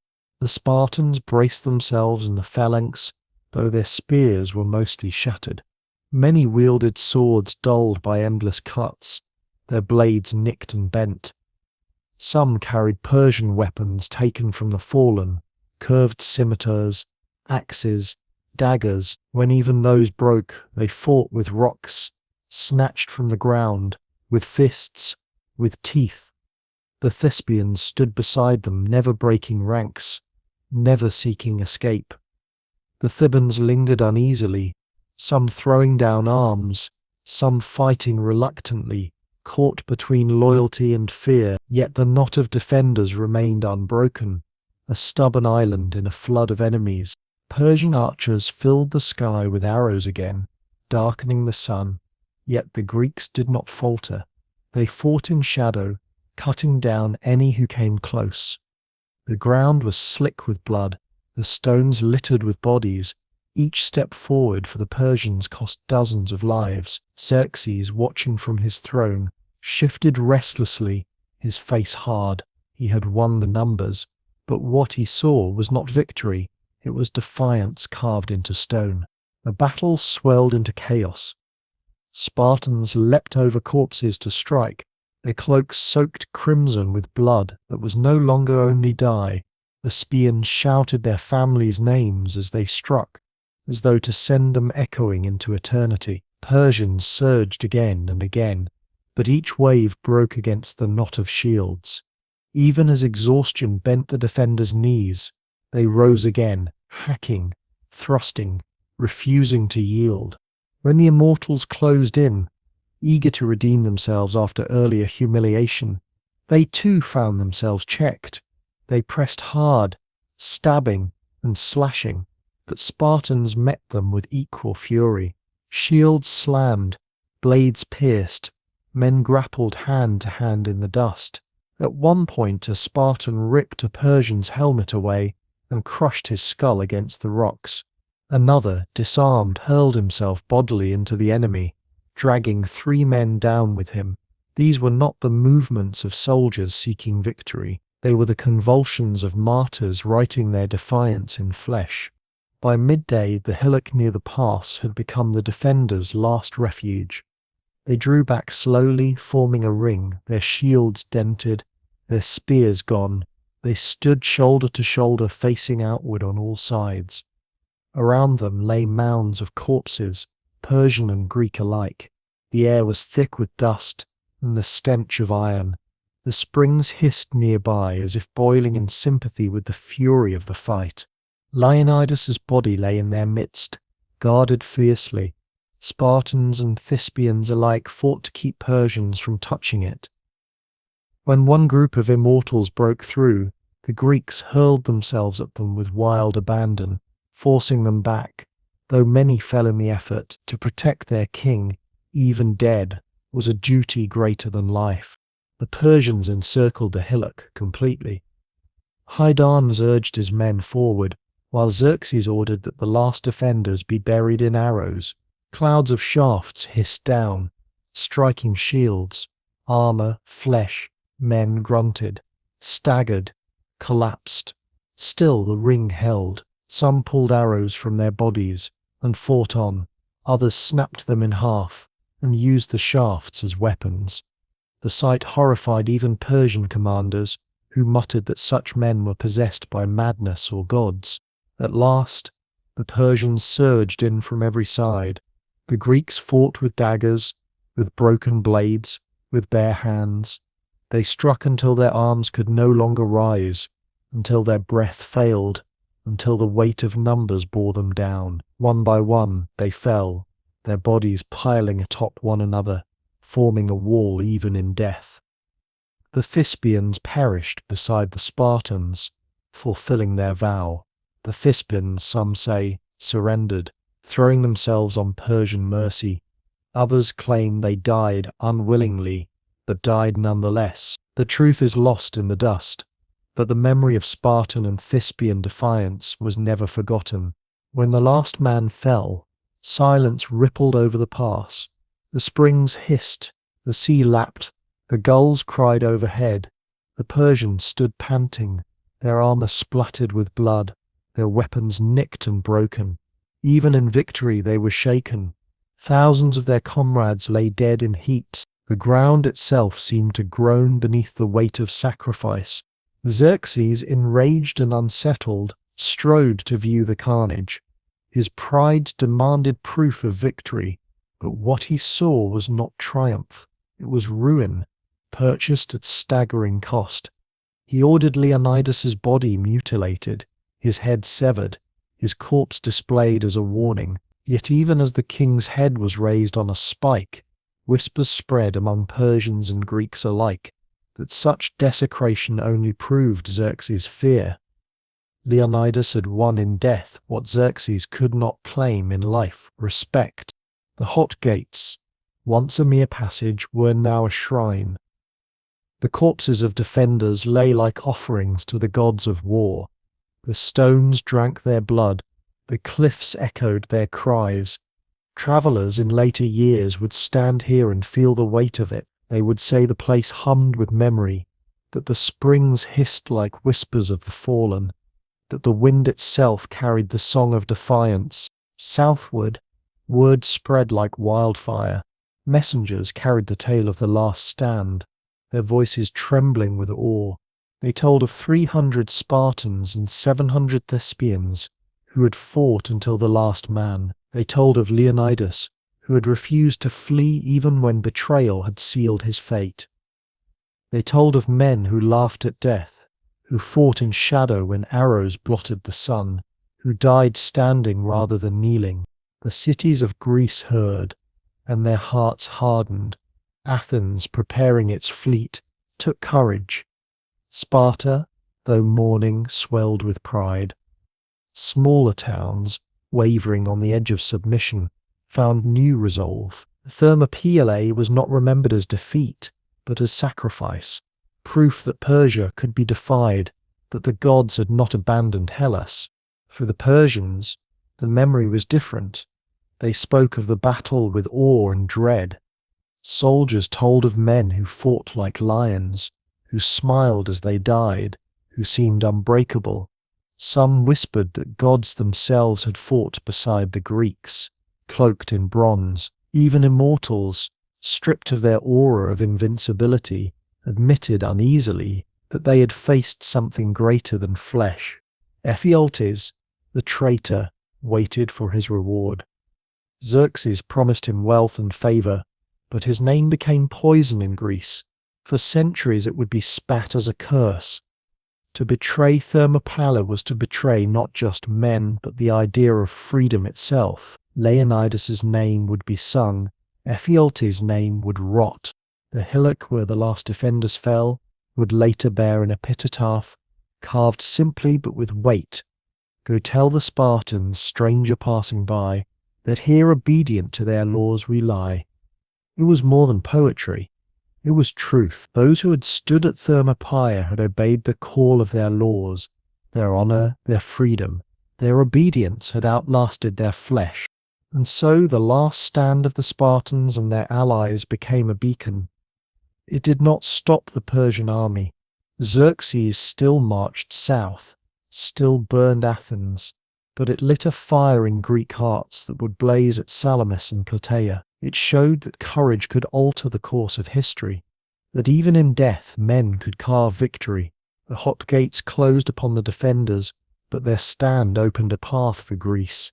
The Spartans braced themselves in the phalanx, though their spears were mostly shattered. Many wielded swords dulled by endless cuts, their blades nicked and bent. Some carried Persian weapons taken from the fallen, curved scimitars, axes, daggers. When even those broke, they fought with rocks, snatched from the ground, with fists, with teeth. The Thespians stood beside them, never breaking ranks, never seeking escape. The Thebans lingered uneasily, some throwing down arms, some fighting reluctantly, caught between loyalty and fear. Yet the knot of defenders remained unbroken, a stubborn island in a flood of enemies. Persian archers filled the sky with arrows again, darkening the sun. Yet the Greeks did not falter. They fought in shadow, cutting down any who came close. The ground was slick with blood, the stones littered with bodies. Each step forward for the Persians cost dozens of lives. Xerxes, watching from his throne, shifted restlessly, his face hard. He had won the numbers, but what he saw was not victory, it was defiance carved into stone. The battle swelled into chaos. Spartans leapt over corpses to strike, their cloaks soaked crimson with blood that was no longer only dye. The Spartans shouted their families' names as they struck, as though to send them echoing into eternity. Persians surged again and again, but each wave broke against the knot of shields. Even as exhaustion bent the defenders' knees, they rose again, hacking, thrusting, refusing to yield. When the immortals closed in, eager to redeem themselves after earlier humiliation, they too found themselves checked. They pressed hard, stabbing and slashing, but Spartans met them with equal fury. Shields slammed, blades pierced, men grappled hand to hand in the dust. At one point a Spartan ripped a Persian's helmet away and crushed his skull against the rocks. Another, disarmed, hurled himself bodily into the enemy, dragging 3 men down with him. These were not the movements of soldiers seeking victory. They were the convulsions of martyrs writing their defiance in flesh. By midday, the hillock near the pass had become the defenders' last refuge. They drew back slowly, forming a ring, their shields dented, their spears gone, They stood shoulder to shoulder, facing outward on all sides. Around them lay mounds of corpses, Persian and Greek alike. The air was thick with dust and the stench of iron. The springs hissed nearby as if boiling in sympathy with the fury of the fight. Leonidas's body lay in their midst, guarded fiercely. Spartans and Thespians alike fought to keep Persians from touching it. When one group of immortals broke through, the Greeks hurled themselves at them with wild abandon, forcing them back. Though many fell in the effort to protect their king, even dead was a duty greater than life. The Persians encircled the hillock completely. Hydarnes urged his men forward, while Xerxes ordered that the last defenders be buried in arrows. Clouds of shafts hissed down, striking shields, armor, flesh. Men grunted, staggered, collapsed. Still the ring held. Some pulled arrows from their bodies and fought on. Others snapped them in half and used the shafts as weapons. The sight horrified even Persian commanders, who muttered that such men were possessed by madness or gods. At last, the Persians surged in from every side. The Greeks fought with daggers, with broken blades, with bare hands. They struck until their arms could no longer rise, until their breath failed, until the weight of numbers bore them down. One by one they fell, their bodies piling atop one another, forming a wall even in death. The Thespians perished beside the Spartans, fulfilling their vow. The Thespians, some say, surrendered, throwing themselves on Persian mercy. Others claim they died unwillingly, but died nonetheless. The truth is lost in the dust, but the memory of Spartan and Thespian defiance was never forgotten. When the last man fell, silence rippled over the pass. The springs hissed, the sea lapped, the gulls cried overhead. The Persians stood panting, their armor splattered with blood, their weapons nicked and broken. Even in victory they were shaken. Thousands of their comrades lay dead in heaps. The ground itself seemed to groan beneath the weight of sacrifice. Xerxes, enraged and unsettled, strode to view the carnage. His pride demanded proof of victory, but what he saw was not triumph. It was ruin, purchased at staggering cost. He ordered Leonidas's body mutilated, his head severed, his corpse displayed as a warning. Yet even as the king's head was raised on a spike, whispers spread among Persians and Greeks alike that such desecration only proved Xerxes' fear. Leonidas had won in death what Xerxes could not claim in life: respect. The hot gates, once a mere passage, were now a shrine. The corpses of defenders lay like offerings to the gods of war. The stones drank their blood, the cliffs echoed their cries. Travellers in later years would stand here and feel the weight of it. They would say the place hummed with memory, that the springs hissed like whispers of the fallen, that the wind itself carried the song of defiance. Southward, word spread like wildfire. Messengers carried the tale of the last stand, their voices trembling with awe. They told of 300 Spartans and 700 Thespians who had fought until the last man. They told of Leonidas, who had refused to flee even when betrayal had sealed his fate. They told of men who laughed at death, who fought in shadow when arrows blotted the sun, who died standing rather than kneeling. The cities of Greece heard, and their hearts hardened. Athens, preparing its fleet, took courage. Sparta, though mourning, swelled with pride. Smaller towns, wavering on the edge of submission, found new resolve. Thermopylae was not remembered as defeat, but as sacrifice, proof that Persia could be defied, that the gods had not abandoned Hellas. For the Persians, the memory was different. They spoke of the battle with awe and dread. Soldiers told of men who fought like lions, who smiled as they died, who seemed unbreakable. Some whispered that gods themselves had fought beside the Greeks, cloaked in bronze. Even immortals, stripped of their aura of invincibility, admitted uneasily that they had faced something greater than flesh. Ephialtes, the traitor, waited for his reward. Xerxes promised him wealth and favor, but his name became poison in Greece. For centuries it would be spat as a curse. To betray Thermopylae was to betray not just men, but the idea of freedom itself. Leonidas's name would be sung, Ephialtes' name would rot. The hillock where the last defenders fell would later bear an epitaph, carved simply but with weight. Go tell the Spartans, stranger passing by, that here obedient to their laws we lie. It was more than poetry. It was truth. Those who had stood at Thermopylae had obeyed the call of their laws. Their honor, their freedom, their obedience had outlasted their flesh. And so the last stand of the Spartans and their allies became a beacon. It did not stop the Persian army. Xerxes still marched south, still burned Athens, but it lit a fire in Greek hearts that would blaze at Salamis and Plataea. It showed that courage could alter the course of history, that even in death men could carve victory. The hot gates closed upon the defenders, but their stand opened a path for Greece.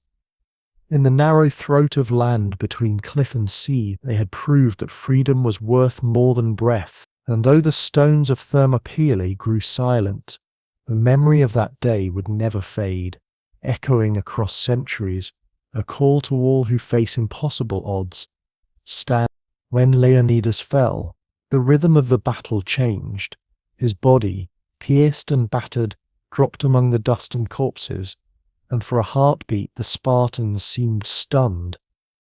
In the narrow throat of land between cliff and sea, they had proved that freedom was worth more than breath, and though the stones of Thermopylae grew silent, the memory of that day would never fade, echoing across centuries, a call to all who face impossible odds. Stand. When Leonidas fell, the rhythm of the battle changed. His body, pierced and battered, dropped among the dust and corpses, and for a heartbeat the Spartans seemed stunned.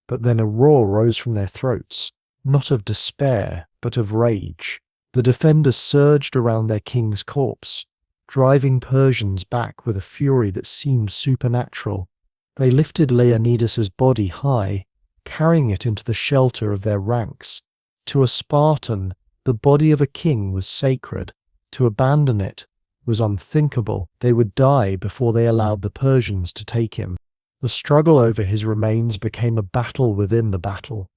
But then a roar rose from their throats, not of despair, but of rage. The defenders surged around their king's corpse, driving Persians back with a fury that seemed supernatural. They lifted Leonidas's body high, carrying it into the shelter of their ranks. To a Spartan, the body of a king was sacred. To abandon it was unthinkable. They would die before they allowed the Persians to take him. The struggle over his remains became a battle within the battle.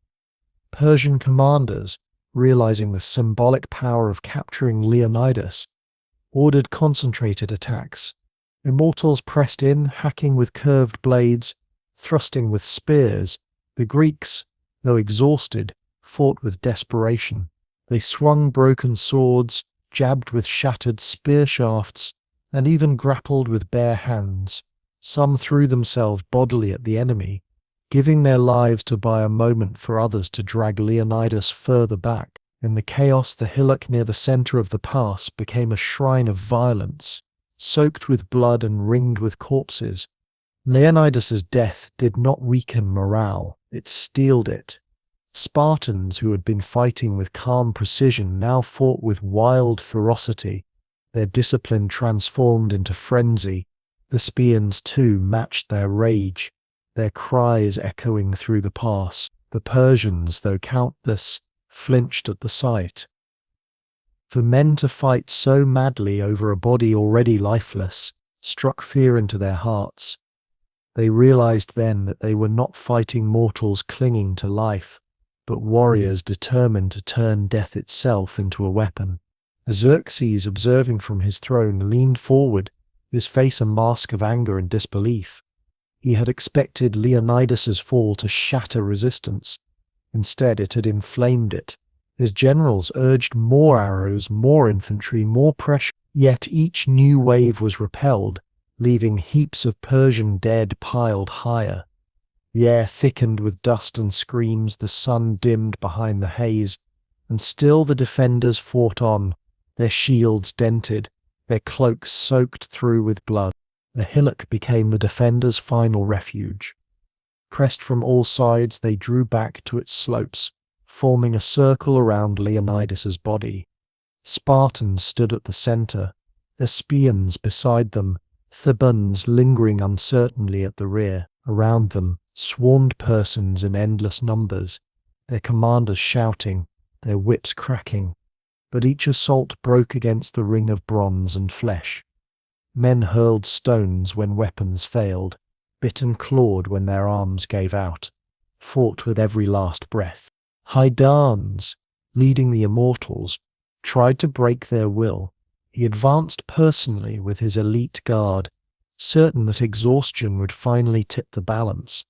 Persian commanders, realizing the symbolic power of capturing Leonidas, ordered concentrated attacks. Immortals pressed in, hacking with curved blades, thrusting with spears. The Greeks, though exhausted, fought with desperation. They swung broken swords, jabbed with shattered spear shafts, and even grappled with bare hands. Some threw themselves bodily at the enemy, giving their lives to buy a moment for others to drag Leonidas further back. In the chaos, the hillock near the center of the pass became a shrine of violence, soaked with blood and ringed with corpses. Leonidas's death did not weaken morale, it steeled it. Spartans who had been fighting with calm precision now fought with wild ferocity, their discipline transformed into frenzy. The Spartans too matched their rage, their cries echoing through the pass. The Persians, though countless, flinched at the sight. For men to fight so madly over a body already lifeless struck fear into their hearts. They realized then that they were not fighting mortals clinging to life, but warriors determined to turn death itself into a weapon. Xerxes, observing from his throne, leaned forward, his face a mask of anger and disbelief. He had expected Leonidas's fall to shatter resistance. Instead, it had inflamed it. His generals urged more arrows, more infantry, more pressure, yet each new wave was repelled, leaving heaps of Persian dead piled higher. The air thickened with dust and screams, the sun dimmed behind the haze, and still the defenders fought on, their shields dented, their cloaks soaked through with blood. The hillock became the defenders' final refuge. Pressed from all sides, they drew back to its slopes, forming a circle around Leonidas's body. Spartans stood at the center, their Spartans beside them, Thebans lingering uncertainly at the rear. Around them swarmed Persians in endless numbers, their commanders shouting, their whips cracking. But each assault broke against the ring of bronze and flesh. Men hurled stones when weapons failed, bit and clawed when their arms gave out, fought with every last breath. Hydans, leading the immortals, tried to break their will. He advanced personally with his elite guard, certain that exhaustion would finally tip the balance.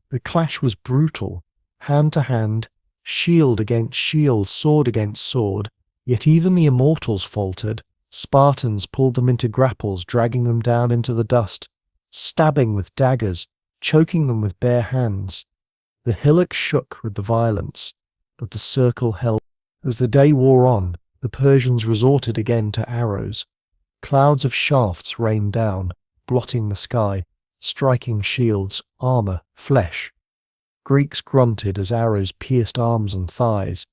The clash was brutal, hand to hand, shield against shield, sword against sword, yet even the immortals faltered. Spartans pulled them into grapples, dragging them down into the dust, stabbing with daggers, choking them with bare hands. The hillock shook with the violence, but the circle held. As the day wore on, the Persians resorted again to arrows. Clouds of shafts rained down, blotting the sky, striking shields, armor, flesh. Greeks grunted as arrows pierced arms and thighs,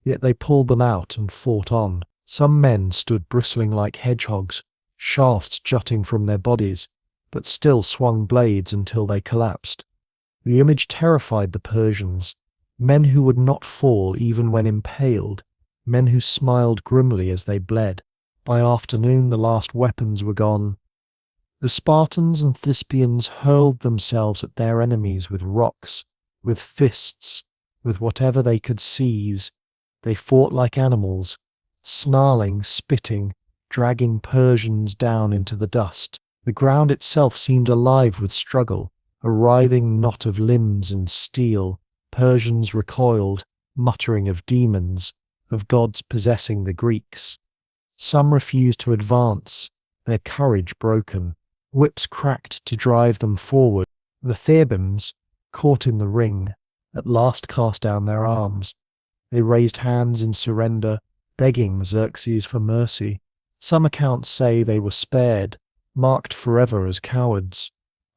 yet they pulled them out and fought on. Some men stood bristling like hedgehogs, shafts jutting from their bodies, but still swung blades until they collapsed. The image terrified the Persians, men who would not fall even when impaled, men who smiled grimly as they bled. By afternoon the last weapons were gone. The Spartans and Thespians hurled themselves at their enemies with rocks, with fists, with whatever they could seize. They fought like animals, snarling, spitting, dragging Persians down into the dust. The ground itself seemed alive with struggle, a writhing knot of limbs and steel. Persians recoiled, muttering of demons, of gods possessing the Greeks. Some refused to advance, their courage broken, whips cracked to drive them forward. The Thebans, caught in the ring, at last cast down their arms. They raised hands in surrender, begging Xerxes for mercy. Some accounts say they were spared, marked forever as cowards.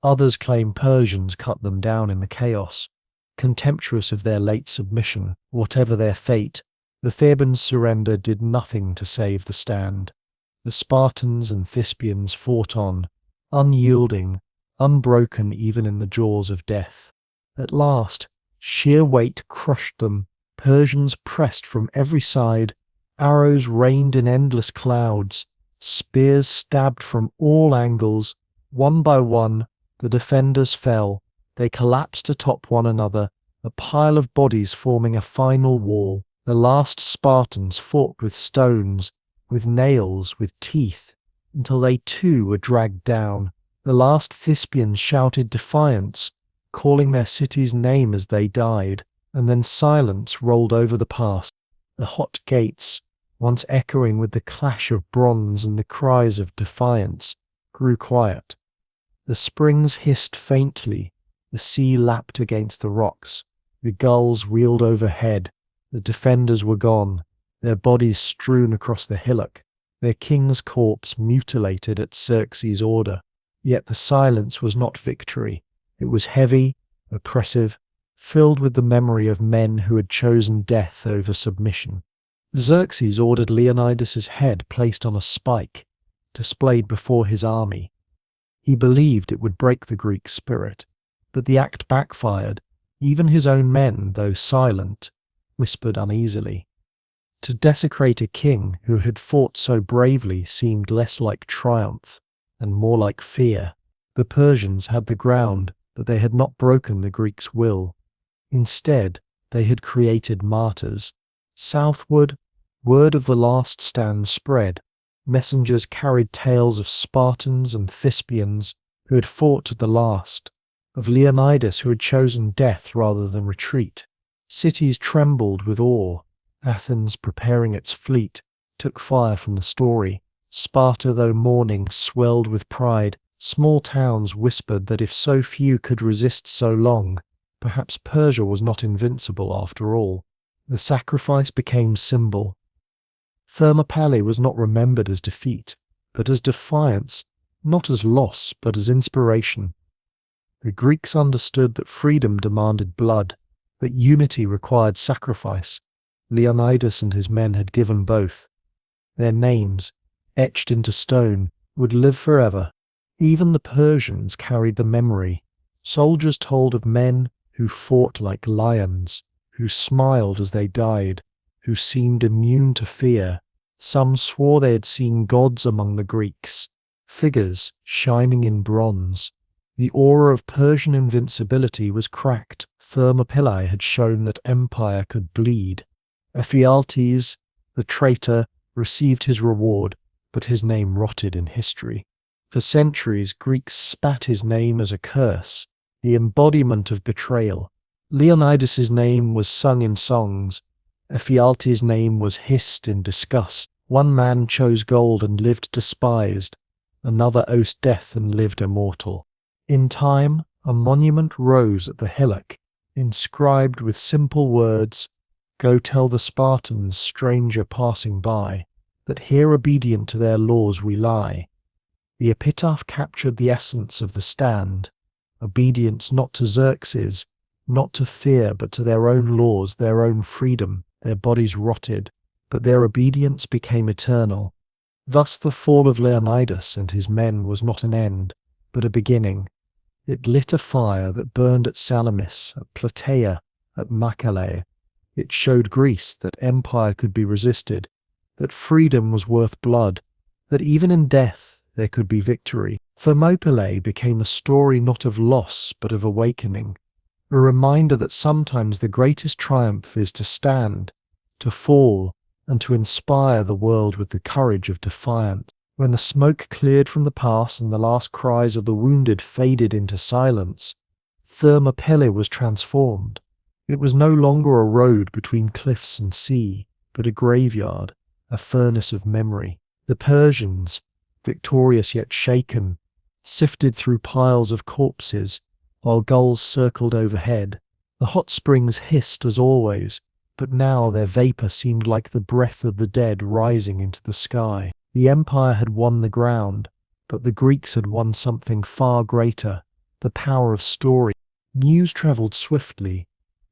Others claim Persians cut them down in the chaos. Contemptuous of their late submission, whatever their fate, the Thebans' surrender did nothing to save the stand. The Spartans and Thespians fought on, unyielding, unbroken even in the jaws of death. At last, sheer weight crushed them. Persians pressed from every side, arrows rained in endless clouds, spears stabbed from all angles. One by one, the defenders fell. They collapsed atop one another, a pile of bodies forming a final wall. The last Spartans fought with stones, with nails, with teeth, until they too were dragged down. The last Thespians shouted defiance, calling their city's name as they died, and then silence rolled over the pass. The hot gates, once echoing with the clash of bronze and the cries of defiance, grew quiet. The springs hissed faintly, the sea lapped against the rocks, the gulls wheeled overhead. The defenders were gone, their bodies strewn across the hillock, their king's corpse mutilated at Xerxes' order. Yet the silence was not victory. It was heavy, oppressive, filled with the memory of men who had chosen death over submission. Xerxes ordered Leonidas' head placed on a spike, displayed before his army. He believed it would break the Greek spirit, but the act backfired. Even his own men, though silent, whispered uneasily. To desecrate a king who had fought so bravely seemed less like triumph and more like fear. The Persians had the ground, but they had not broken the Greeks' will. Instead, they had created martyrs. Southward, word of the last stand spread. Messengers carried tales of Spartans and Thespians who had fought to the last, of Leonidas who had chosen death rather than retreat. Cities trembled with awe. Athens, preparing its fleet, took fire from the story. Sparta, though mourning, swelled with pride. Small towns whispered that if so few could resist so long, perhaps Persia was not invincible after all. The sacrifice became symbol. Thermopylae was not remembered as defeat, but as defiance, not as loss, but as inspiration. The Greeks understood that freedom demanded blood, that unity required sacrifice. Leonidas and his men had given both. Their names, etched into stone, would live forever. Even the Persians carried the memory. Soldiers told of men who fought like lions, who smiled as they died, who seemed immune to fear. Some swore they had seen gods among the Greeks, figures shining in bronze. The aura of Persian invincibility was cracked. Thermopylae had shown that empire could bleed. Ephialtes, the traitor, received his reward, but his name rotted in history. For centuries, Greeks spat his name as a curse, the embodiment of betrayal. Leonidas's name was sung in songs. Ephialtes' name was hissed in disgust. One man chose gold and lived despised. Another oaths death and lived immortal. In time, a monument rose at the hillock, inscribed with simple words, "Go tell the Spartans, stranger passing by, that here obedient to their laws we lie." The epitaph captured the essence of the stand: obedience not to Xerxes, not to fear, but to their own laws, their own freedom. Their bodies rotted, but their obedience became eternal. Thus the fall of Leonidas and his men was not an end, but a beginning. It lit a fire that burned at Salamis, at Plataea, at Mycale. It showed Greece that empire could be resisted, that freedom was worth blood, that even in death there could be victory. Thermopylae became a story not of loss but of awakening, a reminder that sometimes the greatest triumph is to stand, to fall, and to inspire the world with the courage of defiance. When the smoke cleared from the pass and the last cries of the wounded faded into silence, Thermopylae was transformed. It was no longer a road between cliffs and sea, but a graveyard, a furnace of memory. The Persians, victorious yet shaken, sifted through piles of corpses, while gulls circled overhead. The hot springs hissed as always, but now their vapour seemed like the breath of the dead rising into the sky. The empire had won the ground, but the Greeks had won something far greater: the power of story. News travelled swiftly.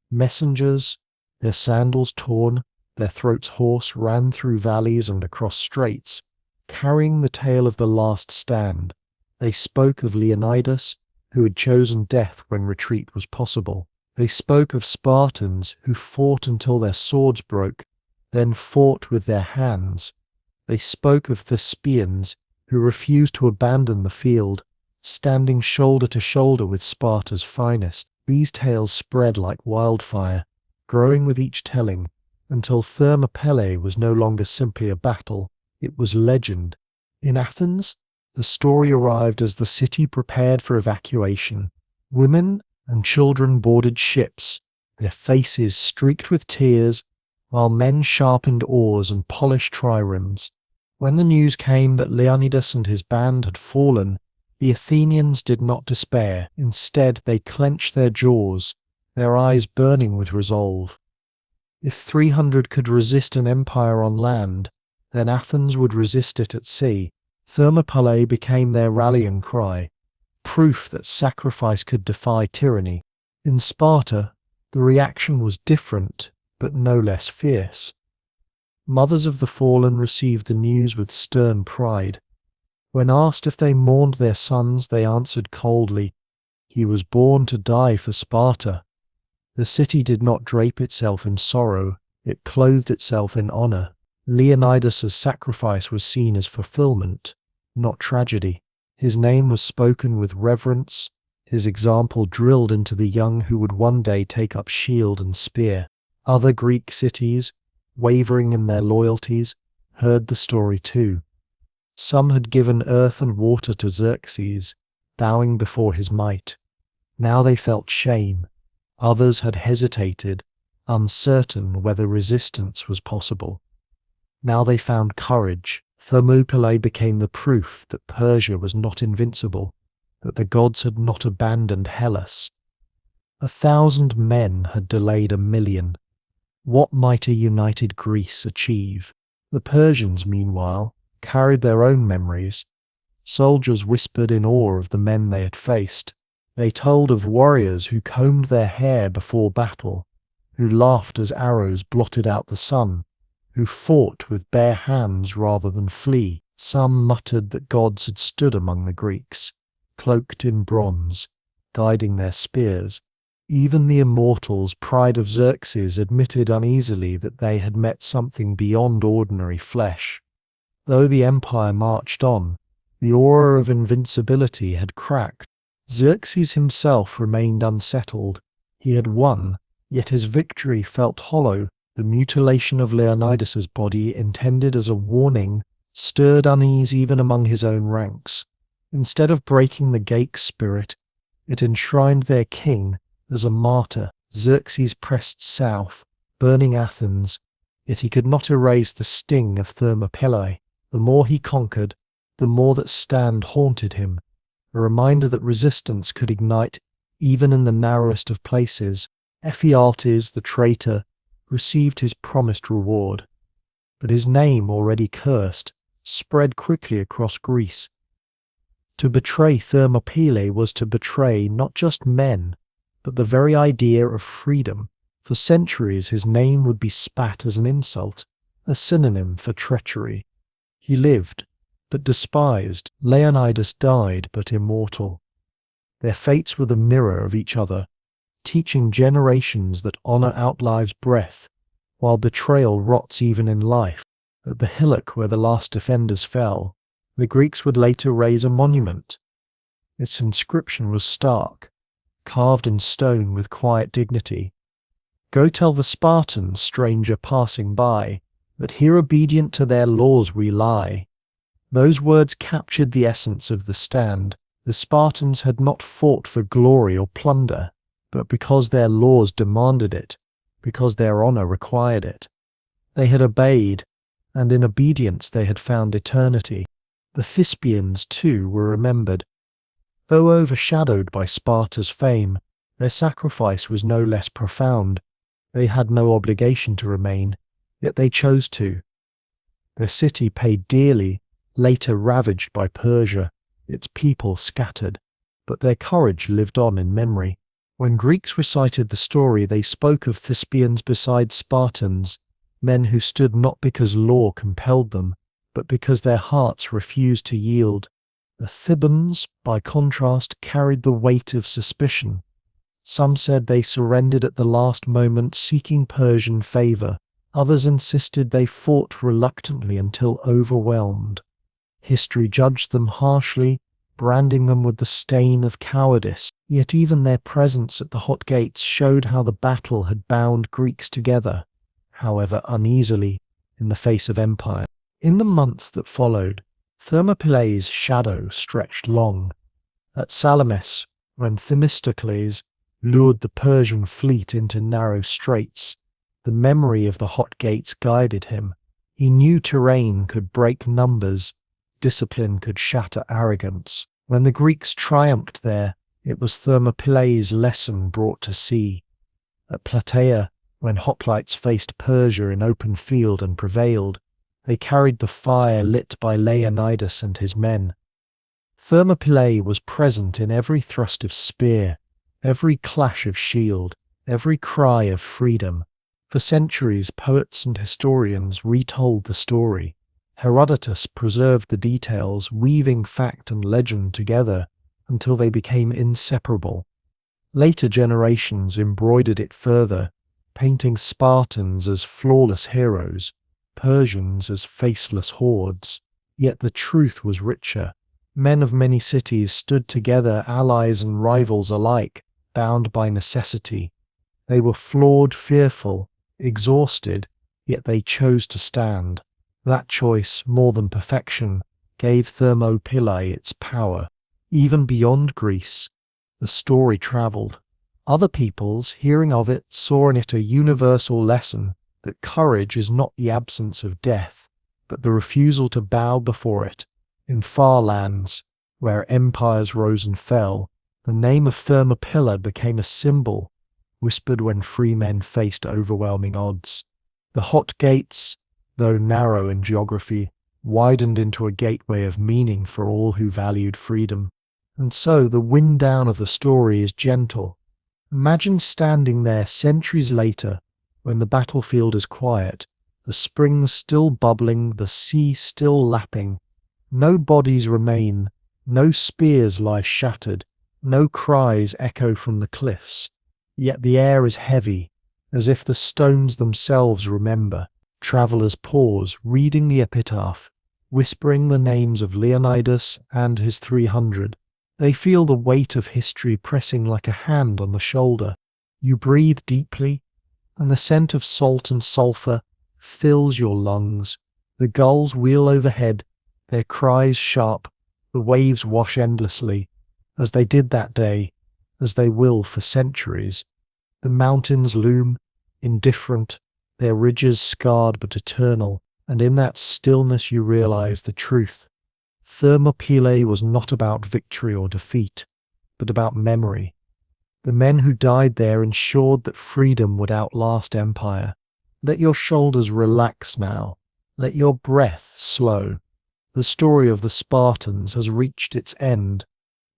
Messengers, their sandals torn, their throats hoarse, ran through valleys and across straits, carrying the tale of the last stand. They spoke of Leonidas, who had chosen death when retreat was possible. They spoke of Spartans who fought until their swords broke, then fought with their hands. They spoke of Thespians who refused to abandon the field, standing shoulder to shoulder with Sparta's finest. These tales spread like wildfire, growing with each telling, until Thermopylae was no longer simply a battle, it was legend. In Athens, the story arrived as the city prepared for evacuation. Women and children boarded ships, their faces streaked with tears, while men sharpened oars and polished triremes. When the news came that Leonidas and his band had fallen, the Athenians did not despair. Instead, they clenched their jaws, their eyes burning with resolve. If 300 could resist an empire on land, then Athens would resist it at sea. Thermopylae became their rallying cry, proof that sacrifice could defy tyranny. In Sparta, the reaction was different, but no less fierce. Mothers of the fallen received the news with stern pride. When asked if they mourned their sons, they answered coldly, "He was born to die for Sparta." The city did not drape itself in sorrow, it clothed itself in honor. Leonidas's sacrifice was seen as fulfillment, not tragedy. His name was spoken with reverence, his example drilled into the young who would one day take up shield and spear. Other Greek cities, wavering in their loyalties, heard the story too. Some had given earth and water to Xerxes, bowing before his might. Now they felt shame. Others had hesitated, uncertain whether resistance was possible. Now they found courage. Thermopylae became the proof that Persia was not invincible, that the gods had not abandoned Hellas. 1,000 men had delayed 1,000,000. What might a united Greece achieve? The Persians, meanwhile, carried their own memories. Soldiers whispered in awe of the men they had faced. They told of warriors who combed their hair before battle, who laughed as arrows blotted out the sun, who fought with bare hands rather than flee. Some muttered that gods had stood among the Greeks, cloaked in bronze, guiding their spears. Even the immortals, pride of Xerxes, admitted uneasily that they had met something beyond ordinary flesh. Though the empire marched on, the aura of invincibility had cracked. Xerxes himself remained unsettled. He had won, yet his victory felt hollow. The mutilation of Leonidas's body, intended as a warning, stirred unease even among his own ranks. Instead of breaking the Greek spirit, it enshrined their king as a martyr. Xerxes pressed south, burning Athens, yet he could not erase the sting of Thermopylae. The more he conquered, the more that stand haunted him, a reminder that resistance could ignite even in the narrowest of places. Ephialtes, the traitor, received his promised reward, but his name, already cursed, spread quickly across Greece. To betray Thermopylae was to betray not just men, but the very idea of freedom. For centuries his name would be spat as an insult, a synonym for treachery. He lived, but despised. Leonidas died, but immortal. Their fates were the mirror of each other, teaching generations that honor outlives breath, while betrayal rots even in life. At the hillock where the last defenders fell, the Greeks would later raise a monument. Its inscription was stark, carved in stone with quiet dignity. "Go tell the Spartans, stranger passing by, that here obedient to their laws we lie." Those words captured the essence of the stand. The Spartans had not fought for glory or plunder, but because their laws demanded it, because their honor required it. They had obeyed, and in obedience they had found eternity. The Thespians, too, were remembered. Though overshadowed by Sparta's fame, their sacrifice was no less profound. They had no obligation to remain, yet they chose to. Their city paid dearly, later ravaged by Persia, its people scattered, but their courage lived on in memory. When Greeks recited the story, they spoke of Thespians beside Spartans, men who stood not because law compelled them, but because their hearts refused to yield. The Thebans, by contrast, carried the weight of suspicion. Some said they surrendered at the last moment, seeking Persian favor. Others insisted they fought reluctantly until overwhelmed. History judged them harshly, branding them with the stain of cowardice. Yet even their presence at the hot gates showed how the battle had bound Greeks together, however uneasily, in the face of empire. In the months that followed, Thermopylae's shadow stretched long. At Salamis, when Themistocles lured the Persian fleet into narrow straits, the memory of the hot gates guided him. He knew terrain could break numbers, discipline could shatter arrogance. When the Greeks triumphed there, it was Thermopylae's lesson brought to sea. At Plataea, when hoplites faced Persia in open field and prevailed, they carried the fire lit by Leonidas and his men. Thermopylae was present in every thrust of spear, every clash of shield, every cry of freedom. For centuries, poets and historians retold the story. Herodotus preserved the details, weaving fact and legend together until they became inseparable. Later generations embroidered it further, painting Spartans as flawless heroes, Persians as faceless hordes. Yet the truth was richer. Men of many cities stood together, allies and rivals alike, bound by necessity. They were flawed, fearful, exhausted, yet they chose to stand. That choice, more than perfection, gave Thermopylae its power. Even beyond Greece, the story travelled. Other peoples, hearing of it, saw in it a universal lesson that courage is not the absence of death, but the refusal to bow before it. In far lands, where empires rose and fell, the name of Thermopylae became a symbol, whispered when free men faced overwhelming odds. The hot gates, though narrow in geography, widened into a gateway of meaning for all who valued freedom. And so the wind down of the story is gentle. Imagine standing there centuries later, when the battlefield is quiet, the springs still bubbling, the sea still lapping. No bodies remain, no spears lie shattered, no cries echo from the cliffs. Yet the air is heavy, as if the stones themselves remember. Travellers pause, reading the epitaph, whispering the names of Leonidas and his 300. They feel the weight of history pressing like a hand on the shoulder. You breathe deeply, and the scent of salt and sulphur fills your lungs. The gulls wheel overhead, their cries sharp, the waves wash endlessly, as they did that day, as they will for centuries. The mountains loom, indifferent, their ridges scarred but eternal, and in that stillness you realize the truth. Thermopylae was not about victory or defeat, but about memory. The men who died there ensured that freedom would outlast empire. Let your shoulders relax now. Let your breath slow. The story of the Spartans has reached its end,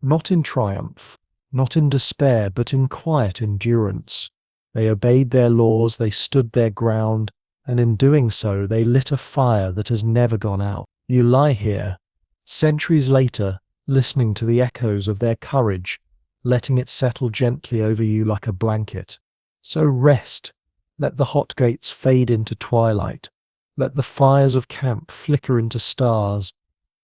not in triumph, not in despair, but in quiet endurance. They obeyed their laws, they stood their ground, and in doing so they lit a fire that has never gone out. You lie here, centuries later, listening to the echoes of their courage, letting it settle gently over you like a blanket. So rest, let the hot gates fade into twilight, let the fires of camp flicker into stars.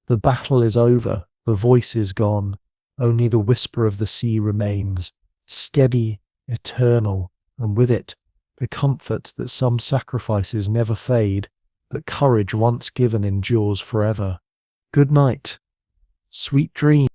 The battle is over, the voice is gone, only the whisper of the sea remains, steady, eternal, and with it, the comfort that some sacrifices never fade, that courage once given endures forever. Good night. Sweet dreams.